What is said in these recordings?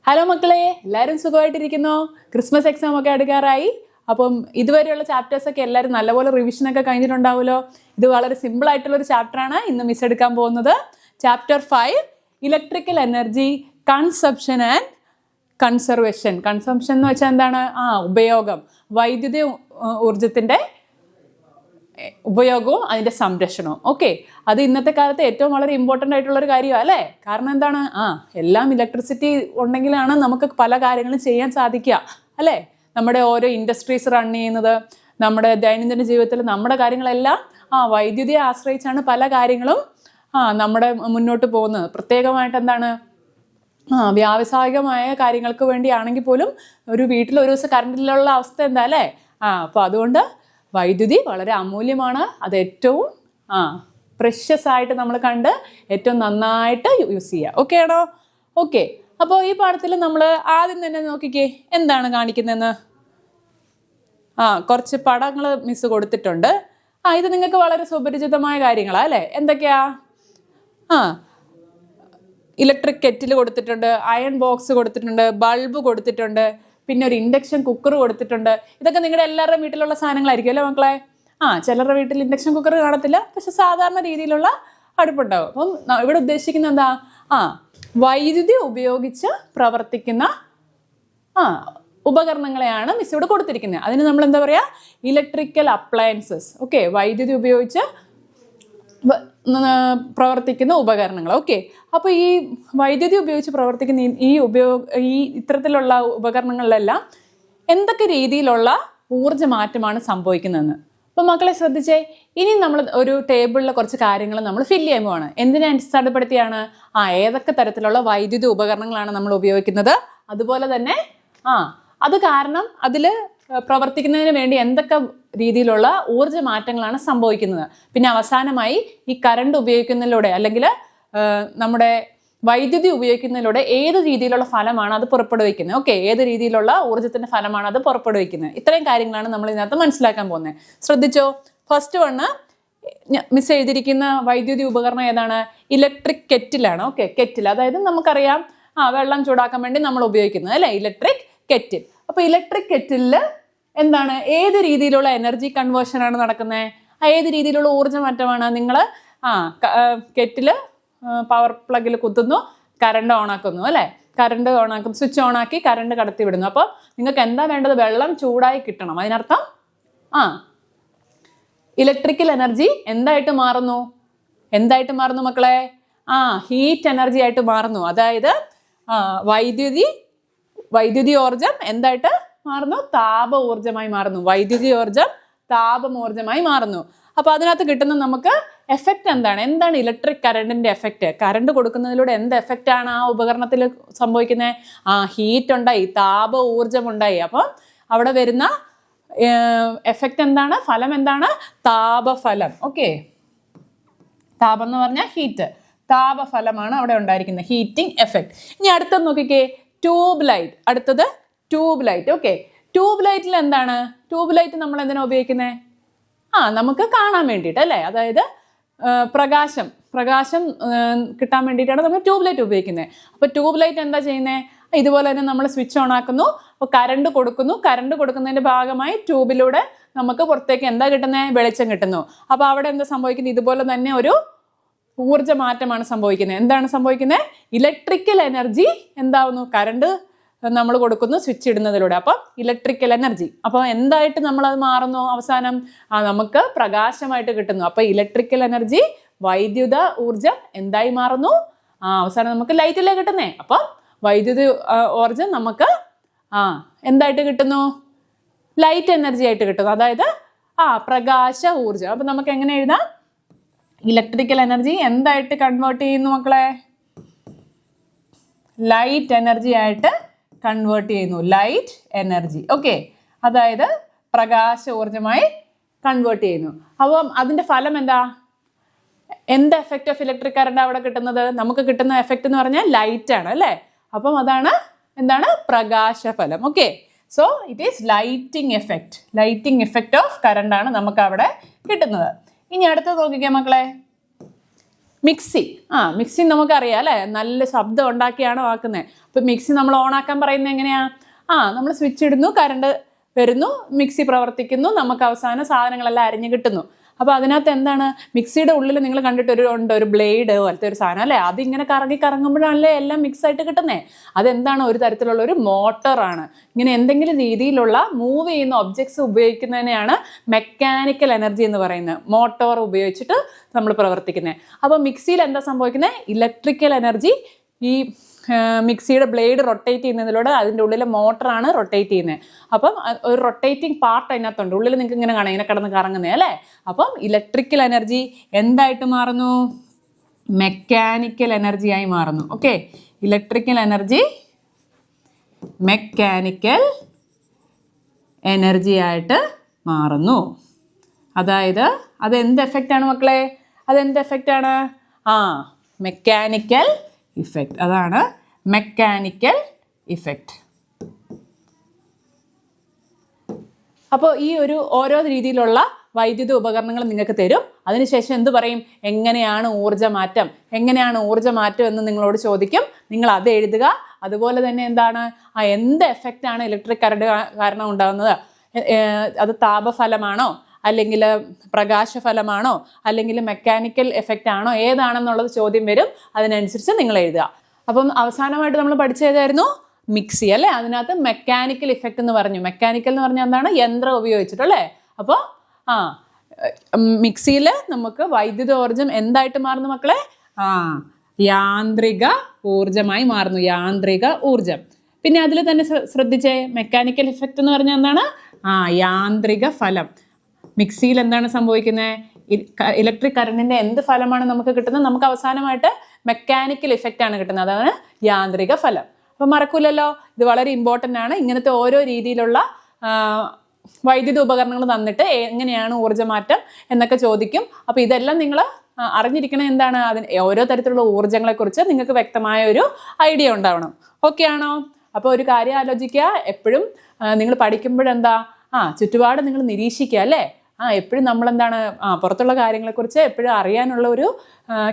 Hello മക്കളെ, എല്ലാവരും സുഖമായിട്ടിരിക്കുന്നോ? ക്രിസ്മസ് എക്സാം ഒക്കെ അടുക്കാറായി. അപ്പം ഇതുവരെയുള്ള ചാപ്റ്റേഴ്സൊക്കെ എല്ലാവരും നല്ലപോലെ റിവിഷനൊക്കെ കഴിഞ്ഞിട്ടുണ്ടാവുമല്ലോ. ഇത് വളരെ സിമ്പിൾ ആയിട്ടുള്ളൊരു ചാപ്റ്ററാണ് ഇന്ന് മിസ് എടുക്കാൻ പോകുന്നത്. Chapter 5 electrical energy consumption and conservation. Consumption എന്ന് വെച്ചാൽ എന്താണ്? ഉപയോഗം, വൈദ്യുതി ഊർജത്തിൻ്റെ ഉപയോഗവും അതിൻ്റെ സംരക്ഷണവും. ഓക്കെ, അത് ഇന്നത്തെ കാലത്ത് ഏറ്റവും വളരെ ഇമ്പോർട്ടൻ്റ് ആയിട്ടുള്ളൊരു കാര്യമാണ് അല്ലേ? കാരണം എന്താണ്? എല്ലാം ഇലക്ട്രിസിറ്റി ഉണ്ടെങ്കിലാണ് നമുക്ക് പല കാര്യങ്ങളും ചെയ്യാൻ സാധിക്കുക അല്ലേ? നമ്മുടെ ഓരോ ഇൻഡസ്ട്രീസ് റൺ ചെയ്യുന്നത്, നമ്മുടെ ദൈനംദിന ജീവിതത്തിൽ നമ്മുടെ കാര്യങ്ങളെല്ലാം വൈദ്യുതിയെ ആശ്രയിച്ചാണ് പല കാര്യങ്ങളും നമ്മുടെ മുന്നോട്ട് പോകുന്നത്. പ്രത്യേകമായിട്ട് എന്താണ്, വ്യാവസായികമായ കാര്യങ്ങൾക്ക് വേണ്ടിയാണെങ്കിൽ പോലും ഒരു വീട്ടിൽ ഒരു ദിവസം കറണ്ടിലുള്ള അവസ്ഥ എന്താ അല്ലേ? അപ്പോൾ അതുകൊണ്ട് വൈദ്യുതി വളരെ അമൂല്യമാണ്. അത് ഏറ്റവും പ്രഷ്യസ് ആയിട്ട് നമ്മൾ കണ്ട് ഏറ്റവും നന്നായിട്ട് യൂസ് ചെയ്യുക. ഓക്കെ ആണോ? ഓക്കെ, അപ്പോൾ ഈ പാഠത്തിൽ നമ്മൾ ആദ്യം തന്നെ നോക്കിക്കേ എന്താണ് കാണിക്കുന്നതെന്ന്. കുറച്ച് പടങ്ങൾ മിസ് കൊടുത്തിട്ടുണ്ട്. ഇത് നിങ്ങൾക്ക് വളരെ സുപരിചിതമായ കാര്യങ്ങളാണ് അല്ലേ? എന്തൊക്കെയാ? ഇലക്ട്രിക് കെറ്റിൽ കൊടുത്തിട്ടുണ്ട്, അയൺ ബോക്സ് കൊടുത്തിട്ടുണ്ട്, ബൾബ് കൊടുത്തിട്ടുണ്ട്, പിന്നെ ഒരു ഇൻഡക്ഷൻ കുക്കർ കൊടുത്തിട്ടുണ്ട്. ഇതൊക്കെ നിങ്ങളുടെ എല്ലാവരുടെയും വീട്ടിലുള്ള സാധനങ്ങളായിരിക്കും അല്ലേ മക്കളെ? ചിലരുടെ വീട്ടിൽ ഇൻഡക്ഷൻ കുക്കർ കാണത്തില്ല, പക്ഷെ സാധാരണ രീതിയിലുള്ള അടുപ്പുണ്ടാവും. അപ്പം ഇവിടെ ഉദ്ദേശിക്കുന്നത് എന്താ? വൈദ്യുതി ഉപയോഗിച്ച് പ്രവർത്തിക്കുന്ന ഉപകരണങ്ങളെയാണ് മിസ് ഇവിടെ കൊടുത്തിരിക്കുന്നത്. അതിന് നമ്മൾ എന്താ പറയുക? Electrical appliances. ഓക്കെ, വൈദ്യുതി ഉപയോഗിച്ച് പ്രവർത്തിക്കുന്ന ഉപകരണങ്ങൾ. ഓക്കെ, അപ്പോൾ ഈ വൈദ്യുതി ഉപയോഗിച്ച് പ്രവർത്തിക്കുന്ന ഈ ഇത്തരത്തിലുള്ള ഉപകരണങ്ങളിലെല്ലാം എന്തൊക്കെ രീതിയിലുള്ള ഊർജ്ജ മാറ്റമാണ് സംഭവിക്കുന്നതെന്ന്. അപ്പോൾ മക്കളെ ശ്രദ്ധിച്ചേ, ഇനി നമ്മൾ ഒരു ടേബിളിലെ കുറച്ച് കാര്യങ്ങൾ നമ്മൾ ഫില്ല് ചെയ്യാൻ പോവാണ്. എന്തിനെ അടിസ്ഥാനപ്പെടുത്തിയാണ്? ഏതൊക്കെ തരത്തിലുള്ള വൈദ്യുതി ഉപകരണങ്ങളാണ് നമ്മൾ ഉപയോഗിക്കുന്നത്, അതുപോലെ തന്നെ അത് കാരണം അതിൽ പ്രവർത്തിക്കുന്നതിന് വേണ്ടി എന്തൊക്കെ രീതിയിലുള്ള ഊർജ്ജ മാറ്റങ്ങളാണ് സംഭവിക്കുന്നത്. പിന്നെ അവസാനമായി ഈ കറണ്ട് ഉപയോഗിക്കുന്നതിലൂടെ അല്ലെങ്കിൽ നമ്മുടെ വൈദ്യുതി ഉപയോഗിക്കുന്നതിലൂടെ ഏത് രീതിയിലുള്ള ഫലമാണ് അത് പുറപ്പെടുവിക്കുന്നത്. ഓക്കെ, ഏത് രീതിയിലുള്ള ഊർജ്ജത്തിന്റെ ഫലമാണ് അത് പുറപ്പെടുവിക്കുന്നത്. ഇത്രയും കാര്യങ്ങളാണ് നമ്മൾ ഇതിനകത്ത് മനസ്സിലാക്കാൻ പോകുന്നത്. ശ്രദ്ധിച്ചോ, ഫസ്റ്റ് വണ് മിസ് എഴുതിയിരിക്കുന്ന വൈദ്യുതി ഉപകരണം ഏതാണ്? ഇലക്ട്രിക് കെറ്റിലാണ്. ഓക്കെ, കെറ്റിൽ, അതായത് നമുക്കറിയാം വെള്ളം ചൂടാക്കാൻ വേണ്ടി നമ്മൾ ഉപയോഗിക്കുന്നത് അല്ലേ? Electric kettle. അപ്പോൾ ഇലക്ട്രിക് കെറ്റിലിൽ എന്താണ്? ഏത് രീതിയിലുള്ള എനർജി കൺവേർഷൻ ആണ് നടക്കുന്നത്? ഏത് രീതിയിലുള്ള ഊർജ്ജ മാറ്റമാണ്? നിങ്ങൾ കെറ്റിൽ പവർ പ്ലഗിൽ കുത്തുന്നു, കറണ്ട് ഓണാക്കുന്നു അല്ലേ? കറണ്ട് ഓണാക്കും, സ്വിച്ച് ഓണാക്കി കറണ്ട് കടത്തി വിടുന്നു. അപ്പോൾ നിങ്ങൾക്ക് എന്താ വേണ്ടത്? വെള്ളം ചൂടായി കിട്ടണം. അതിനർത്ഥം ഇലക്ട്രിക്കൽ എനർജി എന്തായിട്ട് മാറുന്നു? എന്തായിട്ട് മാറുന്നു മക്കളെ? ഹീറ്റ് എനർജി ആയിട്ട് മാറുന്നു. അതായത് വൈദ്യുതി ഊർജം എന്തായിട്ട് മാറുന്നു? താപ ഊർജമായി മാറുന്നു. വൈദ്യുതി ഊർജം താപമൂർജമായി മാറുന്നു. അപ്പോൾ അതിനകത്ത് കിട്ടുന്ന നമുക്ക് എഫക്റ്റ് എന്താണ്? എന്താണ് ഇലക്ട്രിക് കറണ്ടിന്റെ എഫക്റ്റ്? കറണ്ട് കൊടുക്കുന്നതിലൂടെ എന്ത് എഫക്റ്റ് ആണ് ആ ഉപകരണത്തിൽ സംഭവിക്കുന്നത്? ഹീറ്റ് ഉണ്ടായി, താപ ഊർജം ഉണ്ടായി. അപ്പം അവിടെ വരുന്ന എഫക്റ്റ് എന്താണ്? ഫലം എന്താണ്? താപഫലം. ഓക്കെ, താപം എന്ന് പറഞ്ഞാൽ ഹീറ്റ്, താപഫലമാണ് അവിടെ ഉണ്ടായിരിക്കുന്നത്, ഹീറ്റിംഗ് എഫക്റ്റ്. ഇനി അടുത്തത് നോക്കിക്കേ, ട്യൂബ് ലൈറ്റ്. അടുത്തത് ട്യൂബ് ലൈറ്റ്. ഓക്കെ, ട്യൂബ് ലൈറ്റിൽ എന്താണ്? ട്യൂബ് ലൈറ്റ് നമ്മൾ എന്തിനാ ഉപയോഗിക്കുന്നത്? നമുക്ക് കാണാൻ വേണ്ടിയിട്ട് അല്ലേ? അതായത് പ്രകാശം കിട്ടാൻ വേണ്ടിയിട്ടാണ് നമ്മൾ ട്യൂബ് ലൈറ്റ് ഉപയോഗിക്കുന്നത്. അപ്പോൾ ട്യൂബ് ലൈറ്റ് എന്താ ചെയ്യുന്നത്? ഇതുപോലെ തന്നെ നമ്മൾ സ്വിച്ച് ഓൺ ആക്കുന്നു, അപ്പോൾ കറണ്ട് കൊടുക്കുന്നു. കറണ്ട് കൊടുക്കുന്നതിൻ്റെ ഭാഗമായി ട്യൂബിലൂടെ നമുക്ക് പുറത്തേക്ക് എന്താ കിട്ടുന്നത്? വെളിച്ചം കിട്ടുന്നു. അപ്പോൾ അവിടെ എന്താ സംഭവിക്കുന്നത്? ഇതുപോലെ തന്നെ ഒരു ഊർജ്ജ മാറ്റമാണ് സംഭവിക്കുന്നത്. എന്താണ് സംഭവിക്കുന്നത്? Electrical energy എന്താവുന്നു? കറണ്ട് നമ്മൾ കൊടുക്കുന്നു സ്വിച്ച് ഇടുന്നതിലൂടെ. അപ്പം ഇലക്ട്രിക്കൽ എനർജി, അപ്പോൾ എന്തായിട്ട് നമ്മളത് മാറുന്നു? അവസാനം നമുക്ക് പ്രകാശമായിട്ട് കിട്ടുന്നു. അപ്പോൾ ഇലക്ട്രിക്കൽ എനർജി, വൈദ്യുത ഊർജം എന്തായി മാറുന്നു? അവസാനം നമുക്ക് ലൈറ്റല്ലേ കിട്ടുന്നേ. അപ്പം വൈദ്യുതി ഊർജം നമുക്ക് എന്തായിട്ട് കിട്ടുന്നു? ലൈറ്റ് എനർജി ആയിട്ട് കിട്ടുന്നു. അതായത് പ്രകാശ ഊർജം. അപ്പം നമുക്ക് എങ്ങനെ എഴുതാം? ഇലക്ട്രിക്കൽ എനർജി എന്തായിട്ട് കൺവേർട്ട് ചെയ്യുന്നു മക്കളെ? ലൈറ്റ് എനർജി ആയിട്ട് കൺവേർട്ട് ചെയ്യുന്നു. Light energy. ഓക്കെ, അതായത് പ്രകാശ ഊർജമായി കൺവേർട്ട് ചെയ്യുന്നു. അപ്പം അതിൻ്റെ ഫലം എന്താ? എന്ത് എഫക്റ്റ് ഓഫ് ഇലക്ട്രിക് കറണ്ട് അവിടെ കിട്ടുന്നത്? നമുക്ക് കിട്ടുന്ന എഫക്റ്റ് എന്ന് പറഞ്ഞാൽ ലൈറ്റ് ആണ് അല്ലേ? അപ്പം അതാണ് എന്താണ്? പ്രകാശഫലം. Okay, so it is lighting effect. Lighting effect of current ആണ് നമുക്ക് അവിടെ കിട്ടുന്നത്. ഇനി അടുത്തത് നോക്കിക്കേ മക്കളെ, മിക്സി മിക്സി നമുക്കറിയാം അല്ലേ, നല്ല ശബ്ദം ഉണ്ടാക്കിയാണ് ആക്കുന്നത്. അപ്പം മിക്സി നമ്മൾ ഓണാക്കാൻ പറയുന്നത് എങ്ങനെയാ? നമ്മൾ സ്വിച്ച് ഇടുന്നു, കറണ്ട് വരുന്നു, മിക്സി പ്രവർത്തിക്കുന്നു, നമുക്ക് അവസാനം സാധനങ്ങളെല്ലാം അരിഞ്ഞ് കിട്ടുന്നു. അപ്പോൾ അതിനകത്ത് എന്താണ്, മിക്സിയുടെ ഉള്ളിൽ നിങ്ങൾ കണ്ടിട്ട് ഒരു ബ്ലേഡ് പോലത്തെ ഒരു സാധനം അല്ലേ, അതിങ്ങനെ കറങ്ങുമ്പോഴാണല്ലേ എല്ലാം മിക്സ് ആയിട്ട് കിട്ടുന്നത്. അതെന്താണ്, ഒരു തരത്തിലുള്ള ഒരു മോട്ടറാണ്. ഇങ്ങനെ എന്തെങ്കിലും രീതിയിലുള്ള മൂവ് ചെയ്യുന്ന ഒബ്ജക്ട്സ് ഉപയോഗിക്കുന്നതിനെയാണ് മെക്കാനിക്കൽ എനർജി എന്ന് പറയുന്നത്. മോട്ടോർ ഉപയോഗിച്ചിട്ട് നമ്മൾ പ്രവർത്തിക്കുന്നത്. അപ്പോൾ മിക്സിയിൽ എന്താ സംഭവിക്കുന്നത്? ഇലക്ട്രിക്കൽ എനർജി ഈ മിക്സിയുടെ ബ്ലേഡ് റൊട്ടേറ്റ് ചെയ്യുന്നതിലൂടെ അതിൻ്റെ ഉള്ളിലെ മോട്ടറാണ് റൊട്ടേറ്റ് ചെയ്യുന്നത്. അപ്പം ഒരു റൊട്ടേറ്റിംഗ് പാർട്ട് അതിനകത്തുണ്ട്, ഉള്ളിൽ നിങ്ങൾക്ക് ഇങ്ങനെ കാണാം, ഇങ്ങനെ കിടന്ന് കറങ്ങുന്നത് അല്ലേ. അപ്പം ഇലക്ട്രിക്കൽ എനർജി എന്തായിട്ട് മാറുന്നു? മെക്കാനിക്കൽ എനർജിയായി മാറുന്നു. Okay, electrical energy mechanical energy ആയിട്ട് മാറുന്നു. അതായത് അതെന്ത് എഫക്റ്റാണ് മക്കളെ? അതെന്ത് എഫക്റ്റാണ്? Mechanical effect. അതാണ് മെക്കാനിക്കൽ ഇഫക്റ്റ്. അപ്പോൾ ഈ ഓരോ രീതിയിലുള്ള വൈദ്യുത ഉപകരണങ്ങൾ നിങ്ങൾക്ക് തരും. അതിനുശേഷം എന്ത് പറയും? എങ്ങനെയാണ് ഊർജ്ജമാറ്റം എന്ന് നിങ്ങളോട് ചോദിക്കും. നിങ്ങൾ അത് എഴുതുക. അതുപോലെ തന്നെ എന്താണ്, എന്ത് എഫക്റ്റാണ് ഇലക്ട്രിക് കറണ്ട് കാരണം ഉണ്ടാകുന്നത്? അത് താപഫലമാണോ, അല്ലെങ്കിൽ പ്രകാശഫലമാണോ, അല്ലെങ്കിൽ മെക്കാനിക്കൽ എഫക്റ്റ് ആണോ, ഏതാണെന്നുള്ളത് ചോദ്യം വരും. അതിനനുസരിച്ച് നിങ്ങൾ എഴുതുക. അപ്പം അവസാനമായിട്ട് നമ്മൾ പഠിച്ചതായിരുന്നു മിക്സി അല്ലേ. അതിനകത്ത് മെക്കാനിക്കൽ ഇഫക്റ്റ് എന്ന് പറഞ്ഞു. മെക്കാനിക്കൽ എന്ന് പറഞ്ഞാൽ എന്താണ്? യന്ത്രം ഉപയോഗിച്ചിട്ടല്ലേ. അപ്പോൾ മിക്സിയിൽ നമുക്ക് വൈദ്യുത ഊർജം എന്തായിട്ട് മാറുന്നു മക്കളെ? യാന്ത്രിക ഊർജമായി മാറുന്നു. യാന്ത്രിക ഊർജം. പിന്നെ അതിൽ തന്നെ ശ്രദ്ധിച്ചേ, മെക്കാനിക്കൽ ഇഫക്റ്റ് എന്ന് പറഞ്ഞാൽ എന്താണ്? യാന്ത്രിക ഫലം. മിക്സിയിൽ എന്താണ് സംഭവിക്കുന്നത്? ഇലക്ട്രിക് കറണ്ടിൻ്റെ എന്ത് ഫലമാണ് നമുക്ക് കിട്ടുന്നത്? നമുക്ക് അവസാനമായിട്ട് മെക്കാനിക്കൽ ഇഫക്റ്റ് ആണ് കിട്ടുന്നത്. അതാണ് യാന്ത്രിക ഫലം. അപ്പം മറക്കൂലല്ലോ, ഇത് വളരെ ഇമ്പോർട്ടൻ്റ് ആണ്. ഇങ്ങനത്തെ ഓരോ രീതിയിലുള്ള വൈദ്യുത ഉപകരണങ്ങൾ തന്നിട്ട് എങ്ങനെയാണ് ഊർജ്ജമാറ്റം എന്നൊക്കെ ചോദിക്കും. അപ്പോൾ ഇതെല്ലാം നിങ്ങൾ അറിഞ്ഞിരിക്കണം. എന്താണ്, അതിന് ഓരോ തരത്തിലുള്ള ഊർജ്ജങ്ങളെക്കുറിച്ച് നിങ്ങൾക്ക് വ്യക്തമായ ഒരു ഐഡിയ ഉണ്ടാവണം. ഓക്കെ ആണോ? അപ്പോൾ ഒരു കാര്യം ആലോചിക്കുക, എപ്പോഴും നിങ്ങൾ പഠിക്കുമ്പോഴെന്താ, ചുറ്റുപാട് നിങ്ങൾ നിരീക്ഷിക്കുക അല്ലേ. എപ്പോഴും നമ്മളെന്താണ്, പുറത്തുള്ള കാര്യങ്ങളെക്കുറിച്ച് എപ്പോഴും അറിയാനുള്ള ഒരു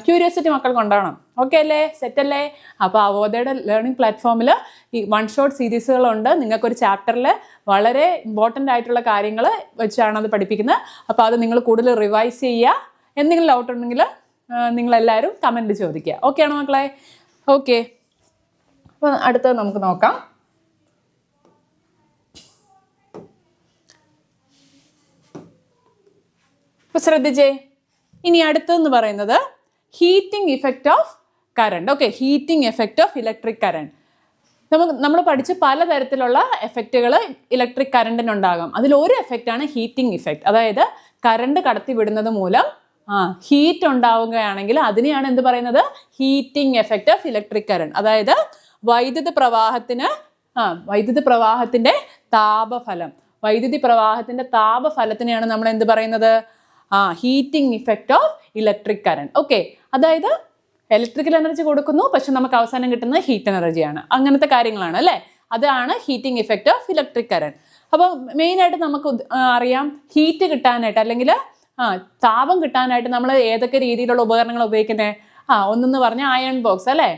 ക്യൂരിയോസിറ്റി മക്കൾക്ക് ഉണ്ടാവണം. ഓക്കെ അല്ലേ? സെറ്റല്ലേ? അപ്പോൾ അവോധയുടെ ലേണിംഗ് പ്ലാറ്റ്ഫോമിൽ ഈ 1 ഷോട്ട് സീരീസുകളുണ്ട്. നിങ്ങൾക്കൊരു ചാപ്റ്ററിൽ വളരെ ഇമ്പോർട്ടൻ്റ് ആയിട്ടുള്ള കാര്യങ്ങൾ വെച്ചാണ് അത് പഠിപ്പിക്കുന്നത്. അപ്പോൾ അത് നിങ്ങൾ കൂടുതൽ റിവൈസ് ചെയ്യുക. എന്തെങ്കിലും ഡൗട്ട് ഉണ്ടെങ്കിൽ നിങ്ങളെല്ലാവരും കമൻറ്റ് ചോദിക്കുക. ഓക്കെ ആണോ മക്കളെ? ഓക്കെ, അപ്പോൾ അടുത്തത് നമുക്ക് നോക്കാം. അപ്പോൾ ശ്രദ്ധിച്ചേ, ഇനി അടുത്തെന്ന് പറയുന്നത് heating effect of current. Okay, heating effect of electric current. നമ്മൾ പഠിച്ച് പലതരത്തിലുള്ള എഫക്റ്റുകൾ ഇലക്ട്രിക് കറണ്ടിനുണ്ടാകാം. അതിലൊരു എഫക്റ്റാണ് ഹീറ്റിംഗ് ഇഫക്റ്റ്. അതായത് കറണ്ട് കടത്തി വിടുന്നത് മൂലം ഹീറ്റ് ഉണ്ടാവുകയാണെങ്കിൽ അതിനെയാണ് എന്ത് പറയുന്നത്? Heating effect of electric current. അതായത് വൈദ്യുത പ്രവാഹത്തിൻ്റെ താപഫലം. വൈദ്യുതി പ്രവാഹത്തിൻ്റെ താപഫലത്തിനെയാണ് നമ്മൾ എന്ത് പറയുന്നത്? Heating effect of electric current. Okay, അതായത് ഇലക്ട്രിക്കൽ എനർജി കൊടുക്കുന്നു, പക്ഷെ നമുക്ക് അവസാനം കിട്ടുന്നത് ഹീറ്റ് എനർജിയാണ്. അങ്ങനത്തെ കാര്യങ്ങളാണ് അല്ലേ. അതാണ് heating effect of electric current. അപ്പോൾ മെയിനായിട്ട് നമുക്ക് അറിയാം, ഹീറ്റ് കിട്ടാനായിട്ട് അല്ലെങ്കിൽ താപം കിട്ടാനായിട്ട് നമ്മൾ ഏതൊക്കെ രീതിയിലുള്ള ഉപകരണങ്ങൾ ഉപയോഗിക്കുന്നത്? ഒന്നെന്ന് പറഞ്ഞാൽ അയൺ ബോക്സ് അല്ലേ.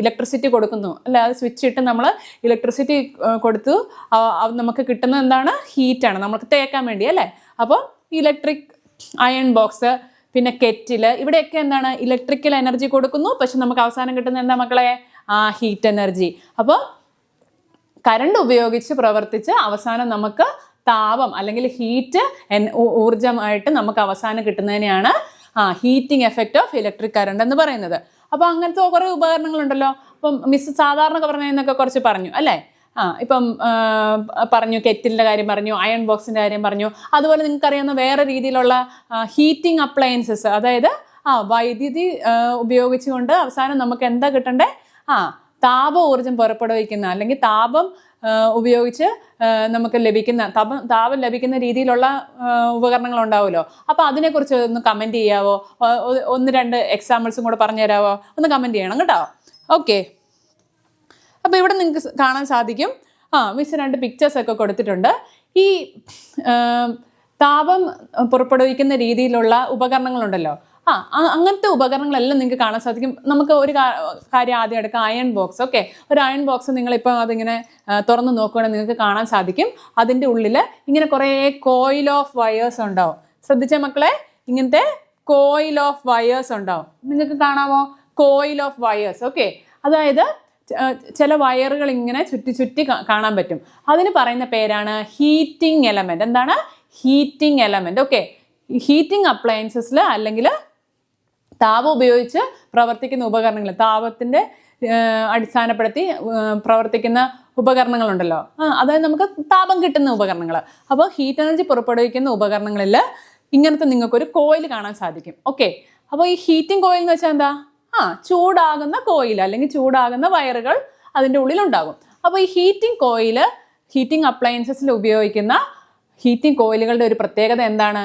ഇലക്ട്രിസിറ്റി കൊടുക്കുന്നു അല്ലേ. അത് സ്വിച്ച് ഇട്ട് നമ്മൾ ഇലക്ട്രിസിറ്റി കൊടുത്തു നമുക്ക് കിട്ടുന്നത് എന്താണ്? ഹീറ്റാണ്, നമുക്ക് തേക്കാൻ വേണ്ടി അല്ലേ. അപ്പോൾ ഇലക്ട്രിക് അയൺ ബോക്സ്, പിന്നെ കെറ്റിൽ, ഇവിടെയൊക്കെ എന്താണ്? ഇലക്ട്രിക്കൽ എനർജി കൊടുക്കുന്നു, പക്ഷെ നമുക്ക് അവസാനം കിട്ടുന്നത് എന്താ മക്കളെ? Heat energy. അപ്പോൾ കറണ്ട് ഉപയോഗിച്ച് പ്രവർത്തിച്ച് അവസാനം നമുക്ക് താപം അല്ലെങ്കിൽ ഹീറ്റ് ഊർജമായിട്ട് നമുക്ക് അവസാനം കിട്ടുന്നതിനെയാണ് heating effect of electric current എന്ന് പറയുന്നത്. അപ്പോൾ അങ്ങനത്തെ കുറേ ഉപകരണങ്ങളുണ്ടല്ലോ. അപ്പം മിസ് സാധാരണ പറഞ്ഞതിനൊക്കെ കുറച്ച് പറഞ്ഞു അല്ലേ. ഇപ്പം പറഞ്ഞു, കെറ്റിലിൻ്റെ കാര്യം പറഞ്ഞു, അയൺ ബോക്സിൻ്റെ കാര്യം പറഞ്ഞു. അതുപോലെ നിങ്ങൾക്കറിയാവുന്ന വേറെ രീതിയിലുള്ള ഹീറ്റിംഗ് അപ്ലയൻസസ്, അതായത് വൈദ്യുതി ഉപയോഗിച്ചുകൊണ്ട് അവസാനം നമുക്ക് എന്താ കിട്ടണ്ടേ? താപ ഊർജം പുറപ്പെടുവിക്കുന്ന അല്ലെങ്കിൽ താപം ഉപയോഗിച്ച് നമുക്ക് ലഭിക്കുന്ന താപം ലഭിക്കുന്ന രീതിയിലുള്ള ഉപകരണങ്ങൾ ഉണ്ടാവുമല്ലോ. അപ്പോൾ അതിനെക്കുറിച്ച് ഒന്ന് കമൻറ്റ് ചെയ്യാവോ? 1-2 എക്സാമ്പിൾസും കൂടെ പറഞ്ഞു തരാമോ? ഒന്ന് കമൻറ്റ് ചെയ്യണം കേട്ടോ. ഓക്കെ, അപ്പോൾ ഇവിടെ നിങ്ങൾക്ക് കാണാൻ സാധിക്കും, മിസ് 2 പിക്ചേഴ്സൊക്കെ കൊടുത്തിട്ടുണ്ട്. ഈ താപം പുറപ്പെടുവിക്കുന്ന രീതിയിലുള്ള ഉപകരണങ്ങളുണ്ടല്ലോ, അങ്ങനത്തെ ഉപകരണങ്ങളെല്ലാം നിങ്ങൾക്ക് കാണാൻ സാധിക്കും. നമുക്ക് ഒരു കാര്യം ആദ്യം എടുക്കാം, അയൺ ബോക്സ്. ഓക്കെ, ഒരു അയൺ ബോക്സ് നിങ്ങളിപ്പോൾ അതിങ്ങനെ തുറന്ന് നോക്കുകയാണെങ്കിൽ നിങ്ങൾക്ക് കാണാൻ സാധിക്കും. അതിൻ്റെ ഉള്ളിൽ ഇങ്ങനെ കുറേ കോയിൽ ഓഫ് വയേഴ്സ് ഉണ്ടാവും. ശ്രദ്ധിച്ച മക്കളെ, ഇങ്ങനത്തെ കോയിൽ ഓഫ് വയേഴ്സ് ഉണ്ടാവും. നിങ്ങൾക്ക് കാണാമോ? Coil of wires. ഓക്കെ, അതായത് ചില വയറുകൾ ഇങ്ങനെ ചുറ്റി ചുറ്റി കാണാൻ പറ്റും. അതിന് പറയുന്ന പേരാണ് ഹീറ്റിംഗ് എലമെന്റ്. എന്താണ്? Heating element. ഓക്കെ, ഹീറ്റിംഗ് അപ്ലയൻസസിൽ അല്ലെങ്കിൽ താപം ഉപയോഗിച്ച് പ്രവർത്തിക്കുന്ന ഉപകരണങ്ങൾ, താപത്തിൻ്റെ അടിസ്ഥാനപ്പെടുത്തി പ്രവർത്തിക്കുന്ന ഉപകരണങ്ങളുണ്ടല്ലോ, അതായത് നമുക്ക് താപം കിട്ടുന്ന ഉപകരണങ്ങൾ. അപ്പോൾ ഹീറ്റ് എനർജി പുറപ്പെടുവിക്കുന്ന ഉപകരണങ്ങളിൽ ഇങ്ങനത്തെ നിങ്ങൾക്കൊരു കോയിൽ കാണാൻ സാധിക്കും. ഓക്കെ, അപ്പോൾ ഈ ഹീറ്റിംഗ് കോയിൽ എന്ന് വെച്ചാൽ എന്താ? ചൂടാകുന്ന കോയിൽ അല്ലെങ്കിൽ ചൂടാകുന്ന വയറുകൾ അതിൻ്റെ ഉള്ളിലുണ്ടാകും. അപ്പോൾ ഈ ഹീറ്റിംഗ് കോയിൽ, ഹീറ്റിംഗ് അപ്ലയൻസസിൽ ഉപയോഗിക്കുന്ന ഹീറ്റിംഗ് കോയിലുകളുടെ ഒരു പ്രത്യേകത എന്താണ്?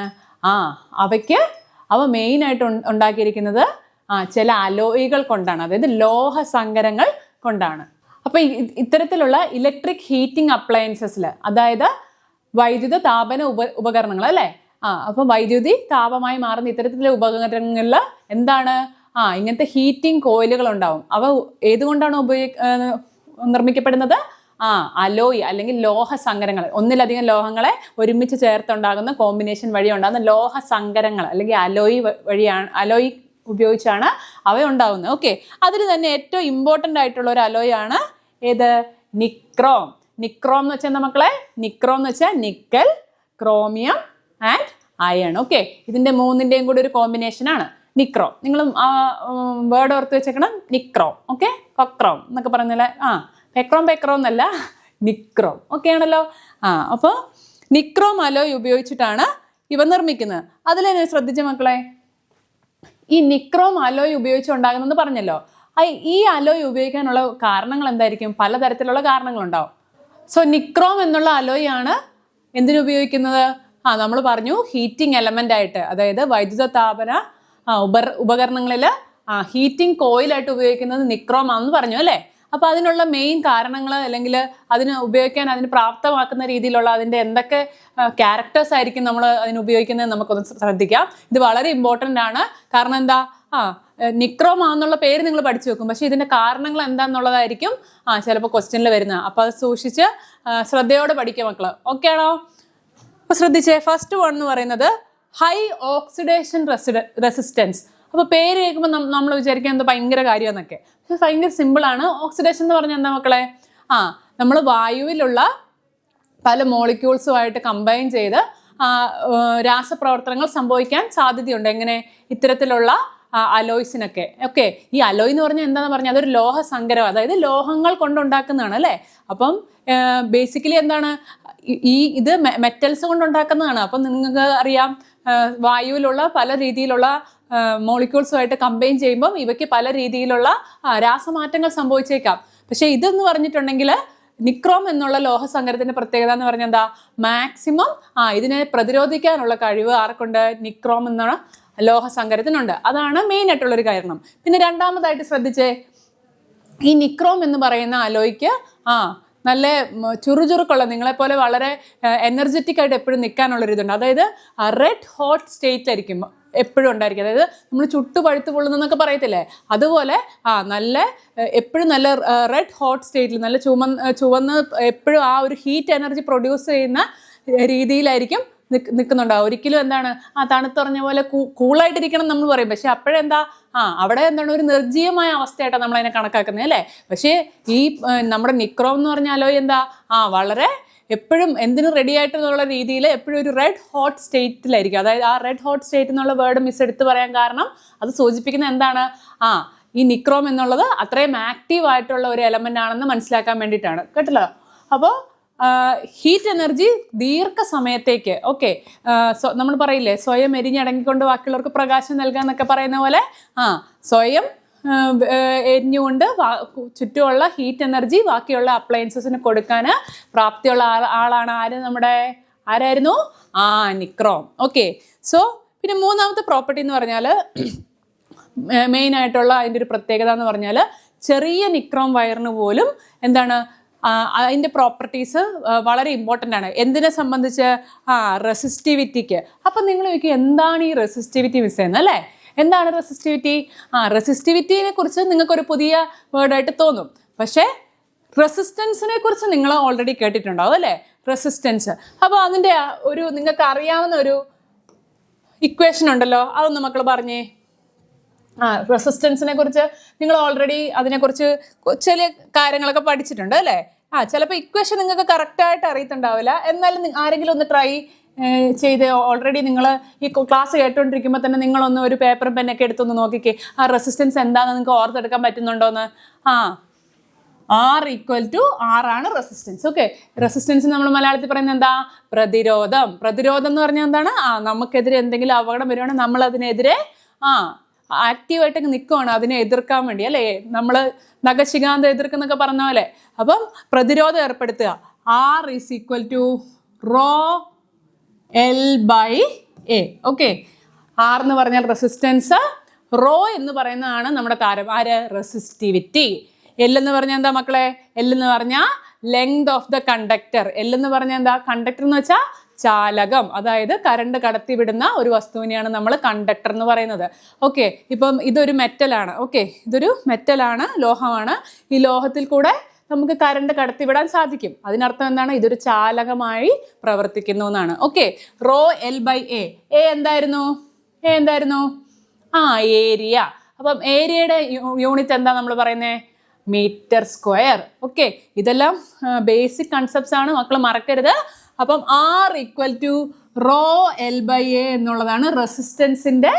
അവ മെയിനായിട്ട് ഉണ്ടാക്കിയിരിക്കുന്നത് ചില അലോയികൾ കൊണ്ടാണ്, അതായത് ലോഹസങ്കരങ്ങൾ കൊണ്ടാണ്. അപ്പോൾ ഇത്തരത്തിലുള്ള ഇലക്ട്രിക് ഹീറ്റിംഗ് അപ്ലയൻസസിൽ, അതായത് വൈദ്യുത താപന ഉപകരണങ്ങൾ അല്ലേ, അപ്പം വൈദ്യുതി താപമായി മാറുന്ന ഇത്തരത്തിലുള്ള ഉപകരണങ്ങളിൽ എന്താണ്? ഇങ്ങനത്തെ ഹീറ്റിംഗ് കോയിലുകൾ ഉണ്ടാവും. അവ ഏതുകൊണ്ടാണ് നിർമ്മിക്കപ്പെടുന്നത്? അലോയ് അല്ലെങ്കിൽ ലോഹസങ്കരങ്ങൾ, ഒന്നിലധികം ലോഹങ്ങളെ ഒരുമിച്ച് ചേർത്തുണ്ടാകുന്ന കോമ്പിനേഷൻ വഴി ഉണ്ടാകുന്ന ലോഹസങ്കരങ്ങൾ അല്ലെങ്കിൽ അലോയ് ഉപയോഗിച്ചാണ് അവ ഉണ്ടാകുന്നത്. ഓക്കെ, അതിൽ തന്നെ ഏറ്റവും ഇമ്പോർട്ടൻ്റ് ആയിട്ടുള്ള ഒരു അലോയ് ആണ് ഏത്? നിക്രോം. നിക്രോം എന്ന് വെച്ചാൽ എന്താ മക്കളെ? നിക്രോം എന്ന് വെച്ചാൽ nickel, chromium and iron. Okay, ഇതിൻ്റെ മൂന്നിൻ്റെയും കൂടി ഒരു കോമ്പിനേഷൻ ആണ് നിക്രോം. നിങ്ങൾ വേർഡ് ഓർത്ത് വെച്ചേക്കണം, നിക്രോം. ഓക്കെ, കൊക്രോം എന്നൊക്കെ പറഞ്ഞാൽ പെക്രോം എന്നല്ല, നിക്രോം. ഓക്കെ ആണല്ലോ. അപ്പോൾ നിക്രോം അലോയ് ഉപയോഗിച്ചിട്ടാണ് ഇവ നിർമ്മിക്കുന്നത്. അതിൽ തന്നെ ശ്രദ്ധിച്ച മക്കളെ, ഈ നിക്രോം അലോയ് ഉപയോഗിച്ചുണ്ടാകുന്നെന്ന് പറഞ്ഞല്ലോ. ഈ അലോയ് ഉപയോഗിക്കാനുള്ള കാരണങ്ങൾ എന്തായിരിക്കും? പലതരത്തിലുള്ള കാരണങ്ങളുണ്ടാവും. സോ നിക്രോം എന്നുള്ള അലോയ് ആണ് എന്തിനുപയോഗിക്കുന്നത്? നമ്മൾ പറഞ്ഞു ഹീറ്റിംഗ് എലമെന്റ് ആയിട്ട്, അതായത് വൈദ്യുത താപന ഉപകരണങ്ങളിൽ ഹീറ്റിംഗ് കോയിലായിട്ട് ഉപയോഗിക്കുന്നത് നിക്രോം ആണെന്ന് പറഞ്ഞു അല്ലേ. അപ്പോൾ അതിനുള്ള മെയിൻ കാരണങ്ങൾ അല്ലെങ്കിൽ അതിന് ഉപയോഗിക്കാൻ അതിന് പ്രാപ്തമാക്കുന്ന രീതിയിലുള്ള അതിൻ്റെ എന്തൊക്കെ ക്യാരക്ടേഴ്സ് ആയിരിക്കും നമ്മൾ അതിന് ഉപയോഗിക്കുന്നത് നമുക്കൊന്ന് ശ്രദ്ധിക്കാം. ഇത് വളരെ ഇമ്പോർട്ടൻ്റ് ആണ്. കാരണം എന്താ? നിക്രോം ആണെന്നുള്ള പേര് നിങ്ങൾ പഠിച്ചു വെക്കും, പക്ഷേ ഇതിൻ്റെ കാരണങ്ങൾ എന്താണെന്നുള്ളതായിരിക്കും ചിലപ്പോൾ ക്വസ്റ്റ്യനിൽ വരുന്നത്. അപ്പോൾ അത് സൂക്ഷിച്ച് ശ്രദ്ധയോടെ പഠിക്കുക മക്കൾ. ഓക്കെ ആണോ? അപ്പോൾ ശ്രദ്ധിച്ചേ, ഫസ്റ്റ് വൺ എന്ന് പറയുന്നത് ഹൈ ഓക്സിഡേഷൻ റെസിസ്റ്റൻസ്. അപ്പോൾ പേര് കേൾക്കുമ്പോൾ നമ്മൾ വിചാരിക്കുക എന്താ ഭയങ്കര കാര്യമെന്നൊക്കെ, പക്ഷെ ഭയങ്കര സിമ്പിളാണ്. ഓക്സിഡേഷൻ എന്ന് പറഞ്ഞാൽ എന്താ മക്കളെ? നമ്മൾ വായുവിലുള്ള പല മോളിക്യൂൾസുമായിട്ട് കമ്പൈൻ ചെയ്ത് രാസപ്രവർത്തനങ്ങൾ സംഭവിക്കാൻ സാധ്യതയുണ്ട്. എങ്ങനെ? ഇത്തരത്തിലുള്ള അലോയ്സിനൊക്കെ. ഓക്കെ, ഈ അലോയ് എന്ന് പറഞ്ഞാൽ എന്താണെന്ന് പറഞ്ഞാൽ അതൊരു ലോഹസങ്കരം, അതായത് ലോഹങ്ങൾ കൊണ്ടുണ്ടാക്കുന്നതാണ് അല്ലേ. അപ്പം ബേസിക്കലി എന്താണ്? ഇത് മെറ്റൽസ് കൊണ്ടുണ്ടാക്കുന്നതാണ്. അപ്പം നിങ്ങൾക്ക് അറിയാം, വായുവിലുള്ള പല രീതിയിലുള്ള മോളിക്യൂൾസുമായിട്ട് കമ്പൈൻ ചെയ്യുമ്പം ഇവയ്ക്ക് പല രീതിയിലുള്ള രാസമാറ്റങ്ങൾ സംഭവിച്ചേക്കാം. പക്ഷേ ഇതെന്ന് പറഞ്ഞിട്ടുണ്ടെങ്കിൽ നിക്രോം എന്നുള്ള ലോഹസങ്കരത്തിന്റെ പ്രത്യേകത എന്ന് പറഞ്ഞാൽ എന്താ? മാക്സിമം ഇതിനെ പ്രതിരോധിക്കാനുള്ള കഴിവ് ആർക്കുണ്ട്? നിക്രോം എന്ന ലോഹസങ്കരത്തിനുണ്ട്. അതാണ് മെയിൻ ആയിട്ടുള്ളൊരു കാരണം. പിന്നെ രണ്ടാമതായിട്ട് ശ്രദ്ധിച്ചേ, ഈ നിക്രോം എന്ന് പറയുന്ന അലോയ്ക്ക് നല്ല ചുറുചുറുക്കുള്ള, നിങ്ങളെപ്പോലെ വളരെ എനർജറ്റിക് ആയിട്ട് എപ്പോഴും നിൽക്കാനുള്ളൊരിതുണ്ട്. അതായത് റെഡ് ഹോട്ട് സ്റ്റേറ്റിലായിരിക്കും എപ്പോഴും ഉണ്ടായിരിക്കും. അതായത് നമ്മൾ ചുട്ടു പഴുത്ത് പൊള്ളുന്നൊക്കെ പറയത്തില്ലേ, അതുപോലെ നല്ല എപ്പോഴും നല്ല റെഡ് ഹോട്ട് സ്റ്റേറ്റിൽ നല്ല ചുവന്ന് എപ്പോഴും ആ ഒരു ഹീറ്റ് എനർജി പ്രൊഡ്യൂസ് ചെയ്യുന്ന രീതിയിലായിരിക്കും നിൽക്കുന്നുണ്ടാവും. ഒരിക്കലും എന്താണ് തണുത്തുറഞ്ഞ പോലെ കൂളായിട്ടിരിക്കണം നമ്മൾ പറയും, പക്ഷെ അപ്പോഴെന്താ അവിടെ എന്താണ് ഒരു നിർജ്ജീവമായ അവസ്ഥയായിട്ടാണ് നമ്മൾ അതിനെ കണക്കാക്കുന്നത് അല്ലേ. പക്ഷേ ഈ നമ്മുടെ നിക്രോം എന്ന് പറഞ്ഞാലോ എന്താ വളരെ എപ്പോഴും എന്തിനും റെഡി ആയിട്ടുള്ള രീതിയിൽ എപ്പോഴും ഒരു റെഡ് ഹോട്ട് സ്റ്റേറ്റിലായിരിക്കും. അതായത് ആ റെഡ് ഹോട്ട് സ്റ്റേറ്റ് എന്നുള്ള വേർഡ് മിസ് എടുത്ത് പറയാൻ കാരണം അത് സൂചിപ്പിക്കുന്നത് എന്താണ്? ഈ നിക്രോം എന്നുള്ളത് അത്രയും ആക്റ്റീവ് ആയിട്ടുള്ള ഒരു എലമെന്റ് ആണെന്ന് മനസ്സിലാക്കാൻ വേണ്ടിയിട്ടാണ്. കേട്ടല്ലോ? അപ്പോൾ ഹീറ്റ് എനർജി ദീർഘസമയത്തേക്ക് നമ്മൾ പറയില്ലേ സ്വയം എരിഞ്ഞടങ്ങിക്കൊണ്ട് ബാക്കിയുള്ളവർക്ക് പ്രകാശം നൽകാന്നൊക്കെ പറയുന്ന പോലെ സ്വയം എരിഞ്ഞുകൊണ്ട് ചുറ്റുമുള്ള ഹീറ്റ് എനർജി ബാക്കിയുള്ള അപ്ലയൻസസിന് കൊടുക്കാൻ പ്രാപ്തിയുള്ള ആളാണ് ആര്? ആരായിരുന്നു? നിക്രോം. ഓക്കെ, സോ പിന്നെ മൂന്നാമത്തെ പ്രോപ്പർട്ടി എന്ന് പറഞ്ഞാൽ മെയിൻ ആയിട്ടുള്ള അതിൻ്റെ ഒരു പ്രത്യേകത എന്ന് പറഞ്ഞാൽ ചെറിയ നിക്രോം വയറിന് പോലും എന്താണ് അതിൻ്റെ പ്രോപ്പർട്ടീസ് വളരെ ഇമ്പോർട്ടൻ്റ് ആണ്. എന്തിനെ സംബന്ധിച്ച്? റെസിസ്റ്റിവിറ്റിക്ക്. അപ്പം നിങ്ങൾ ചോദിക്കും എന്താണ് ഈ റെസിസ്റ്റിവിറ്റി മിസ് ചെയ്യുന്നത് അല്ലേ? എന്താണ് റെസിസ്റ്റിവിറ്റി? റെസിസ്റ്റിവിറ്റിയെ കുറിച്ച് നിങ്ങൾക്കൊരു പുതിയ വേർഡായിട്ട് തോന്നും. പക്ഷേ റെസിസ്റ്റൻസിനെ കുറിച്ച് നിങ്ങൾ ഓൾറെഡി കേട്ടിട്ടുണ്ടാവും അല്ലേ? റെസിസ്റ്റൻസ്. അപ്പോൾ അതിൻ്റെ ഒരു നിങ്ങൾക്ക് അറിയാവുന്ന ഒരു ഇക്വേഷൻ ഉണ്ടല്ലോ, അതൊന്ന് മക്കൾ പറഞ്ഞേ. റെസിസ്റ്റൻസിനെ കുറിച്ച് നിങ്ങൾ ഓൾറെഡി അതിനെക്കുറിച്ച് ചില കാര്യങ്ങളൊക്കെ പഠിച്ചിട്ടുണ്ട് അല്ലേ? ചിലപ്പോൾ ഇക്വേഷൻ നിങ്ങൾക്ക് കറക്റ്റായിട്ട് അറിയത്തുണ്ടാവില്ല, എന്നാലും ആരെങ്കിലും ഒന്ന് ട്രൈ ചെയ്ത് ഓൾറെഡി നിങ്ങൾ ഈ ക്ലാസ് കേട്ടുകൊണ്ടിരിക്കുമ്പോൾ തന്നെ നിങ്ങളൊന്ന് ഒരു പേപ്പറും പെന്നൊക്കെ എടുത്തൊന്ന് നോക്കിക്കേ, ആ റെസിസ്റ്റൻസ് എന്താണെന്ന് നിങ്ങൾക്ക് ഓർത്തെടുക്കാൻ പറ്റുന്നുണ്ടോയെന്ന്. R = R ആണ് റെസിസ്റ്റൻസ്. ഓക്കെ, റെസിസ്റ്റൻസ് നമ്മൾ മലയാളത്തിൽ പറയുന്നത് എന്താ? പ്രതിരോധം. പ്രതിരോധം എന്ന് പറഞ്ഞാൽ എന്താണ്? നമുക്കെതിരെ എന്തെങ്കിലും അപകടം വരുവാണെങ്കിൽ നമ്മൾ അതിനെതിരെ ആക്റ്റീവായിട്ടൊക്കെ നിൽക്കുവാണ് അതിനെ എതിർക്കാൻ വേണ്ടി അല്ലേ? നമ്മൾ നഖശികാന്തം എതിർക്കുന്നൊക്കെ പറഞ്ഞ പോലെ. അപ്പം പ്രതിരോധം ഏർപ്പെടുത്തുക. R = ρL/A. ഓക്കെ, R എന്ന് പറഞ്ഞാൽ റെസിസ്റ്റൻസ്, റോ എന്ന് പറയുന്നതാണ് നമ്മുടെ താരം. ആര്? റെസിസ്റ്റിവിറ്റി. L എന്ന് പറഞ്ഞാൽ എന്താ മക്കളെ? L എന്ന് പറഞ്ഞാൽ length of the conductor. L എന്ന് പറഞ്ഞാൽ എന്താ? കണ്ടക്ടർ എന്ന് വെച്ചാൽ ചാലകം, അതായത് കറണ്ട് കടത്തിവിടുന്ന ഒരു വസ്തുവിനെയാണ് നമ്മൾ കണ്ടക്ടർ എന്ന് പറയുന്നത്. ഓക്കെ, ഇപ്പം ഇതൊരു മെറ്റലാണ്. ഓക്കെ, ഇതൊരു മെറ്റലാണ്, ലോഹമാണ്. ഈ ലോഹത്തിൽ കൂടെ നമുക്ക് കറണ്ട് കടത്തിവിടാൻ സാധിക്കും. അതിനർത്ഥം എന്താണ്? ഇതൊരു ചാലകമായി പ്രവർത്തിക്കുന്നു എന്നാണ്. Okay, ρL/A. എന്തായിരുന്നു? ഏരിയ. അപ്പം ഏരിയയുടെ യൂണിറ്റ് എന്താ നമ്മൾ പറയുന്നത്? Metre square. ഓക്കെ, ഇതെല്ലാം ബേസിക് കൺസെപ്റ്റ്സ് ആണ്, മക്കൾ മറക്കരുത്. അപ്പം R = ρL/A എന്നുള്ളതാണ് റെസിസ്റ്റൻസിൻ്റെ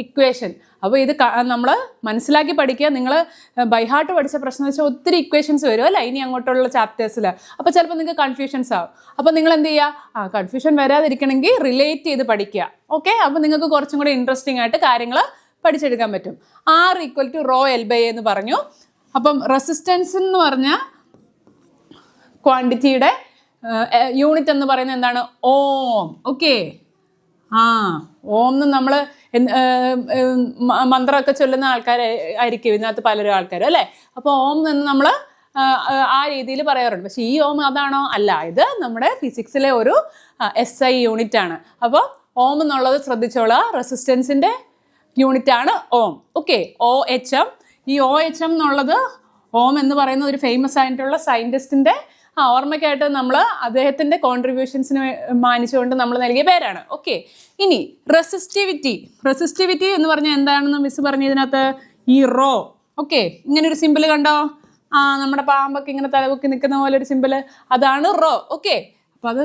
ഇക്വേഷൻ. അപ്പോൾ ഇത് നമ്മൾ മനസ്സിലാക്കി പഠിക്കുക. നിങ്ങൾ ബൈഹാർട്ട് പഠിച്ച പ്രശ്നം വെച്ചാൽ ഒത്തിരി ഇക്വേഷൻസ് വരും അല്ലേ ഇനി അങ്ങോട്ടുള്ള ചാപ്റ്റേഴ്സിൽ. അപ്പോൾ ചിലപ്പോൾ നിങ്ങൾക്ക് കൺഫ്യൂഷൻസ് ആവും. അപ്പോൾ നിങ്ങൾ എന്ത് ചെയ്യുക? കൺഫ്യൂഷൻ വരാതിരിക്കണമെങ്കിൽ റിലേറ്റ് ചെയ്ത് പഠിക്കുക. ഓക്കെ, അപ്പോൾ നിങ്ങൾക്ക് കുറച്ചും കൂടി ഇൻട്രസ്റ്റിംഗ് ആയിട്ട് കാര്യങ്ങൾ പഠിച്ചെടുക്കാൻ പറ്റും. R = ρL/A എന്ന് പറഞ്ഞു. അപ്പം റെസിസ്റ്റൻസ് എന്ന് പറഞ്ഞ ക്വാണ്ടിറ്റിയുടെ യൂണിറ്റ് എന്ന് പറയുന്നത് എന്താണ്? ഓം. ഓക്കെ, ഓം എന്ന് നമ്മൾ മന്ത്രമൊക്കെ ചൊല്ലുന്ന ആൾക്കാരായിരിക്കും ഇതിനകത്ത് പലരും ആൾക്കാരും അല്ലേ? അപ്പോൾ ഓം എന്ന് നമ്മൾ ആ രീതിയിൽ പറയാറുണ്ട്. പക്ഷേ ഈ ഓം അതാണോ? അല്ല, ഇത് നമ്മുടെ ഫിസിക്സിലെ ഒരു SI യൂണിറ്റ് ആണ്. അപ്പോൾ ഓം എന്നുള്ളത് ശ്രദ്ധിച്ചോളാം, റെസിസ്റ്റൻസിൻ്റെ യൂണിറ്റ് ആണ് ഓം. Okay, OHM. ഈ OHM എന്നുള്ളത് ഓം എന്ന് പറയുന്ന ഒരു ഫേമസ് ആയിട്ടുള്ള സയൻറ്റിസ്റ്റിൻ്റെ ഓർമ്മയ്ക്കായിട്ട് നമ്മൾ അദ്ദേഹത്തിൻ്റെ കോൺട്രിബ്യൂഷൻസിന് മാനിച്ചുകൊണ്ട് നമ്മൾ നൽകിയ പേരാണ്. ഓക്കെ, ഇനി റെസിസ്റ്റിവിറ്റി എന്ന് പറഞ്ഞാൽ എന്താണെന്ന് മിസ് പറഞ്ഞതിനകത്ത് ഈ റോ. ഓക്കെ, ഇങ്ങനെ ഒരു സിമ്പിൾ കണ്ടോ? നമ്മുടെ പാമ്പൊക്കെ ഇങ്ങനെ തലപൊക്കി നിൽക്കുന്ന പോലെ ഒരു സിമ്പിൾ, അതാണ് റോ. ഓക്കെ, അപ്പോൾ അത്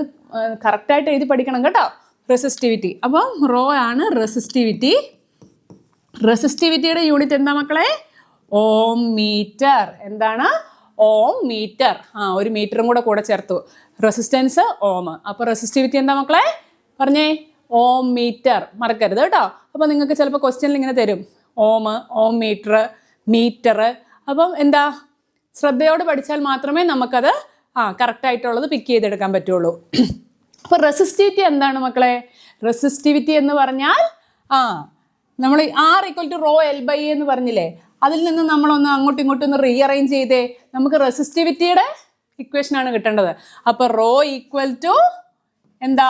കറക്റ്റായിട്ട് എഴുതി പഠിക്കണം കേട്ടോ, റെസിസ്റ്റിവിറ്റി. അപ്പം റോ ആണ് റെസിസ്റ്റിവിറ്റി. റെസിസ്റ്റിവിറ്റിയുടെ യൂണിറ്റ് എന്താ മക്കളെ? ഓം മീറ്റർ. എന്താണ്? ഓം മീറ്റർ. ഒരു മീറ്ററും കൂടെ ചേർത്തു. റെസിസ്റ്റൻസ് ഓം. അപ്പോൾ റെസിസ്റ്റിവിറ്റി എന്താ മക്കളെ? പറഞ്ഞേ, ഓം മീറ്റർ. മറക്കരുത് കേട്ടോ. അപ്പോൾ നിങ്ങൾക്ക് ചിലപ്പോൾ ക്വസ്റ്റ്യനിൽ ഇങ്ങനെ തരും ഓം മീറ്റർ. അപ്പം എന്താ? ശ്രദ്ധയോട് പഠിച്ചാൽ മാത്രമേ നമുക്കത് കറക്റ്റായിട്ടുള്ളത് പിക്ക് ചെയ്തെടുക്കാൻ പറ്റുള്ളൂ. അപ്പോൾ റെസിസ്റ്റിവിറ്റി എന്താണ് മക്കളെ? റെസിസ്റ്റിവിറ്റി എന്ന് പറഞ്ഞാൽ നമ്മൾ R = ρL/A എന്ന് പറഞ്ഞില്ലേ, അതിൽ നിന്ന് നമ്മളൊന്ന് അങ്ങോട്ടും ഇങ്ങോട്ടും ഒന്ന് റീഅറേഞ്ച് ചെയ്തേ, നമുക്ക് റെസിസ്റ്റിവിറ്റിയുടെ ഇക്വേഷനാണ് കിട്ടേണ്ടത്. അപ്പോൾ ρ = എന്താ?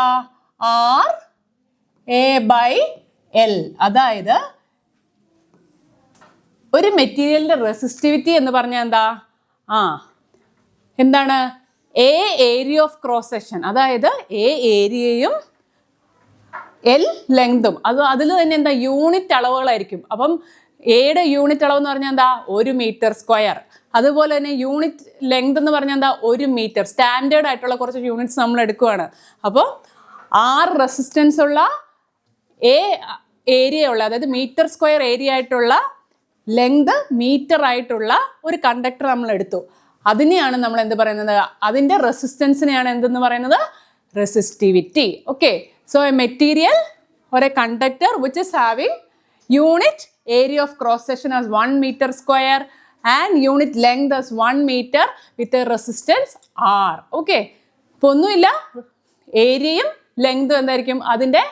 RA/L. അതായത് ഒരു മെറ്റീരിയലിൻ്റെ റെസിസ്റ്റിവിറ്റി എന്ന് പറഞ്ഞാൽ എന്താ? എന്താണ്? ഏരിയ ഓഫ് ക്രോസ് സെക്ഷൻ, അതായത് ഏരിയയും L ലെങ്തും. അതിൽ തന്നെ എന്താ? യൂണിറ്റ് അളവുകളായിരിക്കും. അപ്പം എയുടെ യൂണിറ്റ് അളവ് എന്ന് പറഞ്ഞാൽ എന്താ? 1 മീറ്റർ സ്ക്വയർ. അതുപോലെ തന്നെ യൂണിറ്റ് ലെങ്ത് എന്ന് പറഞ്ഞാൽ എന്താ? 1 മീറ്റർ. സ്റ്റാൻഡേർഡ് ആയിട്ടുള്ള കുറച്ച് യൂണിറ്റ്സ് നമ്മൾ എടുക്കുകയാണ്. അപ്പോൾ R റെസിസ്റ്റൻസ് ഉള്ള ഏരിയ ഉള്ള, അതായത് മീറ്റർ സ്ക്വയർ ഏരിയ ആയിട്ടുള്ള, ലെങ്ത് മീറ്റർ ആയിട്ടുള്ള ഒരു കണ്ടക്ടർ നമ്മൾ എടുത്തു. അതിനെയാണ് നമ്മൾ എന്ത് പറയുന്നത്? അതിൻ്റെ റെസിസ്റ്റൻസിനെയാണ് എന്തെന്ന് പറയുന്നത്? Resistivity. Okay, so a material or a conductor which is having unit area of cross section as 1 meter square and unit length as 1 meter with a resistance R. Okay, അപ്പോൾ ഒന്നുമില്ല, ഏരിയയും ലെങ്തും എന്തായിരിക്കും? അതിൻ്റെ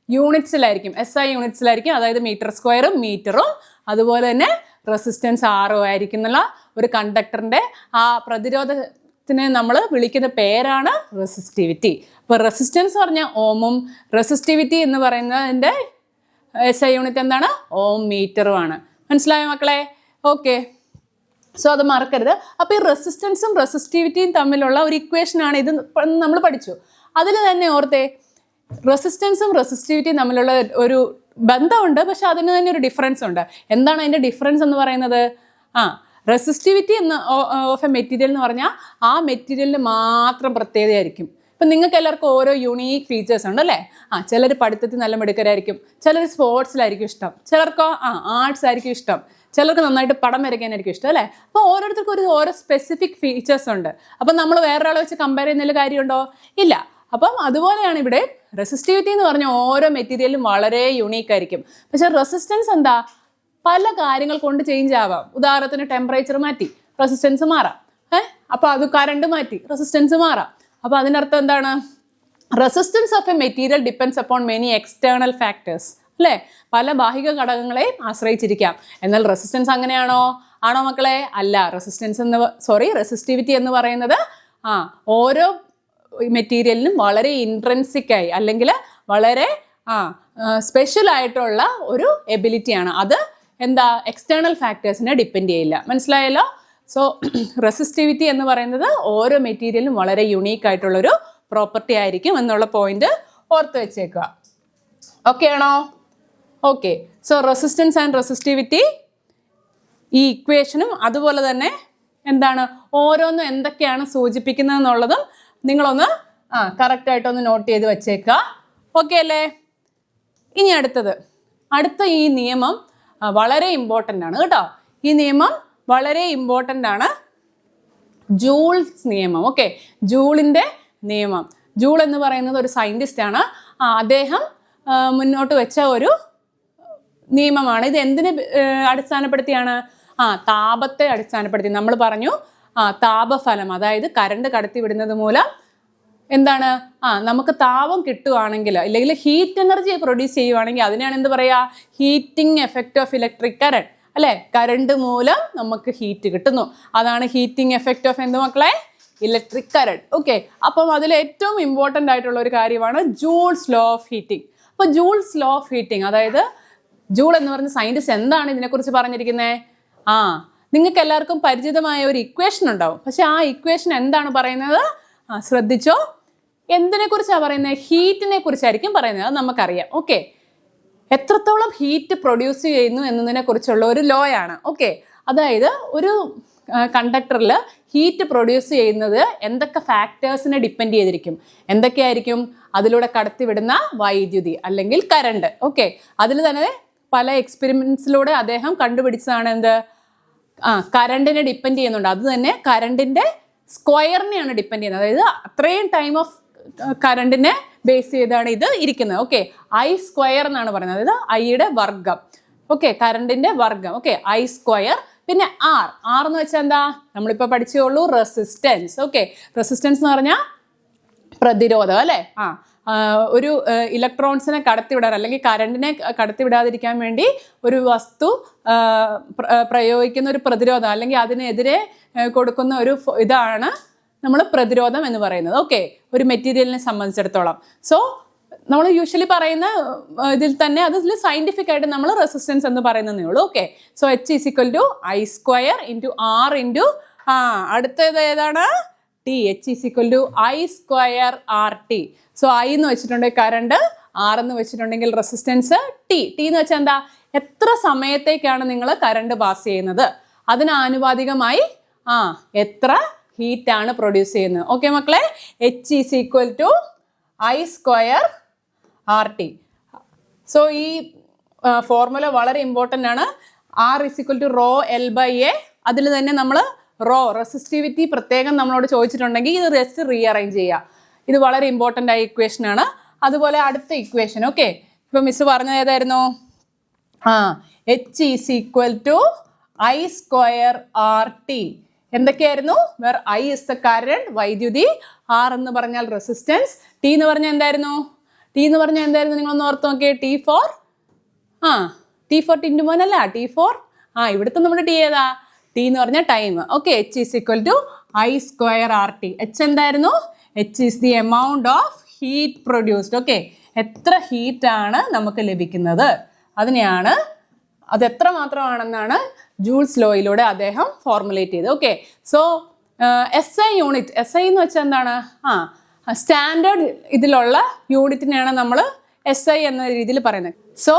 യൂണിറ്റ്സിലായിരിക്കും, SI യൂണിറ്റ്സിലായിരിക്കും. അതായത് മീറ്റർ സ്ക്വയറും മീറ്ററും അതുപോലെ തന്നെ റെസിസ്റ്റൻസ് ആറും ആയിരിക്കും എന്നുള്ള ഒരു കണ്ടക്ടറിൻ്റെ പ്രതിരോധത്തിനെ നമ്മൾ വിളിക്കുന്ന പേരാണ് റെസിസ്റ്റിവിറ്റി. അപ്പോൾ റെസിസ്റ്റൻസ് പറഞ്ഞാൽ ഓമും റെസിസ്റ്റിവിറ്റി എന്ന് പറയുന്നതിൻ്റെ SI യൂണിറ്റ് എന്താണ്? ഓം മീറ്ററുമാണ്. മനസ്സിലായോ മക്കളെ? ഓക്കെ, സോ അത് മറക്കരുത്. അപ്പോൾ ഈ റെസിസ്റ്റൻസും റെസിസ്റ്റിവിറ്റിയും തമ്മിലുള്ള ഒരു ഇക്വേഷനാണ് ഇത്, നമ്മൾ പഠിച്ചു. അതിൽ തന്നെ ഓർത്തേ, റെസിസ്റ്റൻസും റെസിസ്റ്റിവിറ്റിയും തമ്മിലുള്ള ഒരു ബന്ധമുണ്ട്, പക്ഷെ അതിന് തന്നെ ഒരു ഡിഫറൻസ് ഉണ്ട്. എന്താണ് അതിൻ്റെ ഡിഫറൻസ് എന്ന് പറയുന്നത്? റെസിസ്റ്റിവിറ്റി ഓഫ് എ മെറ്റീരിയൽ എന്ന് പറഞ്ഞാൽ ആ മെറ്റീരിയലിന് മാത്രം പ്രത്യേകതയായിരിക്കും. ഇപ്പം നിങ്ങൾക്ക് എല്ലാവർക്കും ഓരോ യുണീക്ക് ഫീച്ചേഴ്സ് ഉണ്ട് അല്ലേ? ചിലർ പഠിത്തത്തിൽ നല്ല മിടുക്കരായിരിക്കും, ചിലർ സ്പോർട്സിലായിരിക്കും ഇഷ്ടം, ചിലർക്ക് ആർട്സ് ആയിരിക്കും ഇഷ്ടം, ചിലർക്ക് നന്നായിട്ട് പടം വരയ്ക്കാനായിരിക്കും ഇഷ്ടം അല്ലേ? അപ്പോൾ ഓരോരുത്തർക്കും ഓരോ സ്പെസിഫിക് ഫീച്ചേഴ്സ് ഉണ്ട്. അപ്പം നമ്മൾ വേറൊരാളെ വെച്ച് കമ്പയർ ചെയ്യുന്നതിൽ കാര്യമുണ്ടോ? ഇല്ല. അപ്പം അതുപോലെയാണ് ഇവിടെ റെസിസ്റ്റിവിറ്റി എന്ന് പറഞ്ഞാൽ ഓരോ മെറ്റീരിയലും വളരെ യുണീക്ക് ആയിരിക്കും. പക്ഷെ റെസിസ്റ്റൻസ് എന്താ? പല കാര്യങ്ങൾ കൊണ്ട് ചേഞ്ച് ആവാം. ഉദാഹരണത്തിന് ടെമ്പറേച്ചർ മാറ്റി റെസിസ്റ്റൻസ് മാറാം. അപ്പോൾ അത് കറണ്ട് മാറ്റി റെസിസ്റ്റൻസ് മാറാം. അപ്പോൾ അതിനർത്ഥം എന്താണ്? Resistance of A material depends upon many external factors അല്ലേ? പല ബാഹിക ഘടകങ്ങളെ ആശ്രയിച്ചിരിക്കാം. എന്നാൽ റെസിസ്റ്റൻസ് അങ്ങനെയാണോ? ആണോ മക്കളെ? അല്ല. റെസിസ്റ്റിവിറ്റി എന്ന് പറയുന്നത് ഓരോ മെറ്റീരിയലിനും വളരെ ഇൻട്രൻസിക്കായി അല്ലെങ്കിൽ വളരെ സ്പെഷ്യൽ ആയിട്ടുള്ള ഒരു എബിലിറ്റിയാണ്. അത് എന്താ? എക്സ്റ്റേണൽ ഫാക്ടേഴ്സിനെ ഡിപ്പെൻഡ് ചെയ്യില്ല. മനസ്സിലായല്ലോ? സോ റെസിസ്റ്റിവിറ്റി എന്ന് പറയുന്നത് ഓരോ മെറ്റീരിയലിനും വളരെ യുണീക്ക് ആയിട്ടുള്ളൊരു പ്രോപ്പർട്ടി ആയിരിക്കും എന്നുള്ള പോയിന്റ് ഓർത്ത് വെച്ചേക്കുക. ഓക്കെ ആണോ? Okay, so resistance and resistivity ഈ ഇക്വേഷനും അതുപോലെ തന്നെ എന്താണ് ഓരോന്നും എന്തൊക്കെയാണ് സൂചിപ്പിക്കുന്നത് എന്നുള്ളതും നിങ്ങളൊന്ന് കറക്റ്റായിട്ടൊന്ന് നോട്ട് ചെയ്ത് വെച്ചേക്കുക. ഓക്കെ അല്ലേ? ഇനി അടുത്ത ഈ നിയമം വളരെ ഇമ്പോർട്ടൻ്റ് ആണ് കേട്ടോ. ഈ നിയമം വളരെ ഇമ്പോർട്ടൻ്റ് ആണ്. ജൂൾസ് നിയമം. ഓക്കെ, ജൂളിൻ്റെ നിയമം. ജൂൾ എന്ന് പറയുന്നത് ഒരു സയൻറ്റിസ്റ്റ് ആണ്. അദ്ദേഹം മുന്നോട്ട് വെച്ച ഒരു നിയമമാണ്. ഇത് എന്തിനെ അടിസ്ഥാനപ്പെടുത്തിയാണ്? താപത്തെ അടിസ്ഥാനപ്പെടുത്തി. നമ്മൾ പറഞ്ഞു താപഫലം, അതായത് കറണ്ട് കടത്തിവിടുന്നത് മൂലം എന്താണ് നമുക്ക് താപം കിട്ടുവാണെങ്കിൽ അല്ലെങ്കിൽ ഹീറ്റ് എനർജി പ്രൊഡ്യൂസ് ചെയ്യുവാണെങ്കിൽ അതിനാണ് എന്ത് പറയുക? Heating effect of electric current അല്ലേ? കറണ്ട് മൂലം നമുക്ക് ഹീറ്റ് കിട്ടുന്നു. അതാണ് ഹീറ്റിംഗ് എഫക്റ്റ് ഓഫ് എന്ത് മക്കളെ? Electric current. ഓക്കെ, അപ്പം അതിൽ ഏറ്റവും ഇമ്പോർട്ടൻ്റ് ആയിട്ടുള്ള ഒരു കാര്യമാണ് ജൂൾസ് ലോ ഓഫ് ഹീറ്റിംഗ്. അപ്പോൾ ജൂൾസ് ലോ ഓഫ് ഹീറ്റിംഗ്, അതായത് ജൂൾ എന്ന് പറഞ്ഞ സയൻറ്റിസ്റ്റ് എന്താണ് ഇതിനെക്കുറിച്ച് പറഞ്ഞിരിക്കുന്നത്? നിങ്ങൾക്ക് എല്ലാവർക്കും പരിചിതമായ ഒരു ഇക്വേഷൻ ഉണ്ടാവും. പക്ഷെ ആ ഇക്വേഷൻ എന്താണ് പറയുന്നത്? ശ്രദ്ധിച്ചോ. എന്തിനെ കുറിച്ചാണ് പറയുന്നത്? ഹീറ്റിനെ കുറിച്ചായിരിക്കും പറയുന്നത്. അത് നമുക്കറിയാം. ഓക്കെ, എത്രത്തോളം ഹീറ്റ് പ്രൊഡ്യൂസ് ചെയ്യുന്നു എന്നതിനെ കുറിച്ചുള്ള ഒരു ലോ ആണ്. ഓക്കെ, അതായത് ഒരു കണ്ടക്ടറിൽ ഹീറ്റ് പ്രൊഡ്യൂസ് ചെയ്യുന്നത് എന്തൊക്കെ ഫാക്ടേഴ്സിനെ ഡിപ്പെൻഡ് ചെയ്തിരിക്കും? എന്തൊക്കെയായിരിക്കും? അതിലൂടെ കടത്തിവിടുന്ന വൈദ്യുതി അല്ലെങ്കിൽ കറണ്ട്. ഓക്കെ, അതിൽ തന്നെ പല എക്സ്പെരിമെന്റ്സിലൂടെ അദ്ദേഹം കണ്ടുപിടിച്ചതാണ് എന്ത്? കറണ്ടിനെ ഡിപ്പെൻഡ് ചെയ്യുന്നുണ്ട്. അത് തന്നെ കറണ്ടിൻ്റെ സ്ക്വയറിനെയാണ് ഡിപ്പെൻഡ് ചെയ്യുന്നത്. അതായത് അത്രയും ടൈം ഓഫ് കറണ്ടിനെ ബേസ് ചെയ്താണ് ഇത് ഇരിക്കുന്നത്. ഓക്കെ, I സ്ക്വയർ എന്നാണ് പറയുന്നത്. അതായത് ഐയുടെ വർഗം. ഓക്കെ, കറണ്ടിൻ്റെ വർഗം. Okay, I square. പിന്നെ R എന്ന് വെച്ചാൽ എന്താ? നമ്മളിപ്പോൾ പഠിച്ചോളൂ, റെസിസ്റ്റൻസ്. ഓക്കെ, റെസിസ്റ്റൻസ് എന്ന് പറഞ്ഞാൽ പ്രതിരോധം അല്ലേ? ഒരു ഇലക്ട്രോൺസിനെ കടത്തിവിടാൻ അല്ലെങ്കിൽ കറണ്ടിനെ കടത്തിവിടാതിരിക്കാൻ വേണ്ടി ഒരു വസ്തു പ്രയോഗിക്കുന്ന ഒരു പ്രതിരോധം അല്ലെങ്കിൽ അതിനെതിരെ കൊടുക്കുന്ന ഒരു ഇതാണ് നമ്മൾ പ്രതിരോധം എന്ന് പറയുന്നത്. ഓക്കെ, ഒരു മെറ്റീരിയലിനെ സംബന്ധിച്ചിടത്തോളം. സോ നമ്മൾ യൂഷ്വലി പറയുന്ന ഇതിൽ തന്നെ അതിൽ സയൻറ്റിഫിക് ആയിട്ട് നമ്മൾ റെസിസ്റ്റൻസ് എന്ന് പറയുന്നതേ ഉള്ളൂ. Okay, so H = I square into R into അടുത്തത് ഏതാണ്? T. H = I square RT. So I എന്ന് വെച്ചിട്ടുണ്ടെങ്കിൽ കറണ്ട്, R എന്ന് വെച്ചിട്ടുണ്ടെങ്കിൽ റെസിസ്റ്റൻസ്, T എന്ന് വെച്ചാൽ എന്താ? എത്ര സമയത്തേക്കാണ് നിങ്ങൾ കറണ്ട് പാസ് ചെയ്യുന്നത്, അതിന് ആനുപാതികമായി എത്ര ഹീറ്റാണ് പ്രൊഡ്യൂസ് ചെയ്യുന്നത്. ഓക്കെ മക്കളെ, H = I square RT. So ഈ ഫോർമുല വളരെ ഇമ്പോർട്ടൻ്റ് ആണ്. R = ρL/A. അതിൽ തന്നെ നമ്മൾ റെസിസ്റ്റിവിറ്റി പ്രത്യേകം നമ്മളോട് ചോദിച്ചിട്ടുണ്ടെങ്കിൽ ഇത് ജസ്റ്റ് റീഅറേഞ്ച് ചെയ്യുക. ഇത് വളരെ ഇമ്പോർട്ടൻ്റ് ആയ ഇക്വേഷൻ ആണ്. അതുപോലെ അടുത്ത ഇക്വേഷൻ. ഓക്കെ, ഇപ്പം മിസ് പറഞ്ഞത് ഏതായിരുന്നു? H = I square RT. എന്തൊക്കെയായിരുന്നു? Where I is the current, വൈദ്യുതി, R എന്ന് പറഞ്ഞാൽ റെസിസ്റ്റൻസ്, T എന്ന് പറഞ്ഞാൽ എന്തായിരുന്നു? നിങ്ങളൊന്ന് ഓർത്ത് നോക്കിയേ. T for Tintu മോനല്ല, T for ഇവിടുത്തെ നമ്മുടെ T ഏതാ? T എന്ന് പറഞ്ഞാൽ time. Okay, H = I square RT. H എന്തായിരുന്നു? H is the amount of heat produced. Okay, എത്ര ഹീറ്റാണ് നമുക്ക് ലഭിക്കുന്നത്. അതിനെയാണ് അത് എത്ര മാത്രമാണെന്നാണ് ജൂൾസ് ലോയിലൂടെ അദ്ദേഹം ഫോർമുലേറ്റ് ചെയ്തത്. Okay, so SI unit, SI എന്ന് വെച്ചാൽ എന്താണ്? സ്റ്റാൻഡേർഡ് ഇതിലുള്ള യൂണിറ്റിനെയാണ് നമ്മൾ SI എന്ന രീതിയിൽ പറയുന്നത്. So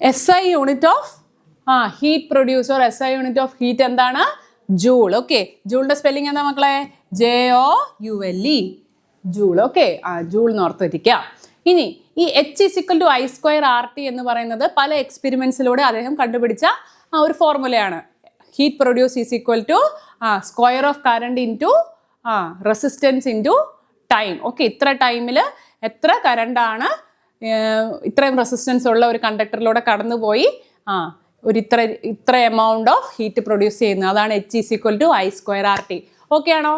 SI unit of heat produce or SI unit of heat എന്താണ്? ജൂൾ. ഓക്കെ, ജൂളിന്റെ സ്പെല്ലിംഗ് എന്താ മക്കളെ? JOULE, joule. ഓക്കെ, ജൂൾ എന്ന് ഓർത്ത് വെക്കുക. ഇനി ഈ H = I²RT എന്ന് പറയുന്നത് പല എക്സ്പെരിമെന്റ്സിലൂടെ അദ്ദേഹം കണ്ടുപിടിച്ച ഒരു ഫോർമുലയാണ്. Heat produce is equal to square of current into resistance into time. Okay, ഇത്ര ടൈമിൽ എത്ര കറണ്ടാണ് ഇത്രയും റെസിസ്റ്റൻസ് ഉള്ള ഒരു കണ്ടക്ടറിലൂടെ കടന്നുപോയി ഒരു ഇത്ര എമൗണ്ട് ഓഫ് ഹീറ്റ് പ്രൊഡ്യൂസ് ചെയ്യുന്നത്. അതാണ് H = I²RT. ഓക്കെ ആണോ?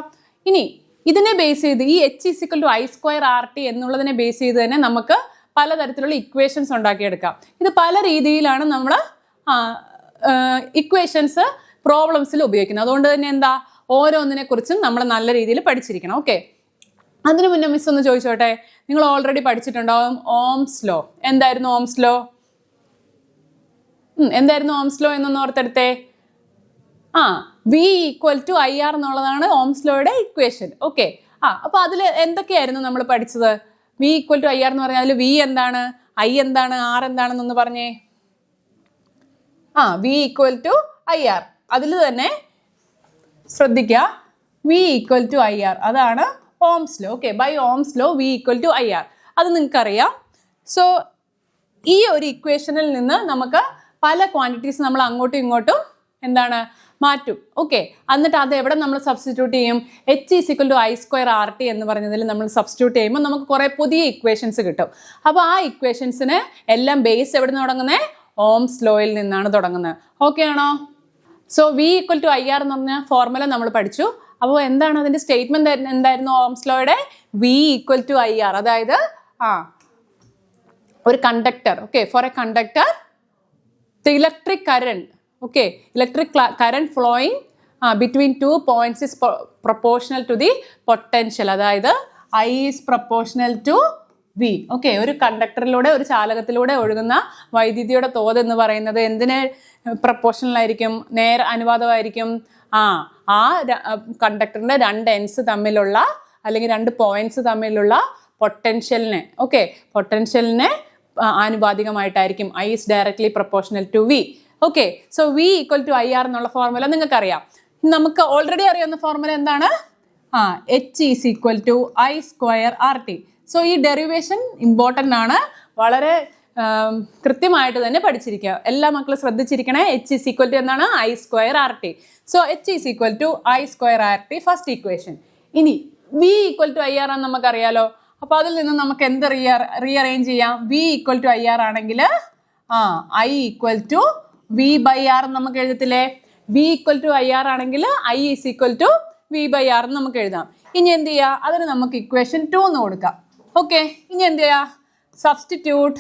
ഇനി ഇതിനെ ബേസ് ചെയ്ത് ഈ H = I²RT എന്നുള്ളതിനെ ബേസ് ചെയ്ത് തന്നെ നമുക്ക് പലതരത്തിലുള്ള ഇക്വേഷൻസ് ഉണ്ടാക്കിയെടുക്കാം. ഇത് പല രീതിയിലാണ് നമ്മൾ ഇക്വേഷൻസ് പ്രോബ്ലംസിൽ ഉപയോഗിക്കുന്നത്. അതുകൊണ്ട് തന്നെ എന്താ, ഓരോന്നിനെ കുറിച്ചും നമ്മൾ നല്ല രീതിയിൽ പഠിച്ചിരിക്കണം. ഓക്കെ, അതിനു മുന്നേ മിസ് ഒന്ന് ചോദിച്ചോട്ടെ, നിങ്ങൾ ഓൾറെഡി പഠിച്ചിട്ടുണ്ടാവും ഓംസ് ലോ. എന്തായിരുന്നു ഓംസ് ലോ? എന്തായിരുന്നു ഓംസ് ലോ എന്നൊന്ന് ഓർത്തെടുത്തേ. V = IR എന്നുള്ളതാണ് ഓംസ് ലോയുടെ ഇക്വേഷൻ. ഓക്കെ, അപ്പൊ അതിൽ എന്തൊക്കെയായിരുന്നു നമ്മൾ പഠിച്ചത്? V = IR എന്ന് പറഞ്ഞാൽ അതിൽ V എന്താണ്, I എന്താണ്, R എന്താണെന്നൊന്ന് പറഞ്ഞേ. V = IR. അതിൽ തന്നെ ശ്രദ്ധിക്കുക, V = IR, അതാണ് Ohm's law. Okay, by Ohm's law V = IR, അത് നിങ്ങൾക്കറിയാം. സോ ഈ ഒരു ഇക്വേഷനിൽ നിന്ന് നമുക്ക് പല ക്വാണ്ടിറ്റീസ് നമ്മൾ അങ്ങോട്ടും ഇങ്ങോട്ടും എന്താണ് മാറ്റും. ഓക്കെ, എന്നിട്ട് അത് എവിടെ നമ്മൾ സബ്സ്റ്റിറ്റ്യൂട്ട് ചെയ്യും? H = I²RT എന്ന് പറഞ്ഞതിൽ നമ്മൾ സബ്സ്റ്റിറ്റ്യൂട്ട് ചെയ്യുമ്പോൾ നമുക്ക് കുറേ പുതിയ ഇക്വേഷൻസ് കിട്ടും. അപ്പോൾ ആ ഇക്വേഷൻസിന് എല്ലാം ബേസ് എവിടെ നിന്ന് തുടങ്ങുന്നത്? ഓംസ് ലോയിൽ നിന്നാണ് തുടങ്ങുന്നത്. ഓക്കെ ആണോ? സോ V = IR എന്ന് പറഞ്ഞ ഫോർമുല നമ്മൾ പഠിച്ചു. അപ്പോൾ എന്താണ് അതിൻ്റെ സ്റ്റേറ്റ്മെന്റ് എന്തായിരുന്നു ഓംസ് ലോയുടെ? V = IR, അതായത് ഒരു conductor, okay, for a conductor the electric current, okay, electric current flowing between 2 points is proportional to the potential, അതായത് I is proportional to V. Okay, ഒരു കണ്ടക്ടറിലൂടെ, ഒരു ചാലകത്തിലൂടെ ഒഴുകുന്ന വൈദ്യുതിയുടെ തോത് എന്ന് പറയുന്നത് എന്തിന് പ്രപ്പോർഷണൽ ആയിരിക്കും? അനുപാതമായിരിക്കും കണ്ടക്ടറിന്റെ രണ്ട് എൻഡ്സ് തമ്മിലുള്ള അല്ലെങ്കിൽ രണ്ട് പോയിന്റ്സ് തമ്മിലുള്ള പൊട്ടൻഷ്യലിനെ, ഓക്കെ, പൊട്ടൻഷ്യലിനെ ആനുപാതികമായിട്ടായിരിക്കും. I is directly proportional to V. Okay, so V = IR എന്നുള്ള ഫോർമുല നിങ്ങൾക്കറിയാം. നമുക്ക് ഓൾറെഡി അറിയാവുന്ന ഫോർമുല എന്താണ്? H = I²RT. സോ ഈ ഡെറിവേഷൻ ഇമ്പോർട്ടൻ്റ് ആണ്, വളരെ കൃത്യമായിട്ട് തന്നെ പഠിച്ചിരിക്കുക. എല്ലാ മക്കളും ശ്രദ്ധിച്ചിരിക്കണേ. H = എന്താണ്? I²RT. So H = I²RT, first equation. ഇനി V = IR എന്ന് നമുക്കറിയാലോ. അപ്പോൾ അതിൽ നിന്ന് നമുക്ക് എന്ത് റീഅറേഞ്ച് ചെയ്യാം? V = IR ആണെങ്കിൽ I = V/R നമുക്ക് എഴുതത്തില്ലേ? V = IR ആണെങ്കിൽ I = V/R എന്ന് നമുക്ക് എഴുതാം. ഇനി എന്ത് ചെയ്യുക? അതിന് നമുക്ക് ഇക്വേഷൻ 2 എന്ന് കൊടുക്കാം. ഓക്കെ, ഇനി എന്ത് ചെയ്യുക? Substitute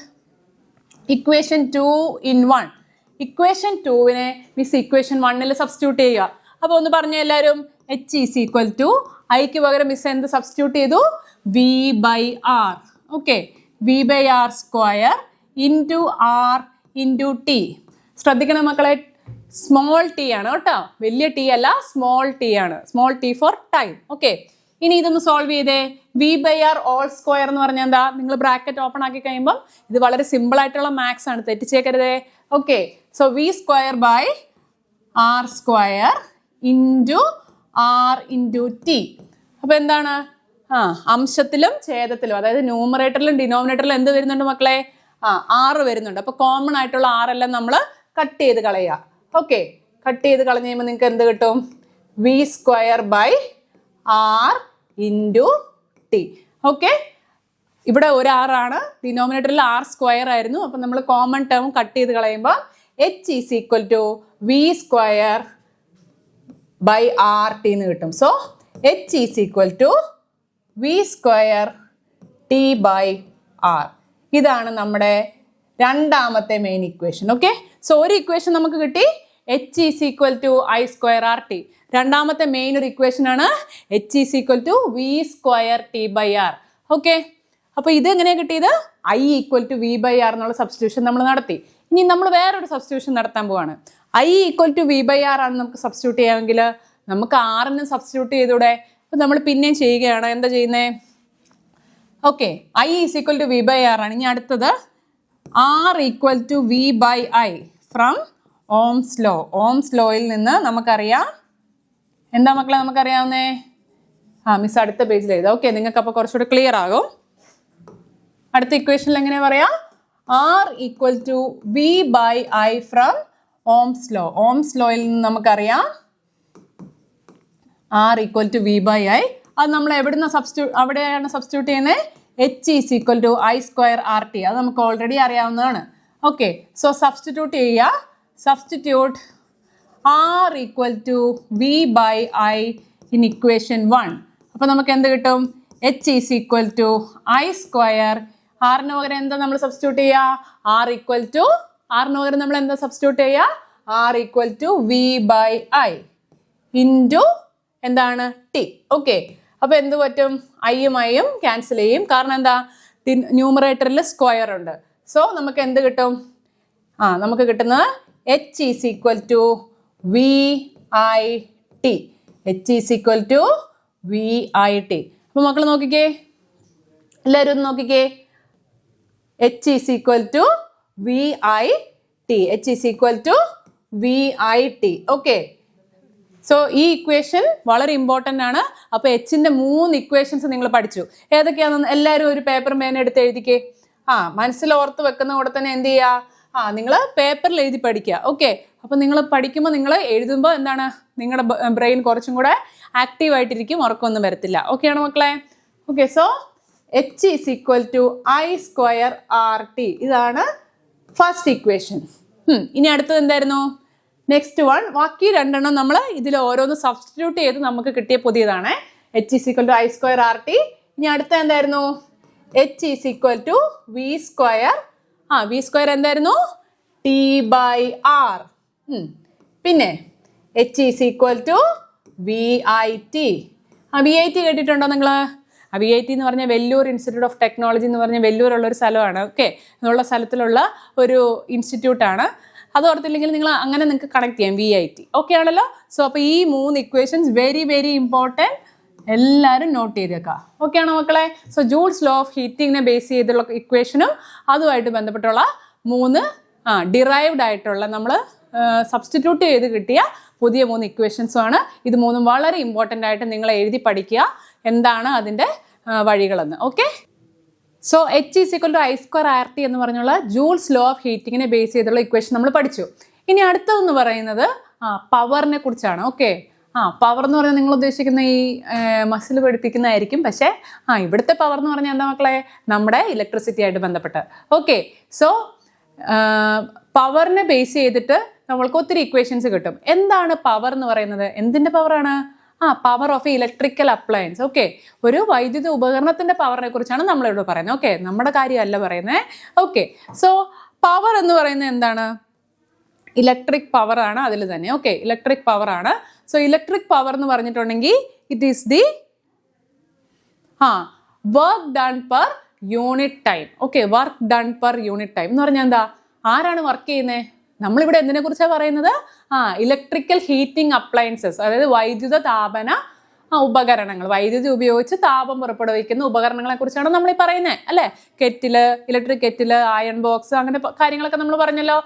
equation 2 in 1. ഇക്വേഷൻ 2വിനെ മിസ് ഇക്വേഷൻ 1ൽ സബ്സ്റ്റിറ്റ്യൂട്ട് ചെയ്യുക. അപ്പോൾ ഒന്ന് പറഞ്ഞ എല്ലാവരും, H = Iക്ക് പകരം മിസ് എന്ത് സബ്സ്റ്റിറ്റ്യൂട്ട് ചെയ്തു? V/R. Okay, V/R² into R into T. ശ്രദ്ധിക്കണം മക്കളെ, സ്മോൾ ടി ആണ് കേട്ടോ, വലിയ ടി അല്ല, സ്മോൾ ടി ആണ്. Small T for time. Okay, ഇനി ഇതൊന്ന് സോൾവ് ചെയ്തേ. V/R² എന്ന് പറഞ്ഞാൽ എന്താ? നിങ്ങൾ ബ്രാക്കറ്റ് ഓപ്പൺ ആക്കി കഴിയുമ്പോൾ ഇത് വളരെ സിമ്പിൾ ആയിട്ടുള്ള മാത്സ് ആണ്, തെറ്റിച്ചേക്കരുതേ. Okay, so V² R² into R into T. അപ്പോൾ എന്താണ്? അംശത്തിലും ഛേദത്തിലും, അതായത് ന്യൂമറേറ്ററിലും ഡിനോമിനേറ്ററിലും എന്ത് വരുന്നുണ്ട് മക്കളെ? 6 വരുന്നുണ്ട്. അപ്പോൾ കോമൺ ആയിട്ടുള്ള 6 എല്ലാം നമ്മൾ കട്ട് ചെയ്ത് കളയുക. ഓക്കെ, കട്ട് ചെയ്ത് കളഞ്ഞ് കഴിയുമ്പോൾ നിങ്ങൾക്ക് എന്ത് കിട്ടും? V² R into T. Okay, ഇവിടെ ഒരു 6 ആണ്, ഡിനോമിനേറ്ററിൽ R² ആയിരുന്നു. അപ്പം നമ്മൾ കോമൺ ടേം കട്ട് ചെയ്ത് കളയുമ്പോൾ H = V² RT എന്ന് കിട്ടും. So H = V² T/R. ഇതാണ് നമ്മുടെ രണ്ടാമത്തെ മെയിൻ ഇക്വേഷൻ. ഓക്കെ, സോ ഒരു ഇക്വേഷൻ നമുക്ക് കിട്ടി, H = I²RT. രണ്ടാമത്തെ മെയിൻ ഒരു ഇക്വേഷൻ ആണ് H = V² T/R. ഓക്കെ, അപ്പോൾ ഇത് എങ്ങനെയാണ് കിട്ടിയത്? I = V/R എന്നുള്ള സബ്സ്റ്റിറ്റ്യൂഷൻ നമ്മൾ നടത്തി. ഇനി നമ്മൾ വേറൊരു സബ്സ്റ്റിറ്റ്യൂഷൻ നടത്താൻ പോവാണ്. I ഈക്വൽ ടു V/R ആണ് നമുക്ക് സബ്സ്റ്റിറ്റ്യൂട്ട് ചെയ്യാമെങ്കിൽ നമുക്ക് ആറിന് സബ്സ്റ്റിറ്റ്യൂട്ട് ചെയ്തൂടെ? അപ്പം നമ്മൾ പിന്നെയും ചെയ്യുകയാണ്. എന്താ ചെയ്യുന്നത്? Okay, I is equal to V/R ആണ്. ഇനി അടുത്തത് R equal to V/I from Ohm's law. Ohm's ലോയിൽ നിന്ന് നമുക്കറിയാം എന്താ മക്കളെ നമുക്കറിയാവുന്നേ? മിസ് അടുത്ത പേജിൽ എഴുതാം. ഓക്കെ, നിങ്ങൾക്ക് അപ്പോൾ കുറച്ചുകൂടി ക്ലിയർ ആകും. അടുത്ത ഇക്വേഷനിൽ എങ്ങനെയാ പറയാം? R equal to V/I from Ohm's law. Ohm's ലോയിൽ നിന്ന് നമുക്കറിയാം R ഈക്വൽ ടു V/I. അത് നമ്മൾ അവിടെയാണ് സബ്സ്റ്റിറ്റ്യൂട്ട് ചെയ്യുന്നത്. H is equal to I²RT. അത് നമുക്ക് ഓൾറെഡി അറിയാവുന്നതാണ്. ഓക്കെ, സോ സബ്സ്റ്റിറ്റ്യൂട്ട് ചെയ്യുക. Substitute R equal to V/I in equation 1. അപ്പോൾ നമുക്ക് എന്ത് കിട്ടും? H is equal to I². ആറിന് പകരം എന്താ നമ്മൾ സബ്സ്റ്റിറ്റ്യൂട്ട് ചെയ്യുക? R ഈക്വൽ ടു ആറിന് പകരം നമ്മൾ എന്താ സബ്സ്റ്റിറ്റ്യൂട്ട് ചെയ്യുക? R equal to V/I into എന്താണ്? T. ഓക്കെ, അപ്പോൾ എന്ത് പറ്റും? ഐയും ഐയും ക്യാൻസൽ ചെയ്യും. കാരണം എന്താ? ന്യൂമറേറ്ററിൽ സ്ക്വയർ ഉണ്ട്. സോ നമുക്ക് എന്ത് കിട്ടും? നമുക്ക് കിട്ടുന്നത് H is equal to VIT. H is equal to VIT. അപ്പോൾ മക്കൾ നോക്കിക്കേ, എല്ലാവരും ഒന്ന് നോക്കിക്കേ. H is equal to VIT. H is equal to VIT. Okay, so ഈ ഇക്വേഷൻ വളരെ ഇമ്പോർട്ടൻ്റ് ആണ്. അപ്പോൾ എച്ചിൻ്റെ 3 ഇക്വേഷൻസ് നിങ്ങൾ പഠിച്ചു. ഏതൊക്കെയാണെന്ന് എല്ലാവരും ഒരു പേപ്പർ പേന എടുത്ത് എഴുതിക്കേ. മനസ്സിൽ ഓർത്ത് വെക്കുന്ന കൂടെ തന്നെ എന്ത് ചെയ്യുക? നിങ്ങൾ പേപ്പറിൽ എഴുതി പഠിക്കുക. ഓക്കെ, അപ്പോൾ നിങ്ങൾ പഠിക്കുമ്പോൾ നിങ്ങൾ എഴുതുമ്പോൾ എന്താണ്? നിങ്ങളുടെ ബ്രെയിൻ കുറച്ചും കൂടെ ആക്റ്റീവ് ആയിട്ടിരിക്കും, ഉറക്കമൊന്നും വരത്തില്ല. ഓക്കെ ആണോ മക്കളെ? Okay, so H is equal to I²RT. ഇതാണ് ഫസ്റ്റ് ഇക്വേഷൻ. ഇനി അടുത്തത് എന്തായിരുന്നു? Next one. ബാക്കി രണ്ടെണ്ണം നമ്മൾ ഇതിൽ ഓരോന്ന് സബ്സ്റ്റിറ്റ്യൂട്ട് ചെയ്ത് നമുക്ക് കിട്ടിയ പുതിയതാണ്. H is equal to I²RT. ഇനി അടുത്ത എന്തായിരുന്നു? H is equal to V². V² എന്തായിരുന്നു? T/R. പിന്നെ H is equal to VIT. VIT കേട്ടിട്ടുണ്ടോ നിങ്ങൾ? VIT എന്ന് പറഞ്ഞാൽ വെല്ലൂർ ഇൻസ്റ്റിറ്റ്യൂട്ട് ഓഫ് ടെക്നോളജി എന്ന് പറഞ്ഞാൽ വെല്ലൂരുള്ളൊരു സ്ഥലമാണ്. ഓക്കെ, എന്നുള്ള സ്ഥലത്തിലുള്ള ഒരു ഇൻസ്റ്റിറ്റ്യൂട്ടാണ്. അത് ഓർത്തില്ലെങ്കിൽ നിങ്ങൾ അങ്ങനെ നിങ്ങൾക്ക് കണക്ട് ചെയ്യാം. VIT. ഓക്കെ ആണല്ലോ? സോ അപ്പോൾ ഈ 3 ഇക്വേഷൻസ് വെരി വെരി ഇമ്പോർട്ടൻറ്റ്. എല്ലാവരും നോട്ട് ചെയ്തേക്കാം. ഓക്കെ ആണോ മക്കളെ? സോ ജൂൾസ് ലോ ഓഫ് ഹീറ്റിങ്ങിനെ ബേസ് ചെയ്തുള്ള ഇക്വേഷനും അതുമായിട്ട് ബന്ധപ്പെട്ടുള്ള 3 ഡിറൈവ്ഡ് ആയിട്ടുള്ള നമ്മൾ സബ്സ്റ്റിറ്റ്യൂട്ട് ചെയ്ത് കിട്ടിയ പുതിയ 3 ഇക്വേഷൻസും ആണ്. ഇത് 3 വളരെ ഇമ്പോർട്ടൻ്റ് ആയിട്ട് നിങ്ങൾ എഴുതി പഠിക്കുക എന്താണ് അതിൻ്റെ വഴികളെന്ന്. Okay, so H is equal to I²RT എന്ന് പറഞ്ഞുള്ള ജൂൾസ് ലോ ഓഫ് ഹീറ്റിങ്ങിനെ ബേസ് ചെയ്തുള്ള ഇക്വേഷൻ നമ്മൾ പഠിച്ചു. ഇനി അടുത്തതെന്ന് പറയുന്നത് പവറിനെ കുറിച്ചാണ്. ഓക്കെ, പവർ എന്ന് പറഞ്ഞാൽ നിങ്ങൾ ഉദ്ദേശിക്കുന്ന ഈ മസിൽ പഠിപ്പിക്കുന്നതായിരിക്കും. പക്ഷേ ഇവിടുത്തെ പവർ എന്ന് പറഞ്ഞാൽ എന്താ മക്കളെ? നമ്മുടെ ഇലക്ട്രിസിറ്റി ആയിട്ട് ബന്ധപ്പെട്ട്. ഓക്കെ, സോ പവറിനെ ബേസ് ചെയ്തിട്ട് നമ്മൾക്ക് ഒത്തിരി ഇക്വേഷൻസ് കിട്ടും. എന്താണ് പവർ എന്ന് പറയുന്നത്? എന്തിൻ്റെ പവറാണ്? Power of electrical appliance. Okay, ഒരു വൈദ്യുത ഉപകരണത്തിൻ്റെ പവറിനെ കുറിച്ചാണ് നമ്മളിവിടെ പറയുന്നത്. ഓക്കെ, നമ്മുടെ കാര്യമല്ല പറയുന്നത്. ഓക്കെ, സോ പവർ എന്ന് പറയുന്നത് എന്താണ്? ഇലക്ട്രിക് പവർ ആണ് അതിൽ തന്നെ. ഓക്കെ, ഇലക്ട്രിക് പവർ ആണ്. സോ ഇലക്ട്രിക് പവർ എന്ന് പറഞ്ഞിട്ടുണ്ടെങ്കിൽ it is the work done per unit time. Okay, work done per unit time എന്ന് പറഞ്ഞാൽ എന്താ? ആരാണ് വർക്ക് ചെയ്യുന്നത്? നമ്മളിവിടെ എന്തിനെ കുറിച്ചാണ് പറയുന്നത്? ഇലക്ട്രിക്കൽ ഹീറ്റിംഗ് അപ്ലയൻസസ്, അതായത് വൈദ്യുത താപന ഉപകരണങ്ങൾ, വൈദ്യുതി ഉപയോഗിച്ച് താപം പുറപ്പെടുവിക്കുന്ന ഉപകരണങ്ങളെ കുറിച്ചാണ് നമ്മൾ ഈ പറയുന്നത് അല്ലേ? Kettle, electric kettle, iron box, അങ്ങനെ കാര്യങ്ങളൊക്കെ നമ്മൾ പറഞ്ഞല്ലോ.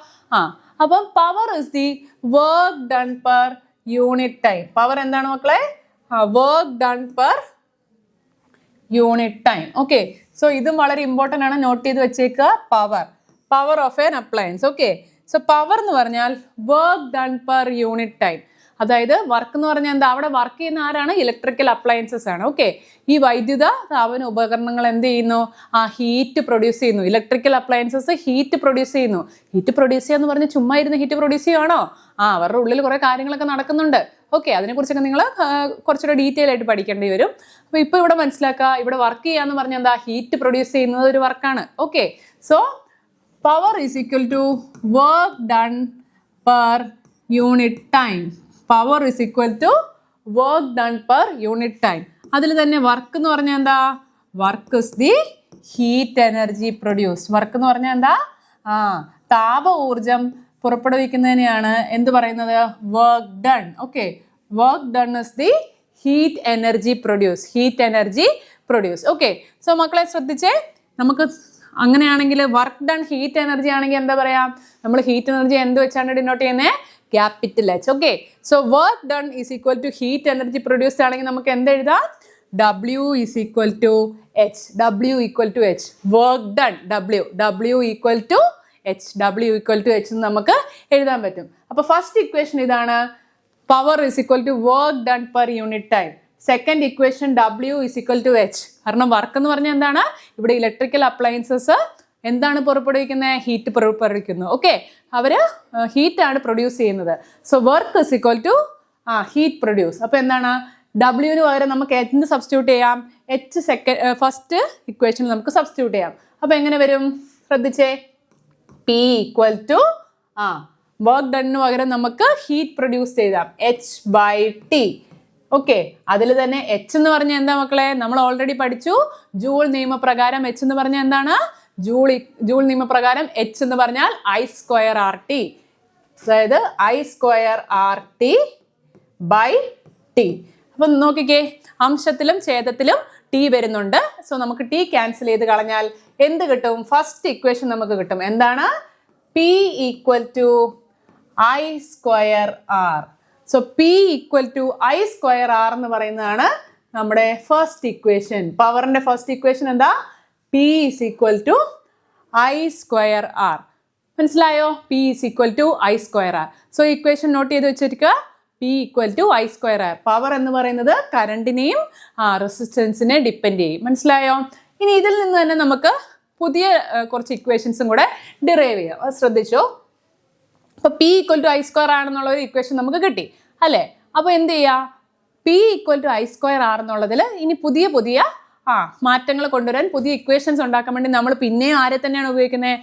അപ്പം power is the work done per unit time. Power എന്താണ് മക്കളെ? Work done per unit time. Okay, so ഇതും വളരെ ഇമ്പോർട്ടൻ്റ് ആണ്, നോട്ട് ചെയ്ത് വെച്ചേക്കുക. Power of N appliance. Okay, so power എന്ന് പറഞ്ഞാൽ work done per unit time. അതായത് വർക്ക് എന്ന് പറഞ്ഞാൽ എന്താ? അവിടെ വർക്ക് ചെയ്യുന്ന ആരാണ്? ഇലക്ട്രിക്കൽ അപ്ലയൻസസ് ആണ്. ഓക്കെ, ഈ വൈദ്യുത താപന ഉപകരണങ്ങൾ എന്ത് ചെയ്യുന്നു? ഹീറ്റ് പ്രൊഡ്യൂസ് ചെയ്യുന്നു. ഇലക്ട്രിക്കൽ അപ്ലയൻസസ് ഹീറ്റ് പ്രൊഡ്യൂസ് ചെയ്യുന്നു. ഹീറ്റ് പ്രൊഡ്യൂസ് ചെയ്യുക എന്ന് പറഞ്ഞാൽ ചുമ്മാ ഇരുന്ന് ഹീറ്റ് പ്രൊഡ്യൂസ് ചെയ്യുവാണോ? അവരുടെ ഉള്ളിൽ കുറേ കാര്യങ്ങളൊക്കെ നടക്കുന്നുണ്ട്. ഓക്കെ, അതിനെക്കുറിച്ചൊക്കെ നിങ്ങൾ കുറച്ചുകൂടെ ഡീറ്റെയിൽ ആയിട്ട് പഠിക്കേണ്ടി വരും. അപ്പോൾ ഇപ്പോൾ ഇവിടെ മനസ്സിലാക്കുക, ഇവിടെ വർക്ക് ചെയ്യുക എന്ന് പറഞ്ഞാൽ എന്താ? ഹീറ്റ് പ്രൊഡ്യൂസ് ചെയ്യുന്നത് ഒരു വർക്കാണ്. Okay, so power is equal to work done per unit time. Power is equal to work done per unit time. അതിൽ തന്നെ വർക്ക് എന്ന് പറഞ്ഞാൽ എന്താ? Work is the heat energy produce. Work എന്ന് പറഞ്ഞാൽ എന്താ? താപ ഊർജം പുറപ്പെടുവിക്കുന്നതിനെയാണ് എന്ത് പറയുന്നത്? Work done. Okay, work done is the heat energy produce. Okay, so മക്കളെ ശ്രദ്ധിച്ചേ, നമുക്ക് അങ്ങനെയാണെങ്കിൽ വർക്ക് ഡൺ ഹീറ്റ് എനർജി ആണെങ്കിൽ എന്താ പറയാ? നമ്മൾ ഹീറ്റ് എനർജി എന്ത് വെച്ചാണ് ഡിനോട്ട് ചെയ്യുന്നത്? Capital H. Okay, so work done is equal to heat energy produced ആണെങ്കിൽ നമുക്ക് എന്ത് എഴുതാം? W is equal to H. Work done W equal to H എന്ന് നമുക്ക് എഴുതാൻ പറ്റും. അപ്പൊ ഫസ്റ്റ് ഇക്വേഷൻ ഇതാണ്, power is equal to work done per unit time. Second equation W is equal to H. കാരണം വർക്ക് എന്ന് പറഞ്ഞാൽ എന്താണ്? ഇവിടെ ഇലക്ട്രിക്കൽ അപ്ലയൻസസ് എന്താണ് പുറപ്പെടുവിക്കുന്നത്? ഹീറ്റ് പുറപ്പെടുവിക്കുന്നു. ഓക്കെ, അവര് ഹീറ്റാണ് പ്രൊഡ്യൂസ് ചെയ്യുന്നത്. So work is equal to heat produce. അപ്പൊ എന്താണ്? ഡബ്ല്യുവിന് പകരം നമുക്ക് എന്ത് സബ്സ്റ്റിറ്റ്യൂട്ട് ചെയ്യാം? H ഫസ്റ്റ് ഇക്വേഷൻ നമുക്ക് സബ്സ്റ്റിറ്റ്യൂട്ട് ചെയ്യാം. അപ്പൊ എങ്ങനെ വരും? ശ്രദ്ധിച്ചേ, P ഈക്വൽ ടു വർക്ക് ഡണ്ണിന് പകരം നമുക്ക് ഹീറ്റ് പ്രൊഡ്യൂസ് ചെയ്താം H/T. ഓക്കെ, അതിൽ തന്നെ H എന്ന് പറഞ്ഞാൽ എന്താ മക്കളെ? നമ്മൾ ഓൾറെഡി പഠിച്ചു. ജൂൾ നിയമപ്രകാരം H എന്ന് പറഞ്ഞാൽ എന്താണ്? ജൂൾ നിയമപ്രകാരം H എന്ന് പറഞ്ഞാൽ I²RT. അതായത് I²RT/T. അപ്പം നോക്കിക്കേ, അംശത്തിലും ഛേദത്തിലും T വരുന്നുണ്ട്. സോ നമുക്ക് T ക്യാൻസൽ ചെയ്ത് കളഞ്ഞാൽ എന്ത് കിട്ടും? ഫസ്റ്റ് ഇക്വേഷൻ നമുക്ക് കിട്ടും. എന്താണ്? P equal to I²R. So P equal to I²R എന്ന് പറയുന്നതാണ് നമ്മുടെ ഫസ്റ്റ് ഇക്വേഷൻ. പവറിന്റെ ഫസ്റ്റ് ഇക്വേഷൻ എന്താ? P is equal to I²R. മനസ്സിലായോ? P is equal to I²R. So equation note ചെയ്ത് വെച്ചിരിക്കുക. P equal to I²R. Power എന്ന് പറയുന്നത് കറണ്ടിനെയും റെസിസ്റ്റൻസിനെ ഡിപ്പെൻഡ് ചെയ്യും. മനസ്സിലായോ? ഇനി ഇതിൽ നിന്ന് തന്നെ നമുക്ക് പുതിയ കുറച്ച് ഇക്വേഷൻസും കൂടെ ഡിറൈവ് ചെയ്യാം. അത് ശ്രദ്ധിച്ചോ. അപ്പൊ P ഈക്വൽ ടു I² ആണെന്നുള്ള ഒരു ഇക്വേഷൻ നമുക്ക് കിട്ടി അല്ലേ? അപ്പൊ എന്ത് ചെയ്യാ? P ഈക്വൽ ടു I²R എന്നുള്ളതിൽ ഇനി പുതിയ മാറ്റങ്ങൾ കൊണ്ടുവരാൻ, പുതിയ ഇക്വേഷൻസ് ഉണ്ടാക്കാൻ വേണ്ടി നമ്മൾ പിന്നെയും ആരെ തന്നെയാണ് ഉപയോഗിക്കുന്നത്?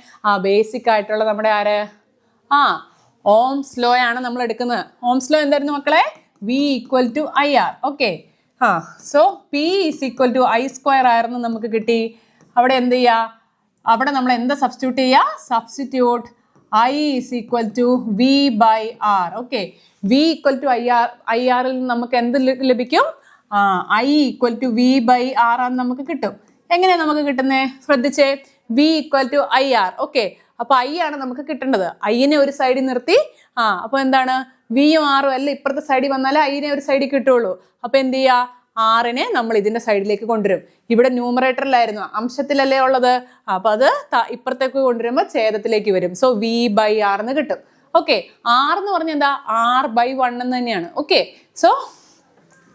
ബേസിക് ആയിട്ടുള്ള നമ്മുടെ ഓംസ് ലോ ആണ് നമ്മൾ എടുക്കുന്നത്. ഓംസ് ലോ എന്തായിരുന്നു മക്കളെ? V equal to IR. Okay, so P is equal to I²R എന്ന് നമുക്ക് കിട്ടി. അവിടെ എന്ത് ചെയ്യാ? അവിടെ നമ്മൾ എന്താ സബ്സ്റ്റിറ്റ്യൂട്ട് ചെയ്യുക? Substitute I is equal to V/R. Okay, V equal to IR ൽ നമുക്ക് എന്ത് ലഭിക്കും? I ഈക്വൽ ടു V/R എന്ന് നമുക്ക് കിട്ടും. എങ്ങനെയാണ് നമുക്ക് കിട്ടുന്നത്? ശ്രദ്ധിച്ചേ, V equal to IR. Okay, അപ്പൊ I ആണ് നമുക്ക് കിട്ടേണ്ടത്. ഐനെ ഒരു സൈഡിൽ നിർത്തി അപ്പൊ എന്താണ്? വിയും ആറും അല്ല ഇപ്പുറത്തെ സൈഡിൽ വന്നാലേ ഐനെ ഒരു സൈഡിൽ കിട്ടുള്ളൂ. അപ്പൊ എന്ത് ചെയ്യാ? ആറിനെ നമ്മൾ ഇതിന്റെ സൈഡിലേക്ക് കൊണ്ടുവരും. ഇവിടെ ന്യൂമറേറ്ററിലായിരുന്നു, അംശത്തിലല്ലേ ഉള്ളത്. അപ്പൊ അത് ഇപ്പുറത്തേക്ക് കൊണ്ടുവരുമ്പോൾ ഛേദത്തിലേക്ക് വരും. സോ V/R എന്ന് കിട്ടും. ഓക്കെ, R എന്ന് പറഞ്ഞാൽ എന്താ? R/1 എന്ന് തന്നെയാണ്. ഓക്കെ, സോ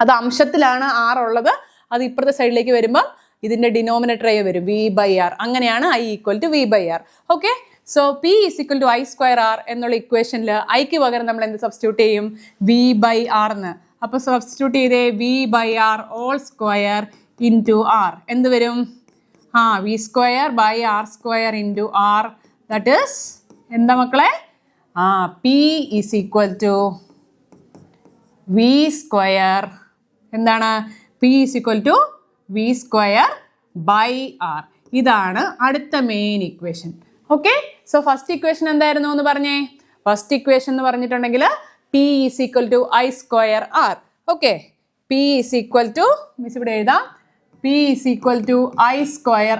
അത് അംശത്തിലാണ് R ഉള്ളത്. അത് ഇപ്പുറത്തെ സൈഡിലേക്ക് വരുമ്പോൾ ഇതിന്റെ ഡിനോമിനേറ്ററായി വരും V/R. അങ്ങനെയാണ് I equal to V/R. Okay, so P is equal to I²R എന്നുള്ള ഇക്വേഷനിൽ ഐക്ക് പകരം നമ്മൾ എന്ത് സബ്സ്റ്റിറ്റ്യൂട്ട് ചെയ്യും? V/R എന്ന്. അപ്പൊ സബ്സ്റ്റിറ്റ്യൂട്ട് ചെയ്തേ V/R whole square into R. എന്ത് വരും? V²/R² into R. That is എന്താ മക്കളെ? P is equal to V². എന്താണ്? P is equal to V²/R. ഇതാണ് അടുത്ത main equation. Okay, so first equation എന്തായിരുന്നു എന്ന് പറഞ്ഞേ? ഫസ്റ്റ് ഇക്വേഷൻ എന്ന് പറഞ്ഞിട്ടുണ്ടെങ്കിൽ P is equal to I²R. Okay, P is equal to miss ഇവിടെ എഴുതാം. P is equal to I²R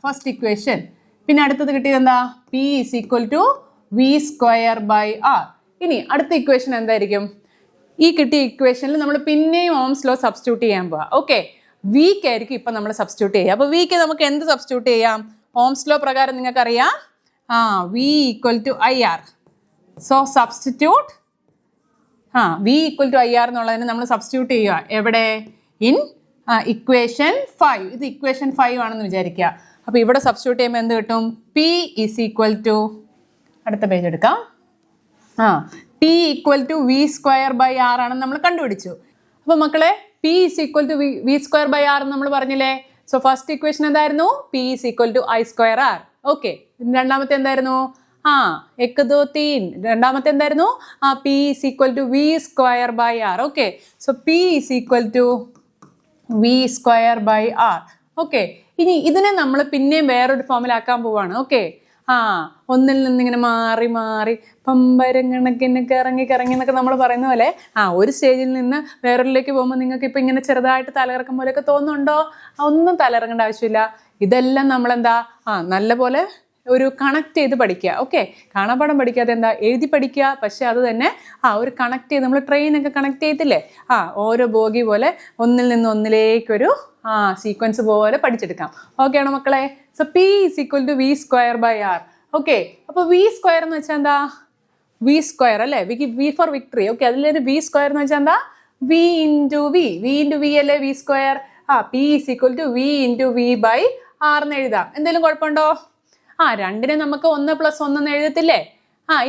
first equation. പിന്നെ അടുത്തത് കിട്ടിയത് എന്താ? P is equal to V²/R. ഇനി അടുത്ത ഇക്വേഷൻ എന്തായിരിക്കും? ഈ കിട്ടിയ ഇക്വേഷനിൽ നമ്മൾ പിന്നെയും ഓംസ് ലോ സബ്സ്റ്റിറ്റ്യൂട്ട് ചെയ്യാൻ പോവാം. ഓക്കെ, വീക്ക് ആയിരിക്കും ഇപ്പം നമ്മൾ സബ്സ്റ്റിറ്റ്യൂട്ട് ചെയ്യുക. അപ്പോൾ വീക്ക് നമുക്ക് എന്ത് സബ്സ്റ്റിറ്റ്യൂട്ട് ചെയ്യാം? ഓംസ് ലോ പ്രകാരം നിങ്ങൾക്കറിയാം V equal to IR. So substitute V equal to IR എന്നുള്ളതിന് നമ്മൾ സബ്സ്റ്റിറ്റ്യൂട്ട് ചെയ്യുക. എവിടെ? In equation 5. ഇത് ഇക്വേഷൻ 5 ആണെന്ന് വിചാരിക്കുക. അപ്പോൾ ഇവിടെ സബ്സ്റ്റിറ്റ്യൂട്ട് ചെയ്യുമ്പോൾ എന്ത് കിട്ടും? P ഈസ് ഈക്വൽ ടു, അടുത്ത പേജ് എടുക്കാം. P ഈക്വൽ ടു V²/R ആണെന്ന് നമ്മൾ കണ്ടുപിടിച്ചു. അപ്പോൾ മക്കളെ P is equal to V²/R എന്ന് നമ്മൾ പറഞ്ഞില്ലേ? സോ ഫസ്റ്റ് ഇക്വേഷൻ എന്തായിരുന്നു? P is equal to I²R. Okay, രണ്ടാമത്തെ എന്തായിരുന്നു? രണ്ടാമത്തെ എന്തായിരുന്നു? P is equal to V²/R. Okay, so P is equal to V²/R. Okay, ഇനി ഇതിനെ നമ്മൾ പിന്നെയും വേറൊരു ഫോമിലാക്കാൻ പോവാണ്. ഓക്കെ, ഒന്നിൽ നിന്നിങ്ങനെ മാറി മാറി പമ്പരം കണക്കിന് കറങ്ങി കറങ്ങി എന്നൊക്കെ നമ്മൾ പറയുന്ന പോലെ ഒരു സ്റ്റേജിൽ നിന്ന് വേറൊരിലേക്ക് പോകുമ്പോൾ നിങ്ങൾക്ക് ഇപ്പം ഇങ്ങനെ ചെറുതായിട്ട് തലകറക്കം പോലെയൊക്കെ തോന്നുന്നുണ്ടോ? ഒന്നും തലയിറങ്ങേണ്ട ആവശ്യമില്ല. ഇതെല്ലാം നമ്മളെന്താ നല്ലപോലെ ഒരു കണക്ട് ചെയ്ത് പഠിക്കുക. ഓക്കെ, കാണാപ്പാഠം പഠിക്കാതെ എന്താ എഴുതി പഠിക്കുക. പക്ഷെ അത് തന്നെ ഒരു കണക്ട് ചെയ്ത് നമ്മൾ ട്രെയിനൊക്കെ കണക്ട് ചെയ്തില്ലേ, ഓരോ ബോഗി പോലെ ഒന്നിൽ നിന്ന് ഒന്നിലേക്കൊരു സീക്വൻസ് പോലെ പഠിച്ചെടുക്കാം. ഓക്കെ ആണോ മക്കളെ? So P = V²/R. ഓക്കെ, അപ്പോൾ V² എന്ന് വെച്ചാൽ എന്താ? V² അല്ലേ, V ഫോർ വിക്ടറി. ഓക്കെ, അതിലൊരു V² എന്ന് വെച്ചാൽ എന്താ? V × V. V × V അല്ലേ V². P = V × V/R എന്ന് എഴുതാം. എന്തെങ്കിലും കുഴപ്പമുണ്ടോ? രണ്ടിനെ നമുക്ക് 1 + 1 എന്ന് എഴുതത്തില്ലേ?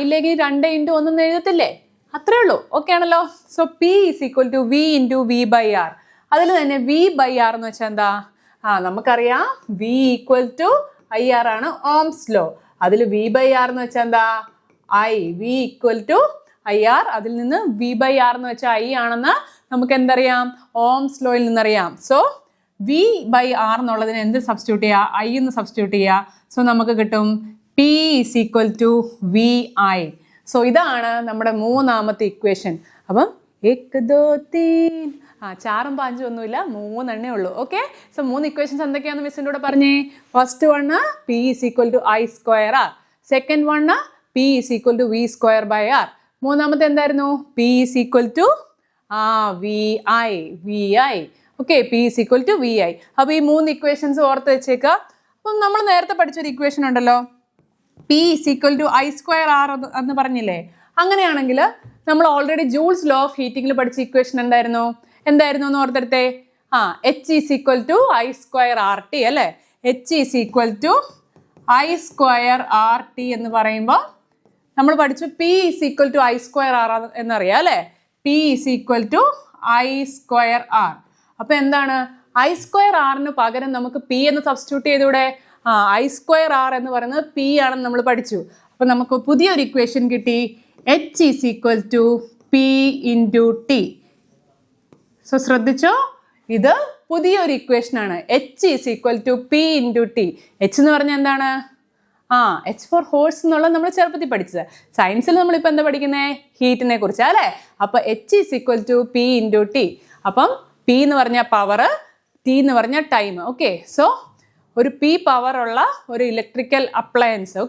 ഇല്ലെങ്കിൽ 2 × 1 എന്ന് എഴുതത്തില്ലേ? അത്രേ ഉള്ളൂ. ഓക്കെ ആണല്ലോ? So P = V × V/R. അതിൽ തന്നെ V/R എന്ന് വെച്ചാൽ എന്താ? നമുക്കറിയാം V = IR ആണ് ഓംസ് ലോ. അതിൽ V/R എന്ന് വെച്ചാൽ എന്താ? V = IR. അതിൽ നിന്ന് V/R എന്ന് വെച്ചാൽ I ആണെന്ന് നമുക്ക് എന്തറിയാം? ഓംസ് ലോയിൽ നിന്നറിയാം. സോ V/R എന്നുള്ളതിന് എന്ത് സബ്സ്റ്റിറ്റ്യൂട്ട് ചെയ്യുക? I എന്ന് സബ്സ്റ്റിറ്റ്യൂട്ട് ചെയ്യുക. സോ നമുക്ക് കിട്ടും P = VI. സോ ഇതാണ് നമ്മുടെ മൂന്നാമത്തെ ഇക്വേഷൻ. അപ്പം 1 2 3 4 5 ഒന്നുമില്ല, 3 എണ്ണേ ഉള്ളൂ. ഓക്കെ, സോ 3 ഇക്വേഷൻസ് എന്തൊക്കെയാണെന്ന് മിസ്സിൻ്റെ കൂടെ പറഞ്ഞേ. First one P = I²R. Second one P = V²/R. മൂന്നാമത്തെ എന്തായിരുന്നു? P = VI. Okay, P = VI. അപ്പോൾ ഈ 3 ഇക്വേഷൻസ് ഓർത്ത് വെച്ചേക്കുക. അപ്പം നമ്മൾ നേരത്തെ പഠിച്ചൊരു ഇക്വേഷൻ ഉണ്ടല്ലോ, P = I²R എന്ന് പറഞ്ഞില്ലേ? അങ്ങനെയാണെങ്കിൽ നമ്മൾ ഓൾറെഡി ജൂൾസ് ലോ ഓഫ് ഹീറ്റിംഗിൽ പഠിച്ച ഇക്വേഷൻ എന്തായിരുന്നു എന്ന് ഓർത്തെടുത്തേ. H = I²RT അല്ലേ? H = I²RT എന്ന് പറയുമ്പോൾ നമ്മൾ പഠിച്ചു P = I²R എന്നറിയാം അല്ലേ? P = I²R. അപ്പൊ എന്താണ്? I²Rന് പകരം നമുക്ക് P എന്ന് സബ്സ്റ്റിറ്റ്യൂട്ട് ചെയ്തൂടെ? I²R എന്ന് പറയുന്നത് P ആണെന്ന് നമ്മൾ പഠിച്ചു. അപ്പൊ നമുക്ക് പുതിയൊരു ഇക്വേഷൻ കിട്ടി. H = P × T. സോ ശ്രദ്ധിച്ചോ, ഇത് പുതിയൊരു ഇക്വേഷൻ ആണ്. H = P × T. H എന്ന് പറഞ്ഞാൽ എന്താണ്? H ഫോർ ഹോഴ്സ് എന്നുള്ളത് നമ്മൾ ചെറുപ്പത്തിൽ പഠിച്ചത്. സയൻസിൽ നമ്മളിപ്പോൾ എന്താ പഠിക്കുന്നത്? ഹീറ്റിനെ കുറിച്ചാണ് അല്ലേ? അപ്പൊ H = P × T. അപ്പം P എന്ന് പറഞ്ഞാൽ പവർ, T എന്ന് പറഞ്ഞാൽ ടൈം. ഓക്കെ, സോ ഒരു P പവർ ഉള്ള ഒരു ഇലക്ട്രിക്കൽ അപ്ലയൻസ്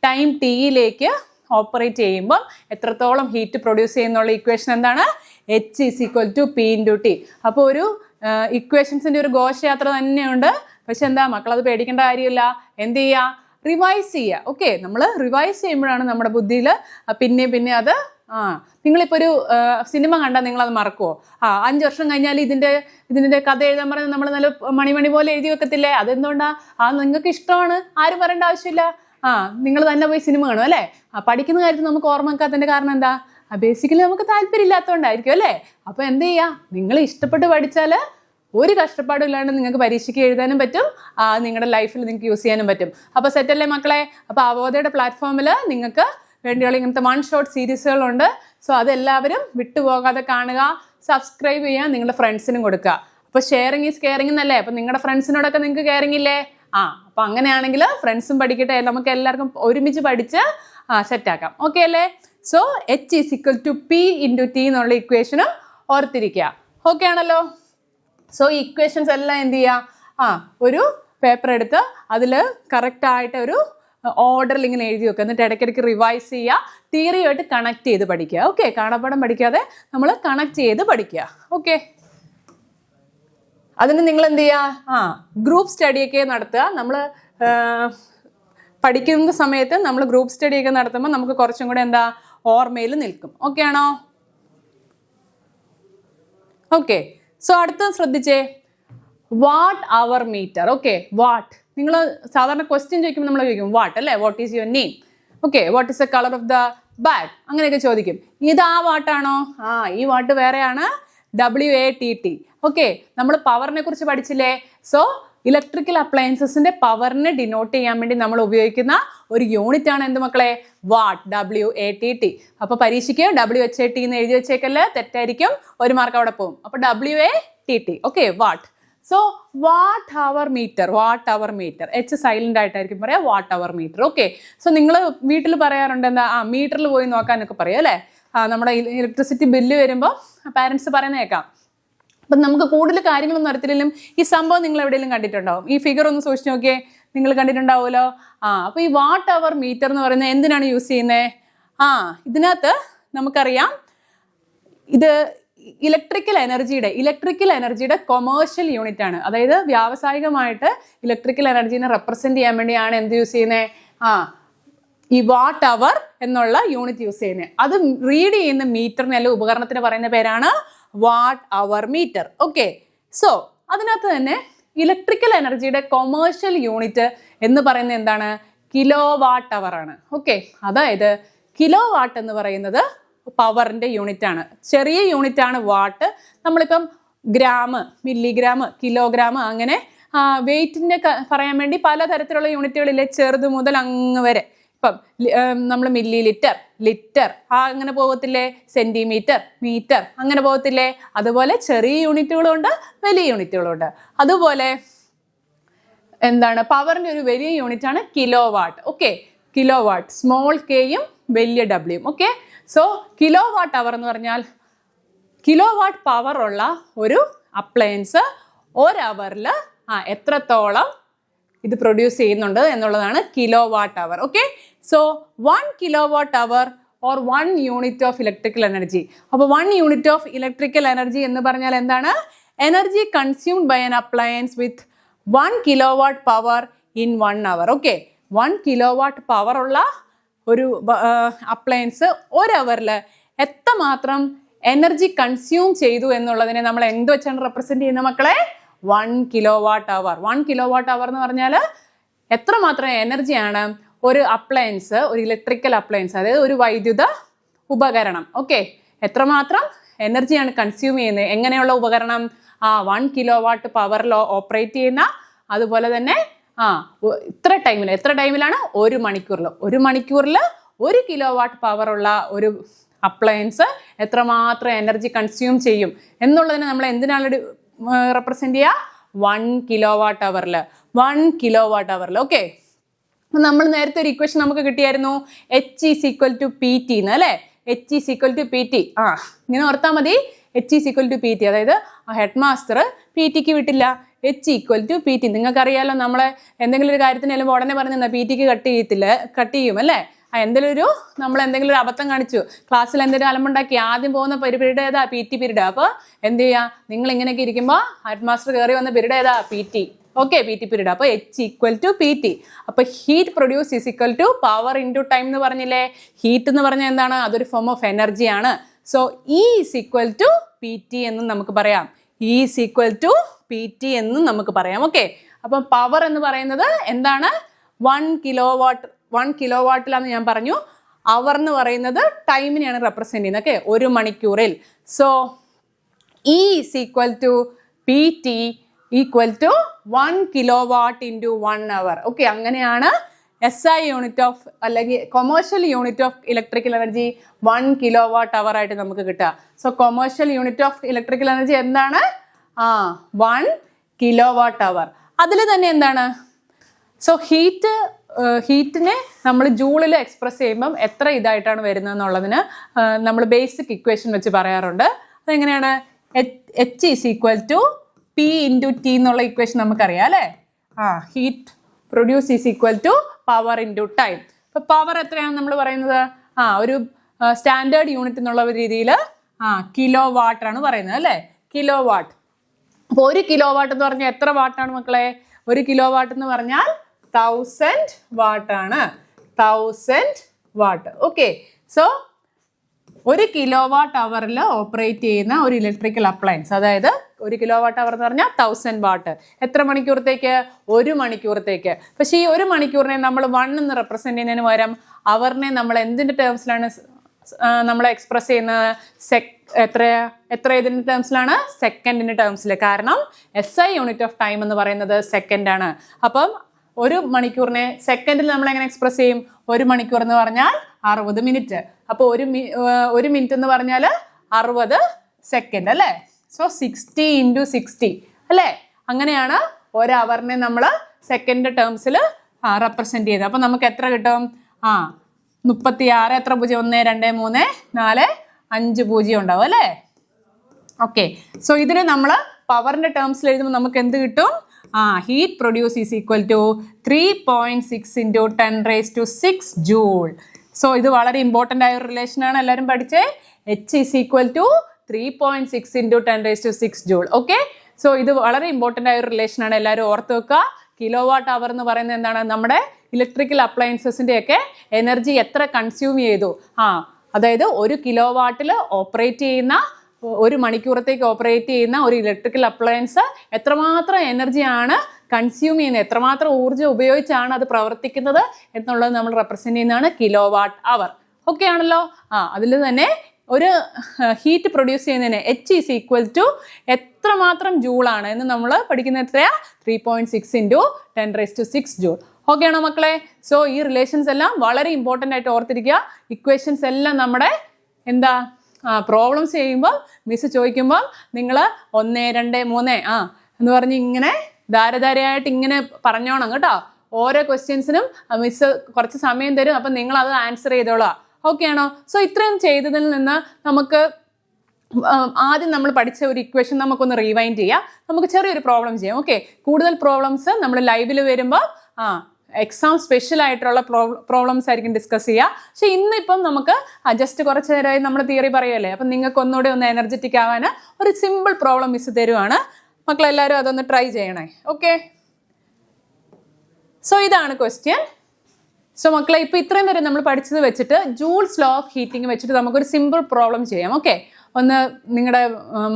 ടൈം Tയിലേക്ക് ഓപ്പറേറ്റ് ചെയ്യുമ്പോൾ എത്രത്തോളം ഹീറ്റ് പ്രൊഡ്യൂസ് ചെയ്യുന്നുള്ള ഇക്വേഷൻ എന്താണ്? H = P × T. അപ്പോൾ ഒരു ഇക്വേഷൻസിൻ്റെ ഒരു ഘോഷയാത്ര തന്നെയുണ്ട്. പക്ഷെ എന്താ മക്കളത് പേടിക്കേണ്ട കാര്യമില്ല. എന്ത് ചെയ്യുക? റിവൈസ് ചെയ്യുക. ഓക്കെ, നമ്മൾ റിവൈസ് ചെയ്യുമ്പോഴാണ് നമ്മുടെ ബുദ്ധിയിൽ പിന്നെ അത് നിങ്ങളിപ്പോൾ ഒരു സിനിമ കണ്ടാൽ നിങ്ങളത് മറക്കുമോ? 5 വർഷം കഴിഞ്ഞാൽ ഇതിൻ്റെ കഥ എഴുതാൻ പറഞ്ഞാൽ നമ്മൾ നല്ല മണി പോലെ എഴുതി വെക്കത്തില്ലേ? അതെന്തുകൊണ്ടാണ്? നിങ്ങൾക്ക് ഇഷ്ടമാണ്, ആരും പറയേണ്ട ആവശ്യമില്ല. നിങ്ങൾ തന്നെ പോയി സിനിമ കാണും അല്ലേ? പഠിക്കുന്ന കാര്യത്തിൽ നമുക്ക് ഓർമ്മ വെക്കാത്തതിൻ്റെ കാരണം എന്താ? ബേസിക്കലി നമുക്ക് താല്പര്യമില്ലാത്തതുകൊണ്ടായിരിക്കും അല്ലേ? അപ്പോൾ എന്ത് ചെയ്യുക? നിങ്ങൾ ഇഷ്ടപ്പെട്ട് പഠിച്ചാൽ ഒരു കഷ്ടപ്പാടും ഇല്ലാണ്ട് നിങ്ങൾക്ക് പരീക്ഷയ്ക്ക് എഴുതാനും പറ്റും, നിങ്ങളുടെ ലൈഫിൽ നിങ്ങൾക്ക് യൂസ് ചെയ്യാനും പറ്റും. അപ്പോൾ സെറ്റല്ലേ മക്കളെ? അപ്പോൾ അവോധയുടെ പ്ലാറ്റ്ഫോമിൽ നിങ്ങൾക്ക് വേണ്ടിയുള്ള ഇങ്ങനത്തെ 1 ഷോട്ട് സീരീസുകളുണ്ട്. സോ അതെല്ലാവരും വിട്ടുപോകാതെ കാണുക, സബ്സ്ക്രൈബ് ചെയ്യുക, നിങ്ങളുടെ ഫ്രണ്ട്സിനും കൊടുക്കുക. അപ്പോൾ ഷെയറിങ് ഈസ് കെയറിങ് എന്നല്ലേ? അപ്പോൾ നിങ്ങളുടെ ഫ്രണ്ട്സിനോടൊക്കെ നിങ്ങൾക്ക് കെയറിങ് ഇല്ലേ? അപ്പോൾ അങ്ങനെയാണെങ്കിൽ ഫ്രണ്ട്സും പഠിക്കട്ടെ, നമുക്ക് എല്ലാവർക്കും ഒരുമിച്ച് പഠിച്ച് സെറ്റാക്കാം. ഓക്കെ അല്ലേ? സോ H = P × T എന്നുള്ള ഇക്വേഷനും ഓർത്തിരിക്കുക. ഓക്കെ ആണല്ലോ? സോ ഈ ഇക്വേഷൻസ് എല്ലാം എന്ത് ചെയ്യുക? ഒരു പേപ്പർ എടുത്ത് അതിൽ കറക്റ്റായിട്ട് ഒരു ഓർഡറിൽ ഇങ്ങനെ എഴുതി വെക്കുക. എന്നിട്ട് ഇടയ്ക്കിടയ്ക്ക് റിവൈസ് ചെയ്യുക, തിയറിയുമായിട്ട് കണക്ട് ചെയ്ത് പഠിക്കുക. ഓക്കെ, കാണാപ്പാഠം പഠിക്കാതെ നമ്മൾ കണക്ട് ചെയ്ത് പഠിക്കുക. ഓക്കെ, അതിന് നിങ്ങൾ എന്ത് ചെയ്യുക? ഗ്രൂപ്പ് സ്റ്റഡിയൊക്കെ നടത്തുക. നമ്മൾ പഠിക്കുന്ന സമയത്ത് നമ്മൾ ഗ്രൂപ്പ് സ്റ്റഡിയൊക്കെ നടത്തുമ്പോൾ നമുക്ക് കുറച്ചും കൂടെ എന്താ ഓർമ്മയിൽ നിൽക്കും. ഓക്കെ ആണോ? ഓക്കെ, സോ അടുത്ത ശ്രദ്ധിച്ചേ, watt hour metre. Okay, watt നിങ്ങൾ സാധാരണ ക്വസ്റ്റ്യൻ ചോദിക്കുമ്പോൾ നമ്മൾ ചോദിക്കും വാട്ട് അല്ലേ? What is your name? Okay, what is the colour of the bag? അങ്ങനെയൊക്കെ ചോദിക്കും. ഇത് വാട്ടാണോ? ഈ വാട്ട് വേറെയാണ്, WATT. ഓക്കെ, നമ്മൾ പവറിനെ കുറിച്ച് പഠിച്ചില്ലേ? സോ ഇലക്ട്രിക്കൽ അപ്ലയൻസസിന്റെ പവറിനെ ഡിനോട്ട് ചെയ്യാൻ വേണ്ടി നമ്മൾ ഉപയോഗിക്കുന്ന ഒരു യൂണിറ്റ് ആണ് എന്ത് മക്കളെ? What, WATT. അപ്പോൾ പരീക്ഷയ്ക്ക് WHAT എന്ന് എഴുതി വെച്ചേക്കല്ലേ, തെറ്റായിരിക്കും, 1 മാർക്ക് അവിടെ പോകും. അപ്പോൾ WATT. Okay, watt. So watt hour metre H silent ആയിട്ടായിരിക്കും പറയാം, watt hour metre. Okay, so നിങ്ങൾ വീട്ടിൽ പറയാറുണ്ട് എന്താ, മീറ്ററിൽ പോയി നോക്കാനൊക്കെ പറയും അല്ലേ. നമ്മുടെ ഇലക്ട്രിസിറ്റി ബില്ല് വരുമ്പോൾ പാരൻസ് പറയുന്ന കേൾക്കാം. അപ്പം നമുക്ക് കൂടുതൽ കാര്യങ്ങളൊന്നും അറിയത്തില്ലെങ്കിലും ഈ സംഭവം നിങ്ങൾ എവിടെയെങ്കിലും കണ്ടിട്ടുണ്ടാവും. ഈ ഫിഗർ ഒന്ന് സൂക്ഷിച്ച് നോക്കിയേ, നിങ്ങൾ കണ്ടിട്ടുണ്ടാവുമല്ലോ. അപ്പോൾ ഈ വാട്ട് അവർ മീറ്റർ എന്ന് പറയുന്നത് എന്തിനാണ് യൂസ് ചെയ്യുന്നത്? ഇതിനകത്ത് നമുക്കറിയാം ഇത് ഇലക്ട്രിക്കൽ എനർജിയുടെ കൊമേഴ്ഷ്യൽ യൂണിറ്റ് ആണ്. അതായത് വ്യാവസായികമായിട്ട് ഇലക്ട്രിക്കൽ എനർജീനെ റെപ്രസെന്റ് ചെയ്യാൻ വേണ്ടിയാണ് എന്ത് യൂസ് ചെയ്യുന്നത്? ഈ വാട്ട് അവർ എന്നുള്ള യൂണിറ്റ് യൂസ് ചെയ്യുന്നത്. അത് റീഡ് ചെയ്യുന്ന മീറ്ററിന് അല്ലെങ്കിൽ ഉപകരണത്തിന് പറയുന്ന പേരാണ് watt hour metre. Okay, so അതിനകത്ത് തന്നെ ഇലക്ട്രിക്കൽ എനർജിയുടെ കൊമേഴ്ഷ്യൽ യൂണിറ്റ് എന്ന് പറയുന്നത് എന്താണ്? കിലോ വാട്ട് അവർ ആണ്. ഓക്കെ, അതായത് കിലോ വാട്ട് എന്ന് പറയുന്നത് പവറിന്റെ യൂണിറ്റ് ആണ്. ചെറിയ യൂണിറ്റ് ആണ് വാട്ട്. നമ്മളിപ്പം ഗ്രാം, മില്ലിഗ്രാം, കിലോഗ്രാം, അങ്ങനെ വെയിറ്റിനെ പറയാൻ വേണ്ടി പലതരത്തിലുള്ള യൂണിറ്റുകളില്ലേ, ചെറുത് മുതൽ അങ്ങ് വരെ. ഇപ്പം നമ്മൾ മില്ലി ലിറ്റർ, ലിറ്റർ അങ്ങനെ പോകത്തില്ലേ, സെന്റിമീറ്റർ, മീറ്റർ അങ്ങനെ പോകത്തില്ലേ. അതുപോലെ ചെറിയ യൂണിറ്റുകളുണ്ട്, വലിയ യൂണിറ്റുകളുണ്ട്. അതുപോലെ എന്താണ്, പവറിന്റെ ഒരു വലിയ യൂണിറ്റ് ആണ് kilo watt. Okay, kilo watt, small കെയും വലിയ ഡബ്ല്യൂയും. ഓക്കെ, സോ കിലോ വാട്ട് അവർ എന്ന് പറഞ്ഞാൽ കിലോ വാട്ട് പവർ ഉള്ള ഒരു അപ്ലയൻസ് ഒരവറിൽ എത്രത്തോളം ഇത് പ്രൊഡ്യൂസ് ചെയ്യുന്നുണ്ട് എന്നുള്ളതാണ് kilowatt hour. Okay, so 1 kilowatt hour or 1 unit of electrical energy. അപ്പോൾ 1 യൂണിറ്റ് ഓഫ് ഇലക്ട്രിക്കൽ എനർജി എന്ന് പറഞ്ഞാൽ എന്താണ്? Energy consumed by an appliance with 1 kilowatt power in 1 hour. Okay, 1 kilowatt power ഉള്ള ഒരു appliance ഒരവറിൽ എത്രമാത്രം energy consume ചെയ്തു എന്നുള്ളതിനെ നമ്മൾ എന്ത് വെച്ചാണ് റെപ്രസെന്റ് ചെയ്യുന്നത് മക്കളെ? 1 കിലോ വാട്ട് അവർ. 1 കിലോ വാട്ട് അവർ എന്ന് പറഞ്ഞാൽ എത്രമാത്രം എനർജിയാണ് ഒരു അപ്ലയൻസ്, ഒരു ഇലക്ട്രിക്കൽ അപ്ലയൻസ്, അതായത് ഒരു വൈദ്യുത ഉപകരണം, ഓക്കെ, എത്രമാത്രം എനർജിയാണ് കൺസ്യൂം ചെയ്യുന്നത്. എങ്ങനെയുള്ള ഉപകരണം? 1 കിലോ വാട്ട് പവറിൽ ഓപ്പറേറ്റ് ചെയ്യുന്ന, അതുപോലെ തന്നെ എത്ര ടൈമിലാണ്? 1 മണിക്കൂറിൽ. 1 മണിക്കൂറിൽ 1 കിലോ വാട്ട് പവർ ഉള്ള ഒരു അപ്ലയൻസ് എത്രമാത്രം എനർജി കൺസ്യൂം ചെയ്യും എന്നുള്ളതിനെ നമ്മൾ എന്തിനാണ് റെപ്രസെന്റ് ചെയ്യുക? 1 കിലോ വാട്ട് അവറിൽ. 1 കിലോ വാട്ട് അവറിൽ. ഓക്കെ, നമ്മൾ നേരത്തെ ഒരു ഇക്വേഷൻ നമുക്ക് കിട്ടിയായിരുന്നു, H is equal to PT എന്ന്, അല്ലേ? H is equal to PT. ഇങ്ങനെ ഓർത്താൽ മതി, H is equal to PT. അതായത് ഹെഡ് മാസ്റ്റർ PT ക്ക് വിട്ടില്ല, H ഈക്വൽ ടു PT. നിങ്ങൾക്കറിയാലോ, നമ്മളെ എന്തെങ്കിലും ഒരു കാര്യത്തിന് ചെല്ലുമ്പോൾ ഉടനെ പറഞ്ഞാൽ PT ക്ക് കട്ട് ചെയ്യും അല്ലേ? നമ്മൾ എന്തെങ്കിലും ഒരു അബദ്ധം കാണിച്ചു, ക്ലാസ്സിൽ എന്തെങ്കിലും അലമ്പുണ്ടാക്കി, ആദ്യം പോകുന്ന പീരീഡ് ഏതാ? PT period. അപ്പോൾ എന്ത് ചെയ്യുക, നിങ്ങൾ ഇങ്ങനെയൊക്കെ ഇരിക്കുമ്പോൾ ഹെഡ് മാസ്റ്റർ കയറി വന്ന പീരീഡ് ഏതാ? PT. Okay, PT period. അപ്പോൾ H ഈക്വൽ ടു PT. അപ്പോൾ heat produce is equal to power into time എന്ന് പറഞ്ഞില്ലേ? ഹീറ്റ് എന്ന് പറഞ്ഞാൽ എന്താണ്? അതൊരു ഫോം ഓഫ് എനർജിയാണ്. സോ E is equal to PT എന്നും നമുക്ക് പറയാം. E is equal to PT എന്നും നമുക്ക് പറയാം. ഓക്കെ, അപ്പം പവർ എന്ന് പറയുന്നത് എന്താണ്? 1 കിലോ വാട്ട്. 1 കിലോ വാട്ടിലാന്ന് ഞാൻ പറഞ്ഞു. അവർ എന്ന് പറയുന്നത് ടൈമിനെയാണ് റെപ്രസെന്റ് ചെയ്യുന്നത്. ഓക്കെ, 1 മണിക്കൂറിൽ. So E is equal to PT equal to 1 kilowatt into 1 hour. Okay, അങ്ങനെയാണ് SI യൂണിറ്റ് ഓഫ് അല്ലെങ്കിൽ commercial unit of electrical energy 1 kilowatt hour ആയിട്ട് നമുക്ക് കിട്ടുക. So commercial unit of electrical energy എന്താണ്? 1 kilowatt അവർ. അതിൽ തന്നെ എന്താണ്? So ഹീറ്റിനെ നമ്മൾ ജൂളിൽ എക്സ്പ്രസ് ചെയ്യുമ്പം എത്ര ഇതായിട്ടാണ് വരുന്നത് എന്നുള്ളതിന് നമ്മൾ ബേസിക് ഇക്വേഷൻ വെച്ച് പറയാറുണ്ട്. അതെങ്ങനെയാണ്? H is equal to P into T എന്നുള്ള ഇക്വേഷൻ നമുക്കറിയാം അല്ലേ? Heat produce is equal to power into time. അപ്പോൾ പവർ എത്രയാണ് നമ്മൾ പറയുന്നത്? ഒരു സ്റ്റാൻഡേർഡ് യൂണിറ്റ് എന്നുള്ള രീതിയിൽ കിലോ വാട്ടാണ് പറയുന്നത് അല്ലേ? Kilo watt. അപ്പോൾ 1 കിലോ വാട്ട് എന്ന് പറഞ്ഞാൽ എത്ര വാട്ടാണ് മക്കളെ? 1 കിലോ വാട്ട് എന്ന് പറഞ്ഞാൽ 1000 വാട്ടാണ്. 1000 watt. Okay, so 1 kilowatt അവറിൽ ഓപ്പറേറ്റ് ചെയ്യുന്ന ഒരു ഇലക്ട്രിക്കൽ അപ്ലയൻസ്, അതായത് 1 കിലോ വാട്ട് അവർ എന്ന് പറഞ്ഞാൽ 1000 വാട്ട്. എത്ര മണിക്കൂറത്തേക്ക്? 1 മണിക്കൂറത്തേക്ക്. പക്ഷേ ഈ 1 മണിക്കൂറിനെ നമ്മൾ 1 എന്ന് റെപ്രസെന്റ് ചെയ്യുന്നതിന് പകരം അവറിനെ നമ്മൾ എന്തിൻ്റെ ടേംസിലാണ് നമ്മൾ എക്സ്പ്രസ് ചെയ്യുന്നത്? എത്ര ഇതിൻ്റെ ടേംസിലാണ്? സെക്കൻഡിൻ്റെ ടേംസിൽ. കാരണം SI യൂണിറ്റ് ഓഫ് ടൈം എന്ന് പറയുന്നത് സെക്കൻഡാണ്. അപ്പം 1 മണിക്കൂറിനെ സെക്കൻഡിൽ നമ്മൾ എങ്ങനെ എക്സ്പ്രസ് ചെയ്യും? 1 മണിക്കൂർ എന്ന് പറഞ്ഞാൽ 60 മിനിറ്റ്. അപ്പോൾ 1 മിനിറ്റ് എന്ന് പറഞ്ഞാൽ 60 സെക്കൻഡ് അല്ലേ? സോ 60 × 60 അല്ലേ? അങ്ങനെയാണ് ഒരു അവറിനെ നമ്മൾ സെക്കൻഡ് ടേംസിൽ റെപ്രസെന്റ് ചെയ്തത്. അപ്പൊ നമുക്ക് എത്ര കിട്ടും? 36 എത്ര പൂജ്യം? 1 2 3 4 5 പൂജ്യം ഉണ്ടാവും അല്ലേ? ഓക്കെ, സോ ഇതിനെ നമ്മൾ പവറിന്റെ ടേംസിൽ എഴുതുമ്പോൾ നമുക്ക് എന്ത് കിട്ടും? Heat produce is equal to 3.6 into 10⁻⁶ joule. So ഇത് വളരെ ഇമ്പോർട്ടൻ്റ് ആയ ഒരു റിലേഷൻ ആണ്, എല്ലാവരും പഠിച്ചേ. H is equal to 3.6 into 10⁻⁶ joule. Okay, so ഇത് വളരെ ഇമ്പോർട്ടൻ്റ് ആയ ഒരു റിലേഷൻ ആണ്, എല്ലാവരും ഓർത്ത് വെക്കുക. കിലോ വാട്ട് അവർ എന്ന് പറയുന്നത് എന്താണ്? നമ്മുടെ ഇലക്ട്രിക്കൽ അപ്ലയൻസസിൻ്റെ ഒക്കെ എനർജി എത്ര കൺസ്യൂം ചെയ്തു. അതായത് 1 കിലോ വാട്ടിൽ ഓപ്പറേറ്റ് ചെയ്യുന്ന, 1 മണിക്കൂറത്തേക്ക് ഓപ്പറേറ്റ് ചെയ്യുന്ന ഒരു ഇലക്ട്രിക്കൽ അപ്ലയൻസ് എത്രമാത്രം എനർജിയാണ് കൺസ്യൂം ചെയ്യുന്നത്, എത്രമാത്രം ഊർജ്ജം ഉപയോഗിച്ചാണ് അത് പ്രവർത്തിക്കുന്നത് എന്നുള്ളത് നമ്മൾ റെപ്രസെന്റ് ചെയ്യുന്നതാണ് കിലോ വാട്ട് അവർ. ഓക്കെ ആണല്ലോ? അതിൽ തന്നെ ഒരു ഹീറ്റ് പ്രൊഡ്യൂസ് ചെയ്യുന്നതിന് H ഈസ് ഈക്വൽ ടു എത്രമാത്രം ജൂളാണ് എന്ന് നമ്മൾ പഠിക്കുന്നത് എത്രയാ? 3.6 ഇൻറ്റു 10⁻⁶ ജൂൾ. ഓക്കെ ആണോ മക്കളെ? സോ ഈ റിലേഷൻസ് എല്ലാം വളരെ ഇമ്പോർട്ടൻ്റ് ആയിട്ട് ഓർത്തിരിക്കുക. ഇക്വേഷൻസ് എല്ലാം നമ്മുടെ എന്താ പ്രോബ്ലംസ് ചെയ്യുമ്പോൾ മിസ് ചോദിക്കുമ്പോൾ നിങ്ങൾ 1 2 3 എന്ന് പറഞ്ഞ് ഇങ്ങനെ ധാരധാരയായിട്ട് ഇങ്ങനെ പറഞ്ഞോണം കേട്ടോ. ഓരോ ക്വസ്റ്റ്യൻസിനും മിസ് കുറച്ച് സമയം തരും, അപ്പം നിങ്ങൾ അത് ആൻസർ ചെയ്തോളാം. ഓക്കെ ആണോ? സോ ഇത്രയും ചെയ്തതിൽ നിന്ന് നമുക്ക് ആദ്യം നമ്മൾ പഠിച്ച ഒരു ഇക്വേഷൻ നമുക്കൊന്ന് റീവൈൻഡ് ചെയ്യാം. നമുക്ക് ചെറിയൊരു പ്രോബ്ലം ചെയ്യാം. ഓക്കെ, കൂടുതൽ പ്രോബ്ലംസ് നമ്മൾ ലൈവിൽ വരുമ്പോൾ എക്സാം സ്പെഷ്യൽ ആയിട്ടുള്ള പ്രോബ്ലംസ് ആയിരിക്കും ഡിസ്കസ് ചെയ്യുക. പക്ഷെ ഇന്നിപ്പം നമുക്ക് ജസ്റ്റ് കുറച്ച് നേരമായി നമ്മൾ തിയറി പറയുമല്ലേ, അപ്പം നിങ്ങൾക്ക് ഒന്നുകൂടെ ഒന്ന് എനർജറ്റിക് ആവാൻ ഒരു സിമ്പിൾ പ്രോബ്ലം മിസ് തരുവാണ്. മക്കളെല്ലാവരും അതൊന്ന് ട്രൈ ചെയ്യണേ. ഓക്കെ, സോ ഇതാണ് ക്വസ്റ്റ്യൻ. സോ മക്കളെ, ഇപ്പം ഇത്രയും വരെ നമ്മൾ പഠിച്ചത് വെച്ചിട്ട് ജൂൾസ് ലോ ഓഫ് ഹീറ്റിംഗ് വെച്ചിട്ട് നമുക്കൊരു സിമ്പിൾ പ്രോബ്ലം ചെയ്യാം. ഓക്കെ, ഒന്ന് നിങ്ങളുടെ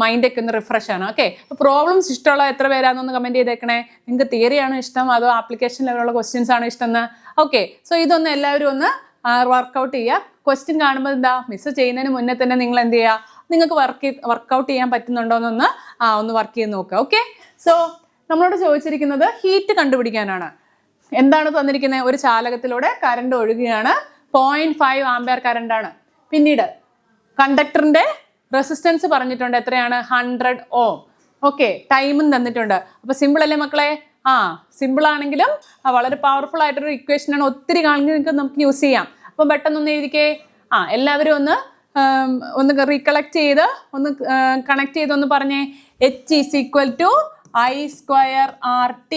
മൈൻഡൊക്കെ ഒന്ന് റിഫ്രഷ് ആണ്. ഓക്കെ, അപ്പോൾ പ്രോബ്ലംസ് ഇഷ്ടമുള്ള എത്ര പേരാണെന്നൊന്ന് കമൻറ്റ് ചെയ്തേക്കണേ. നിങ്ങൾക്ക് തിയറിയാണോ ഇഷ്ടം അതോ ആപ്ലിക്കേഷൻ ലെവലുള്ള ക്വസ്റ്റ്യൻസ് ആണോ ഇഷ്ടം എന്ന്? ഓക്കെ, സോ ഇതൊന്ന് എല്ലാവരും ഒന്ന് വർക്കൗട്ട് ചെയ്യുക. ക്വസ്റ്റ്യൻ കാണുമ്പോൾ എന്താ മിസ് ചെയ്യുന്നതിന് മുന്നേ തന്നെ നിങ്ങൾ എന്ത് ചെയ്യുക, നിങ്ങൾക്ക് വർക്കൗട്ട് ചെയ്യാൻ പറ്റുന്നുണ്ടോ എന്നൊന്ന് ഒന്ന് വർക്ക് ചെയ്ത് നോക്കുക. ഓക്കെ, സോ നമ്മളോട് ചോദിച്ചിരിക്കുന്നത് ഹീറ്റ് കണ്ടുപിടിക്കാനാണ്. എന്താണ് തന്നിരിക്കുന്നത്? ഒരു ചാലകത്തിലൂടെ കറണ്ട് ഒഴുകുകയാണ്, 0.5 ആംപിയർ കറണ്ടാണ്. പിന്നീട് കണ്ടക്ടറിന്റെ റെസിസ്റ്റൻസ് പറഞ്ഞിട്ടുണ്ട്, എത്രയാണ്? 100 ഓം. ഓക്കെ, ടൈമും തന്നിട്ടുണ്ട്. അപ്പൊ സിമ്പിൾ അല്ലേ മക്കളെ? സിമ്പിൾ ആണെങ്കിലും വളരെ പവർഫുൾ ആയിട്ടൊരു ഇക്വേഷൻ ആണ്, ഒത്തിരി കാണുന്നത് നമുക്ക് യൂസ് ചെയ്യാം. അപ്പൊ പെട്ടെന്നൊന്ന് എഴുതിക്കേ. എല്ലാവരും ഒന്ന് റീകളക്ട് ചെയ്ത് ഒന്ന് കണക്ട് ചെയ്ത് ഒന്ന് പറഞ്ഞേ. H is equal to I²RT.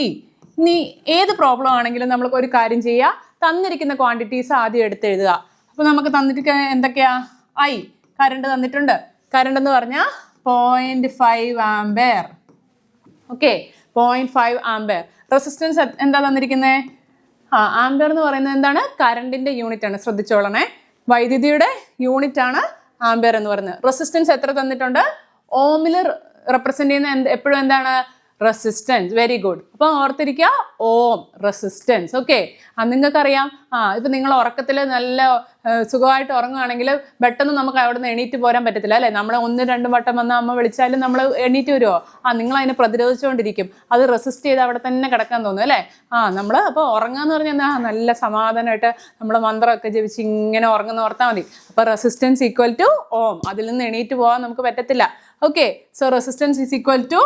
ഇനി ഏത് പ്രോബ്ലം ആണെങ്കിലും നമ്മൾക്ക് ഒരു കാര്യം ചെയ്യുക, തന്നിരിക്കുന്ന ക്വാണ്ടിറ്റീസ് ആദ്യം എടുത്തെഴുതുക. അപ്പോൾ നമുക്ക് തന്നിരിക്കുന്ന എന്തൊക്കെയാ? കറണ്ട് തന്നിട്ടുണ്ട്. കറണ്ട് എന്ന് പറഞ്ഞാൽ 0.5 ആംപിയർ. Okay, 0.5 ampere. റെസിസ്റ്റൻസ് എന്താ തന്നിരിക്കുന്നത്? ആംപിയർ എന്ന് പറയുന്നത് എന്താണ്? കറണ്ടിന്റെ യൂണിറ്റ് ആണ്, ശ്രദ്ധിച്ചോളണേ. വൈദ്യുതിയുടെ യൂണിറ്റ് ആണ് ആംപിയർ എന്ന് പറയുന്നത്. റെസിസ്റ്റൻസ് എത്ര തന്നിട്ടുണ്ട്? ഓമിൽ റെപ്രസെന്റ് ചെയ്യുന്ന എപ്പോഴും എന്താണ്? റെസിസ്റ്റൻസ്. Very good. അപ്പം ഓർത്തിരിക്കുക, ഓം റെസിസ്റ്റൻസ്. ഓക്കെ, നിങ്ങൾക്കറിയാം, ഇപ്പം നിങ്ങൾ ഉറക്കത്തിൽ നല്ല സുഖമായിട്ട് ഉറങ്ങുകയാണെങ്കിൽ പെട്ടെന്ന് നമുക്ക് അവിടെ നിന്ന് എണീറ്റ് പോരാൻ പറ്റത്തില്ല അല്ലേ? നമ്മൾ 1 2 വട്ടം വന്ന് അമ്മ വിളിച്ചാലും നമ്മൾ എണീറ്റ് വരുമോ? നിങ്ങൾ അതിനെ പ്രതിരോധിച്ചുകൊണ്ടിരിക്കും. അത് റെസിസ്റ്റ് ചെയ്ത് അവിടെ തന്നെ കിടക്കാൻ തോന്നും അല്ലേ? നമ്മൾ അപ്പോൾ ഉറങ്ങാന്ന് പറഞ്ഞാൽ നല്ല സമാധാനമായിട്ട് നമ്മൾ മന്ത്രമൊക്കെ ജപിച്ച് ഇങ്ങനെ ഉറങ്ങുന്ന ഓർത്താൽ മതി. അപ്പോൾ റെസിസ്റ്റൻസ് ഈക്വൽ ടു ഓം. അതിൽ നിന്ന് എണീറ്റ് പോകാൻ നമുക്ക് പറ്റത്തില്ല. Okay, so resistance is equal to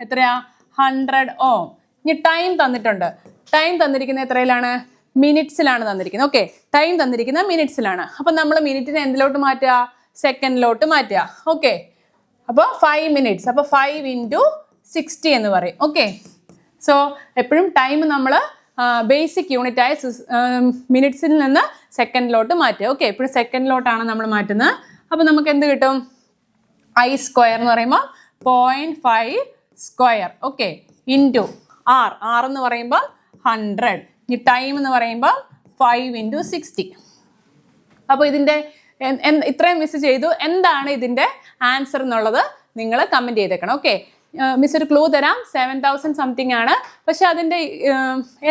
എത്രയാ? 100 ഓം. ഇനി ടൈം തന്നിട്ടുണ്ട്. ടൈം തന്നിരിക്കുന്നത് എത്രയിലാണ്? മിനിറ്റ്സിലാണ് തന്നിരിക്കുന്നത്. ഓക്കെ, ടൈം തന്നിരിക്കുന്നത് മിനിറ്റ്സിലാണ്. അപ്പം നമ്മൾ മിനിറ്റിനെ എന്തിലോട്ട് മാറ്റുക? സെക്കൻഡിലോട്ട് മാറ്റുക. ഓക്കെ, അപ്പോൾ 5 മിനിറ്റ്സ്. അപ്പോൾ 5 ഇൻറ്റു 60 എന്ന് പറയും. ഓക്കെ, സോ എപ്പോഴും ടൈം നമ്മൾ ബേസിക് യൂണിറ്റ് ആയ മിനിറ്റ്സിൽ നിന്ന് സെക്കൻഡിലോട്ട് മാറ്റുക. ഓക്കെ, എപ്പോഴും സെക്കൻഡിലോട്ടാണ് നമ്മൾ മാറ്റുന്നത്. അപ്പോൾ നമുക്ക് എന്ത് കിട്ടും? I² എന്ന് പറയുമ്പോൾ 0.5 സ്ക്വയർ. ഓക്കെ, ഇൻറ്റു R എന്ന് പറയുമ്പോൾ 100. ഈ ടൈം എന്ന് പറയുമ്പോൾ 5 ഇൻറ്റു 60. അപ്പോൾ ഇതിൻ്റെ ഇത്രയും മിസ് ചെയ്തു. എന്താണ് ഇതിൻ്റെ ആൻസർ എന്നുള്ളത് നിങ്ങൾ കമൻറ്റ് ചെയ്തേക്കണം. ഓക്കെ, മിസ് ഒരു ക്ലൂ തരാം. 7000 സംതിങ് ആണ്. പക്ഷെ അതിൻ്റെ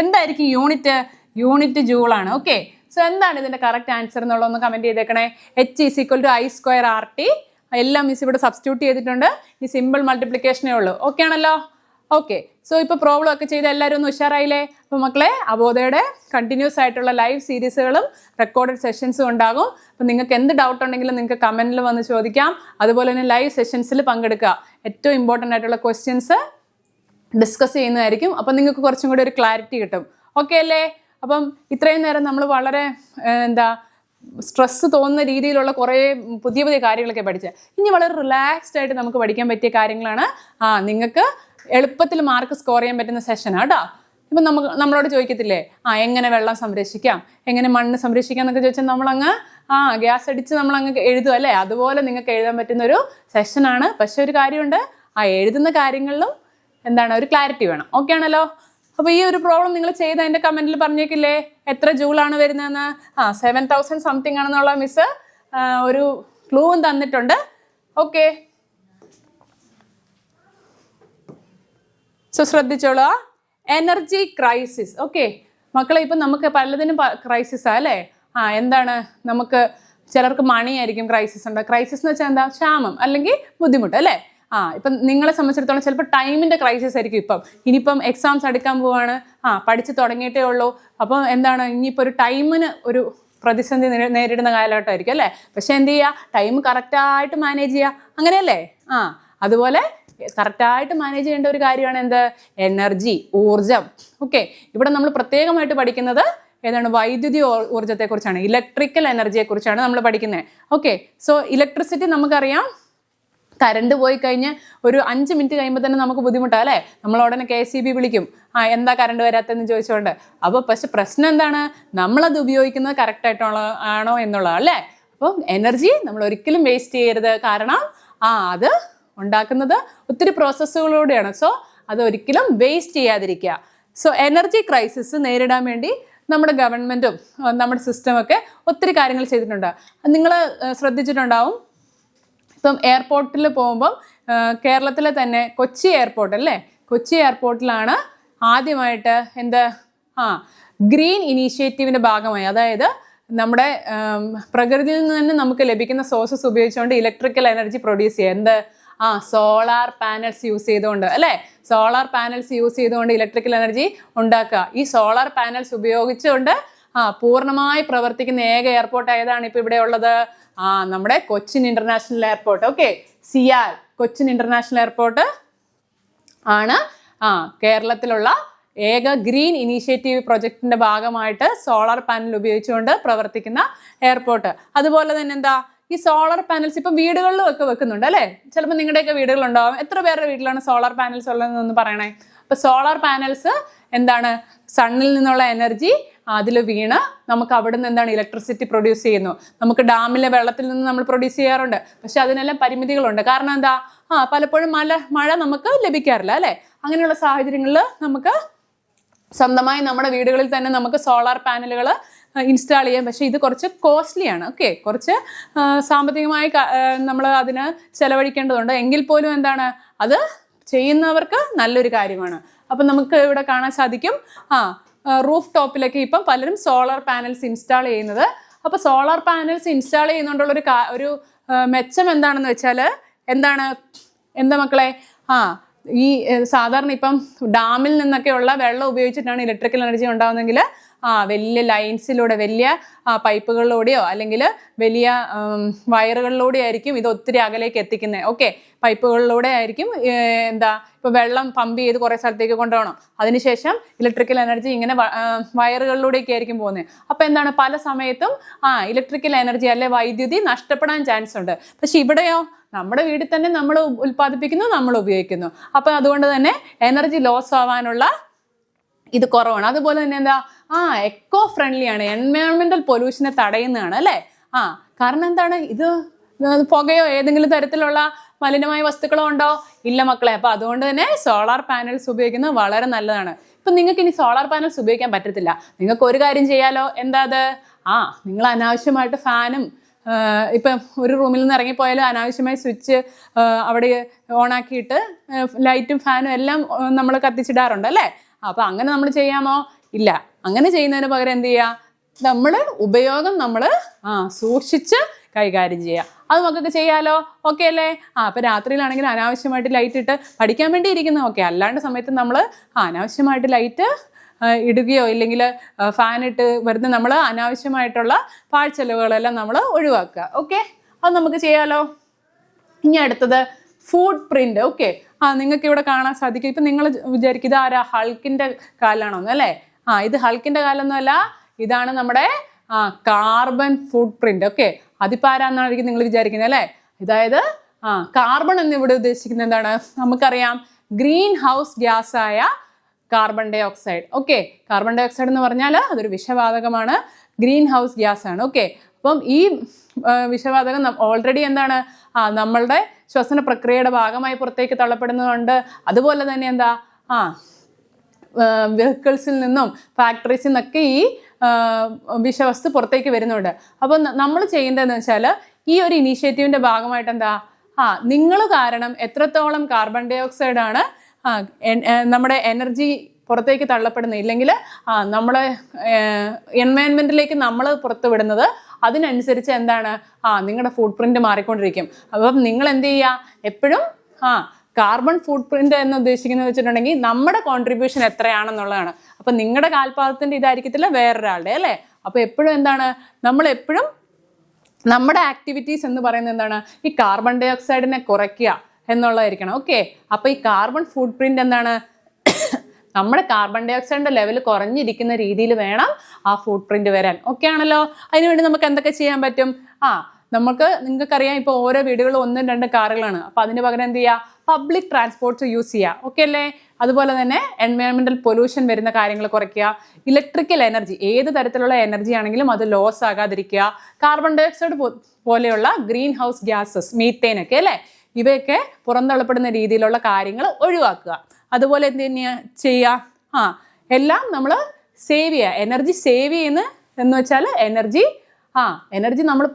എന്തായിരിക്കും യൂണിറ്റ് ജൂളാണ്. ഓക്കെ, സോ എന്താണ് ഇതിൻ്റെ കറക്റ്റ് ആൻസർ എന്നുള്ളതൊന്ന് കമൻറ്റ് ചെയ്തേക്കണേ. H is equal to I²RT. എല്ലാം മിസ് ഇവിടെ സബ്സ്റ്റിറ്റ്യൂട്ട് ചെയ്തിട്ടുണ്ട്. ഈ സിമ്പിൾ മൾട്ടിപ്ലിക്കേഷനേ ഉള്ളൂ. ഓക്കെ ആണല്ലോ? ഓക്കെ, സോ ഇപ്പോൾ പ്രോബ്ലം ഒക്കെ ചെയ്ത് എല്ലാവരും ഒന്ന് ഉഷാറായില്ലേ? അപ്പോൾ മക്കളെ, അബോധയുടെ കണ്ടിന്യൂസ് ആയിട്ടുള്ള ലൈവ് സീരീസുകളും റെക്കോർഡഡ് സെഷൻസും ഉണ്ടാകും. അപ്പോൾ നിങ്ങൾക്ക് എന്ത് ഡൗട്ട് ഉണ്ടെങ്കിലും നിങ്ങൾക്ക് കമൻറ്റിൽ വന്ന് ചോദിക്കാം. അതുപോലെ തന്നെ ലൈവ് സെഷൻസിൽ പങ്കെടുക്കുക. ഏറ്റവും ഇമ്പോർട്ടൻ്റ് ആയിട്ടുള്ള ക്വസ്റ്റ്യൻസ് ഡിസ്കസ് ചെയ്യുന്നതായിരിക്കും. അപ്പം നിങ്ങൾക്ക് കുറച്ചും കൂടി ഒരു ക്ലാരിറ്റി കിട്ടും. ഓക്കെ അല്ലേ? അപ്പം ഇത്രയും നേരം നമ്മൾ വളരെ സ്ട്രെസ്സ് തോന്നുന്ന രീതിയിലുള്ള കുറേ പുതിയ പുതിയ കാര്യങ്ങളൊക്കെ പഠിച്ചത്. ഇനി വളരെ റിലാക്സ്ഡ് ആയിട്ട് നമുക്ക് പഠിക്കാൻ പറ്റിയ കാര്യങ്ങളാണ്. നിങ്ങൾക്ക് എളുപ്പത്തിൽ മാർക്ക് സ്കോർ ചെയ്യാൻ പറ്റുന്ന സെഷനാണ് കേട്ടോ. ഇപ്പം നമ്മളോട് ചോദിക്കത്തില്ലേ, എങ്ങനെ വെള്ളം സംരക്ഷിക്കാം, എങ്ങനെ മണ്ണ് സംരക്ഷിക്കാം എന്നൊക്കെ ചോദിച്ചാൽ നമ്മളങ്ങ് ഗ്യാസ് അടിച്ച് നമ്മളങ്ങ് എഴുതും അല്ലേ? അതുപോലെ നിങ്ങൾക്ക് എഴുതാൻ പറ്റുന്നൊരു സെഷനാണ്. പക്ഷെ ഒരു കാര്യമുണ്ട്, എഴുതുന്ന കാര്യങ്ങളിലും ഒരു ക്ലാരിറ്റി വേണം. ഓക്കെ ആണല്ലോ? അപ്പോൾ ഈ ഒരു പ്രോബ്ലം നിങ്ങൾ ചെയ്ത് അതിൻ്റെ കമൻറ്റിൽ പറഞ്ഞേക്കില്ലേ എത്ര ജൂളാണ് വരുന്നതെന്ന്? 7000 സംതിങ് ആണെന്നുള്ള മിസ് ഒരു ക്ലൂവും തന്നിട്ടുണ്ട്. ഓക്കെ, സോ ശ്രദ്ധിച്ചോളൂ. Energy crisis. ഓക്കെ മക്കളെ, ഇപ്പം നമുക്ക് പലതിനും ക്രൈസിസാ അല്ലേ? നമുക്ക് ചിലർക്ക് മണിയായിരിക്കും ക്രൈസിസ് ഉണ്ട്. ക്രൈസിസ് എന്ന് വെച്ചാൽ ക്ഷാമം അല്ലെങ്കിൽ ബുദ്ധിമുട്ട് അല്ലേ? ഇപ്പം നിങ്ങളെ സംബന്ധിച്ചിടത്തോളം ചിലപ്പോൾ ടൈമിൻ്റെ ക്രൈസിസ് ആയിരിക്കും. ഇനിയിപ്പം എക്സാംസ് അടുക്കാൻ പോവാണ്, പഠിച്ച് തുടങ്ങിയിട്ടേ ഉള്ളൂ. അപ്പം ഇനിയിപ്പോൾ ഒരു ടൈമിന് ഒരു പ്രതിസന്ധി നേരിടുന്ന കാലഘട്ടമായിരിക്കും അല്ലേ? പക്ഷെ എന്ത് ചെയ്യുക, ടൈം കറക്റ്റായിട്ട് മാനേജ് ചെയ്യുക, അങ്ങനെയല്ലേ? അതുപോലെ കറക്റ്റായിട്ട് മാനേജ് ചെയ്യേണ്ട ഒരു കാര്യമാണ് എനർജി, ഊർജം. ഓക്കെ, ഇവിടെ നമ്മൾ പ്രത്യേകമായിട്ട് പഠിക്കുന്നത് വൈദ്യുതി ഊർജ്ജത്തെക്കുറിച്ചാണ്, ഇലക്ട്രിക്കൽ എനർജിയെക്കുറിച്ചാണ് നമ്മൾ പഠിക്കുന്നത്. ഓക്കെ, സോ ഇലക്ട്രിസിറ്റി നമുക്കറിയാം, കറണ്ട് പോയി കഴിഞ്ഞ് ഒരു 5 മിനിറ്റ് കഴിയുമ്പോൾ തന്നെ നമുക്ക് ബുദ്ധിമുട്ടാണ് അല്ലേ? നമ്മൾ ഉടനെ KCB വിളിക്കും, എന്താ കറണ്ട് വരാത്തതെന്ന് ചോദിച്ചുകൊണ്ട്. അപ്പോൾ പക്ഷെ പ്രശ്നം എന്താണ്, നമ്മളത് ഉപയോഗിക്കുന്നത് കറക്റ്റായിട്ടുള്ള ആണോ എന്നുള്ളതാണ് അല്ലേ? അപ്പോൾ എനർജി നമ്മൾ ഒരിക്കലും വേസ്റ്റ് ചെയ്യരുത്. കാരണം അത് ഉണ്ടാക്കുന്നത് ഒത്തിരി പ്രോസസ്സുകളിലൂടെയാണ്. സോ അത് ഒരിക്കലും വേസ്റ്റ് ചെയ്യാതിരിക്കുക. സോ എനർജി ക്രൈസിസ് നേരിടാൻ വേണ്ടി നമ്മുടെ ഗവൺമെൻറ്റും നമ്മുടെ സിസ്റ്റമൊക്കെ ഒത്തിരി കാര്യങ്ങൾ ചെയ്തിട്ടുണ്ട്. നിങ്ങൾ ശ്രദ്ധിച്ചിട്ടുണ്ടാവും, ഇപ്പം എയർപോർട്ടിൽ പോകുമ്പം കേരളത്തിലെ തന്നെ കൊച്ചി എയർപോർട്ട് അല്ലേ? കൊച്ചി എയർപോർട്ടിലാണ് ആദ്യമായിട്ട് ഗ്രീൻ ഇനീഷ്യേറ്റീവിൻ്റെ ഭാഗമായി, അതായത് നമ്മുടെ പ്രകൃതിയിൽ നിന്ന് തന്നെ നമുക്ക് ലഭിക്കുന്ന സോഴ്സസ് ഉപയോഗിച്ചുകൊണ്ട് ഇലക്ട്രിക്കൽ എനർജി പ്രൊഡ്യൂസ് ചെയ്യുക. സോളാർ പാനൽസ് യൂസ് ചെയ്തുകൊണ്ട് അല്ലേ? സോളാർ പാനൽസ് യൂസ് ചെയ്തുകൊണ്ട് ഇലക്ട്രിക്കൽ എനർജി ഉണ്ടാക്കുക. ഈ സോളാർ പാനൽസ് ഉപയോഗിച്ചുകൊണ്ട് പൂർണ്ണമായി പ്രവർത്തിക്കുന്ന ഏക എയർപോർട്ട് ഏതാണ് ഇപ്പോൾ ഇവിടെ ഉള്ളത്? നമ്മുടെ Cochin international airport. Okay, CIAL Cochin international airport ആണ് കേരളത്തിലുള്ള ഏക ഗ്രീൻ ഇനീഷ്യേറ്റീവ് പ്രൊജക്ടിന്റെ ഭാഗമായിട്ട് സോളാർ പാനൽ ഉപയോഗിച്ചുകൊണ്ട് പ്രവർത്തിക്കുന്ന എയർപോർട്ട്. അതുപോലെ തന്നെ ഈ സോളാർ പാനൽസ് ഇപ്പം വീടുകളിലും ഒക്കെ വെക്കുന്നുണ്ട് അല്ലേ? ചിലപ്പോൾ നിങ്ങളുടെയൊക്കെ വീടുകളുണ്ടാവും. എത്ര പേരുടെ വീട്ടിലാണ് സോളാർ പാനൽസ് ഉള്ളതെന്നൊന്ന് പറയണേ. അപ്പോൾ സോളാർ പാനൽസ് സണ്ണിൽ നിന്നുള്ള എനർജി അതിൽ വീണ് നമുക്ക് അവിടെ നിന്ന് ഇലക്ട്രിസിറ്റി പ്രൊഡ്യൂസ് ചെയ്യുന്നു. നമുക്ക് ഡാമിലെ വെള്ളത്തിൽ നിന്ന് നമ്മൾ പ്രൊഡ്യൂസ് ചെയ്യാറുണ്ട്. പക്ഷെ അതിനെല്ലാം പരിമിതികളുണ്ട്. കാരണം പലപ്പോഴും മഴ നമുക്ക് ലഭിക്കാറില്ല അല്ലേ? അങ്ങനെയുള്ള സാഹചര്യങ്ങളിൽ നമുക്ക് സ്വന്തമായി നമ്മുടെ വീടുകളിൽ തന്നെ നമുക്ക് സോളാർ പാനലുകൾ ഇൻസ്റ്റാൾ ചെയ്യാം. പക്ഷേ ഇത് കുറച്ച് കോസ്റ്റ്ലിയാണ്. ഓക്കെ, കുറച്ച് സാമ്പത്തികമായി നമ്മൾ അതിന് ചെലവഴിക്കേണ്ടതുണ്ട്. എങ്കിൽ പോലും അത് ചെയ്യുന്നവർക്ക് നല്ലൊരു കാര്യമാണ്. അപ്പം നമുക്ക് ഇവിടെ കാണാൻ സാധിക്കും, റൂഫ് ടോപ്പിലൊക്കെ ഇപ്പം പലരും സോളാർ പാനൽസ് ഇൻസ്റ്റാൾ ചെയ്യുന്നത്. അപ്പോൾ സോളാർ പാനൽസ് ഇൻസ്റ്റാൾ ചെയ്യുന്നതുകൊണ്ടുള്ളൊരു ഒരു മെച്ചം എന്താണെന്ന് വെച്ചാൽ എന്താ മക്കളെ, ഈ സാധാരണ ഇപ്പം ഡാമിൽ നിന്നൊക്കെയുള്ള വെള്ളം ഉപയോഗിച്ചിട്ടാണ് ഇലക്ട്രിക്കൽ എനർജി ഉണ്ടാകുന്നതെങ്കിൽ വലിയ ലൈൻസിലൂടെ, വലിയ പൈപ്പുകളിലൂടെയോ അല്ലെങ്കിൽ വലിയ വയറുകളിലൂടെ ആയിരിക്കും ഇത് ഒത്തിരി അകലേക്ക് എത്തിക്കുന്നത്. ഓക്കെ, പൈപ്പുകളിലൂടെ ആയിരിക്കും ഇപ്പോൾ വെള്ളം പമ്പ് ചെയ്ത് കുറേ സ്ഥലത്തേക്ക് കൊണ്ടുപോകണം. അതിനുശേഷം ഇലക്ട്രിക്കൽ എനർജി ഇങ്ങനെ വയറുകളിലൂടെയൊക്കെ ആയിരിക്കും പോകുന്നത്. അപ്പോൾ പല സമയത്തും ഇലക്ട്രിക്കൽ എനർജി അല്ലെ വൈദ്യുതി നഷ്ടപ്പെടാൻ ചാൻസ് ഉണ്ട്. പക്ഷെ ഇവിടെയോ നമ്മുടെ വീട്ടിൽ തന്നെ നമ്മൾ ഉൽപ്പാദിപ്പിക്കുന്നു, നമ്മൾ ഉപയോഗിക്കുന്നു. അപ്പോൾ അതുകൊണ്ട് തന്നെ എനർജി ലോസ് ആവാനുള്ള ഇത് കുറവാണ്. അതുപോലെ തന്നെ എക്കോ ഫ്രണ്ട്ലി ആണ്, എൻവയോൺമെന്റൽ പൊല്യൂഷനെ തടയുന്നതാണ് അല്ലേ? കാരണം ഇത് പുകയോ ഏതെങ്കിലും തരത്തിലുള്ള മലിനമായ വസ്തുക്കളോ ഉണ്ടോ? ഇല്ല മക്കളെ. അപ്പോൾ അതുകൊണ്ട് തന്നെ സോളാർ പാനൽസ് ഉപയോഗിക്കുന്നത് വളരെ നല്ലതാണ്. ഇപ്പം നിങ്ങൾക്ക് ഇനി സോളാർ പാനൽസ് ഉപയോഗിക്കാൻ പറ്റത്തില്ല. നിങ്ങൾക്ക് ഒരു കാര്യം ചെയ്യാലോ. നിങ്ങൾ അനാവശ്യമായിട്ട് ഫാനും ഇപ്പം ഒരു റൂമിൽ നിന്ന് ഇറങ്ങിപ്പോയാലും അനാവശ്യമായി സ്വിച്ച് അവിടെ ഓണാക്കിയിട്ട് ലൈറ്റും ഫാനും എല്ലാം നമ്മൾ കത്തിച്ചിടാറുണ്ട് അല്ലേ? അപ്പോൾ അങ്ങനെ നമ്മൾ ചെയ്യാമോ? ഇല്ല. അങ്ങനെ ചെയ്യുന്നതിന് പകരം എന്ത് ചെയ്യുക, നമ്മൾ ഉപയോഗം സൂക്ഷിച്ച് കൈകാര്യം ചെയ്യുക. അത് നമുക്കൊക്കെ ചെയ്യാലോ. ഓക്കെ അല്ലേ? അപ്പോൾ രാത്രിയിലാണെങ്കിൽ അനാവശ്യമായിട്ട് ലൈറ്റ് ഇട്ട് പഠിക്കാൻ വേണ്ടി ഇരിക്കുന്നത് ഓക്കെ. അല്ലാണ്ട് സമയത്ത് നമ്മൾ അനാവശ്യമായിട്ട് ലൈറ്റ് ഇടുകയോ ഇല്ലെങ്കിൽ ഫാനിട്ട് വരുന്ന നമ്മൾ അനാവശ്യമായിട്ടുള്ള പാഴ്ചെലവുകളെല്ലാം നമ്മൾ ഒഴിവാക്കുക. ഓക്കെ, അത് നമുക്ക് ചെയ്യാലോ. ഇനി അടുത്തത് ഫുഡ് പ്രിന്റ്. ഓക്കെ, നിങ്ങൾക്ക് ഇവിടെ കാണാൻ സാധിക്കും. ഇപ്പം നിങ്ങൾ വിചാരിക്കും ഇത് ആരാ, ഹൾക്കിൻ്റെ കാലാണോന്ന് അല്ലേ? ഇത് ഹൾക്കിൻ്റെ കാലൊന്നുമല്ല, ഇതാണ് നമ്മുടെ കാർബൺ ഫുട് പ്രിന്റ്. ഓക്കെ, അതിപ്പോൾ ആരാന്നായിരിക്കും നിങ്ങൾ വിചാരിക്കുന്നത് അല്ലേ? അതായത് കാർബൺ എന്ന് ഇവിടെ ഉദ്ദേശിക്കുന്നത് എന്താണ്? നമുക്കറിയാം, ഗ്രീൻ ഹൗസ് ഗ്യാസ് ആയ carbon dioxide. Okay, carbon dioxide എന്ന് പറഞ്ഞാൽ അതൊരു വിഷവാതകമാണ്, ഗ്രീൻ ഹൗസ് ഗ്യാസ് ആണ്. ഓക്കെ, അപ്പം ഈ വിഷവാതകം ഓൾറെഡി എന്താണ്, നമ്മളുടെ ശ്വസന പ്രക്രിയയുടെ ഭാഗമായി പുറത്തേക്ക് തള്ളപ്പെടുന്നതുകൊണ്ട്, അതുപോലെ തന്നെ എന്താ വെഹിക്കിൾസിൽ നിന്നും ഫാക്ടറീസിൽ നിന്നൊക്കെ ഈ വിഷവസ്തു പുറത്തേക്ക് വരുന്നുണ്ട്. അപ്പോൾ നമ്മൾ ചെയ്യേണ്ടതെന്ന് വെച്ചാൽ ഈ ഒരു ഇനീഷ്യേറ്റീവിൻ്റെ ഭാഗമായിട്ട് എന്താ, നിങ്ങൾ കാരണം എത്രത്തോളം കാർബൺ ഡൈ ഓക്സൈഡ് ആണ് നമ്മുടെ എനർജി പുറത്തേക്ക് തള്ളപ്പെടുന്നത്, ഇല്ലെങ്കിൽ നമ്മളെ എൻവയൺമെൻറ്റിലേക്ക് നമ്മൾ പുറത്തു വിടുന്നത്, അതിനനുസരിച്ച് എന്താണ് നിങ്ങളുടെ ഫുട് പ്രിന്റ് മാറിക്കൊണ്ടിരിക്കും. അപ്പം നിങ്ങൾ എന്ത് ചെയ്യുക, എപ്പോഴും കാർബൺ ഫുട് പ്രിന്റ് എന്ന് ഉദ്ദേശിക്കുന്നത് വെച്ചിട്ടുണ്ടെങ്കിൽ നമ്മുടെ കോൺട്രിബ്യൂഷൻ എത്രയാണെന്നുള്ളതാണ്. അപ്പം നിങ്ങളുടെ കാൽപാദത്തിൻ്റെ ഇതായിരിക്കത്തില്ല വേറൊരാളുടെ അല്ലേ. അപ്പോൾ എപ്പോഴും എന്താണ്, നമ്മളെപ്പോഴും നമ്മുടെ ആക്ടിവിറ്റീസ് എന്ന് പറയുന്നത് എന്താണ്, ഈ കാർബൺ ഡൈ ഓക്സൈഡിനെ കുറയ്ക്കുക എന്നുള്ളതായിരിക്കണം. ഓക്കെ, അപ്പോൾ ഈ കാർബൺ ഫുട് പ്രിന്റ് എന്താണ്, നമ്മുടെ കാർബൺ ഡൈ ഓക്സൈഡിൻ്റെ ലെവൽ കുറഞ്ഞിരിക്കുന്ന രീതിയിൽ വേണം ആ ഫുട് പ്രിന്റ് വരാൻ. ഓക്കെ ആണല്ലോ? അതിനുവേണ്ടി നമുക്ക് എന്തൊക്കെ ചെയ്യാൻ പറ്റും? നിങ്ങൾക്കറിയാം, ഇപ്പോൾ ഓരോ വീടുകളിലും 1-2 കാറുകളാണ്. അപ്പോൾ അതിന് പകരം എന്ത് ചെയ്യുക, പബ്ലിക് ട്രാൻസ്പോർട്ട്സ് യൂസ് ചെയ്യുക. ഓക്കെ അല്ലേ? അതുപോലെ തന്നെ എൻവയൺമെൻറ്റൽ പൊല്യൂഷൻ വരുന്ന കാര്യങ്ങൾ കുറയ്ക്കുക. ഇലക്ട്രിക്കൽ എനർജി, ഏത് തരത്തിലുള്ള എനർജി ആണെങ്കിലും അത് ലോസ് ആകാതിരിക്കുക. കാർബൺ ഡൈ ഓക്സൈഡ് പോലെയുള്ള ഗ്രീൻ ഹൗസ് ഗ്യാസസ്, മീത്തേൻ ഒക്കെ അല്ലേ, ഇവയൊക്കെ പുറന്തള്ളപ്പെടുന്ന രീതിയിലുള്ള കാര്യങ്ങൾ ഒഴിവാക്കുക. അതുപോലെ എന്ത് തന്നെയാണ് ചെയ്യുക, എല്ലാം നമ്മൾ സേവ് ചെയ്യുക. എനർജി സേവ് ചെയ്യുന്ന എന്ന് വെച്ചാൽ എനർജി നമ്മൾ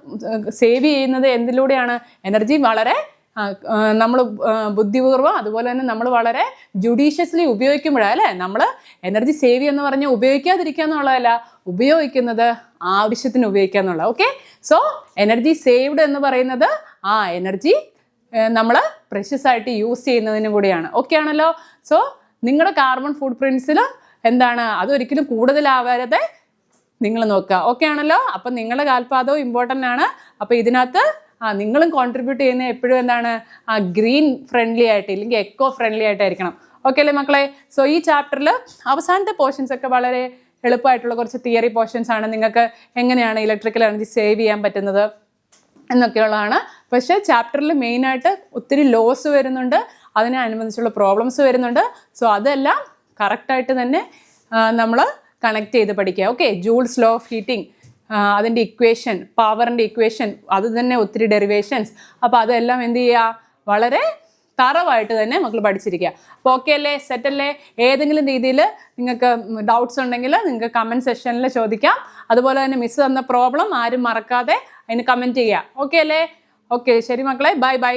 സേവ് ചെയ്യുന്നത് എന്തിലൂടെയാണ്? എനർജി വളരെ നമ്മൾ ബുദ്ധിപൂർവ്വം, അതുപോലെ തന്നെ നമ്മൾ വളരെ ജുഡീഷ്യസ്ലി ഉപയോഗിക്കുമ്പോഴാണ് അല്ലേ. നമ്മൾ എനർജി സേവ് എന്ന് പറഞ്ഞാൽ ഉപയോഗിക്കാതിരിക്കുക എന്നുള്ളതല്ല, ഉപയോഗിക്കുന്നത് ആവശ്യത്തിന് ഉപയോഗിക്കുക എന്നുള്ള. ഓക്കെ, സോ എനർജി സേവ്ഡ് എന്ന് പറയുന്നത് എനർജി നമ്മൾ പ്രഷ്യസ് ആയിട്ട് യൂസ് ചെയ്യുന്നതിനും കൂടിയാണ്. ഓക്കെ ആണല്ലോ? സോ നിങ്ങളുടെ കാർബൺ ഫുട് പ്രിന്റ്സിൽ എന്താണ്, അതൊരിക്കലും കൂടുതലാവാതെ നിങ്ങൾ നോക്കുക. ഓക്കെ ആണല്ലോ? അപ്പം നിങ്ങളുടെ കാൽപാദവും ഇമ്പോർട്ടൻ്റ് ആണ്. അപ്പോൾ ഇതിനകത്ത് നിങ്ങളും കോൺട്രിബ്യൂട്ട് ചെയ്യുന്ന എപ്പോഴും എന്താണ്, ഗ്രീൻ ഫ്രണ്ട്ലി ആയിട്ട്, ഇല്ലെങ്കിൽ എക്കോ ഫ്രണ്ട്ലി ആയിട്ടായിരിക്കണം. ഓക്കെ അല്ലേ മക്കളെ? സോ ഈ ചാപ്റ്ററിൽ അവസാനത്തെ പോർഷൻസ് ഒക്കെ വളരെ എളുപ്പമായിട്ടുള്ള കുറച്ച് തിയറി പോർഷൻസ് ആണ്. നിങ്ങൾക്ക് എങ്ങനെയാണ് ഇലക്ട്രിക്കൽ എനർജി സേവ് ചെയ്യാൻ പറ്റുന്നത് എന്നൊക്കെയുള്ളതാണ്. പക്ഷേ ചാപ്റ്ററിൽ മെയിനായിട്ട് ഒത്തിരി ലോസ് വരുന്നുണ്ട്, അതിനനുബന്ധിച്ചുള്ള പ്രോബ്ലംസ് വരുന്നുണ്ട്. സോ അതെല്ലാം കറക്റ്റായിട്ട് തന്നെ നമ്മൾ കണക്ട് ചെയ്ത് പഠിക്കുക. Okay, joules law of heating, അതിൻ്റെ ഇക്വേഷൻ, പവറിൻ്റെ ഇക്വേഷൻ, അത് തന്നെ ഒത്തിരി ഡെറിവേഷൻസ്. അപ്പോൾ അതെല്ലാം എന്ത് ചെയ്യുക, വളരെ തറവായിട്ട് തന്നെ മക്കൾ പഠിച്ചിരിക്കുക. അപ്പോൾ ഓക്കെ അല്ലേ, സെറ്റല്ലേ? ഏതെങ്കിലും രീതിയിൽ നിങ്ങൾക്ക് ഡൗട്ട്സ് ഉണ്ടെങ്കിൽ നിങ്ങൾക്ക് കമൻറ്റ് സെക്ഷനിൽ ചോദിക്കാം. അതുപോലെ തന്നെ മിസ് തന്ന പ്രോബ്ലം ആരും മറക്കാതെ അതിന് കമൻറ്റ് ചെയ്യുക. ഓക്കെ അല്ലേ? ഓക്കെ, ശരി മക്കളെ, ബൈ ബൈ.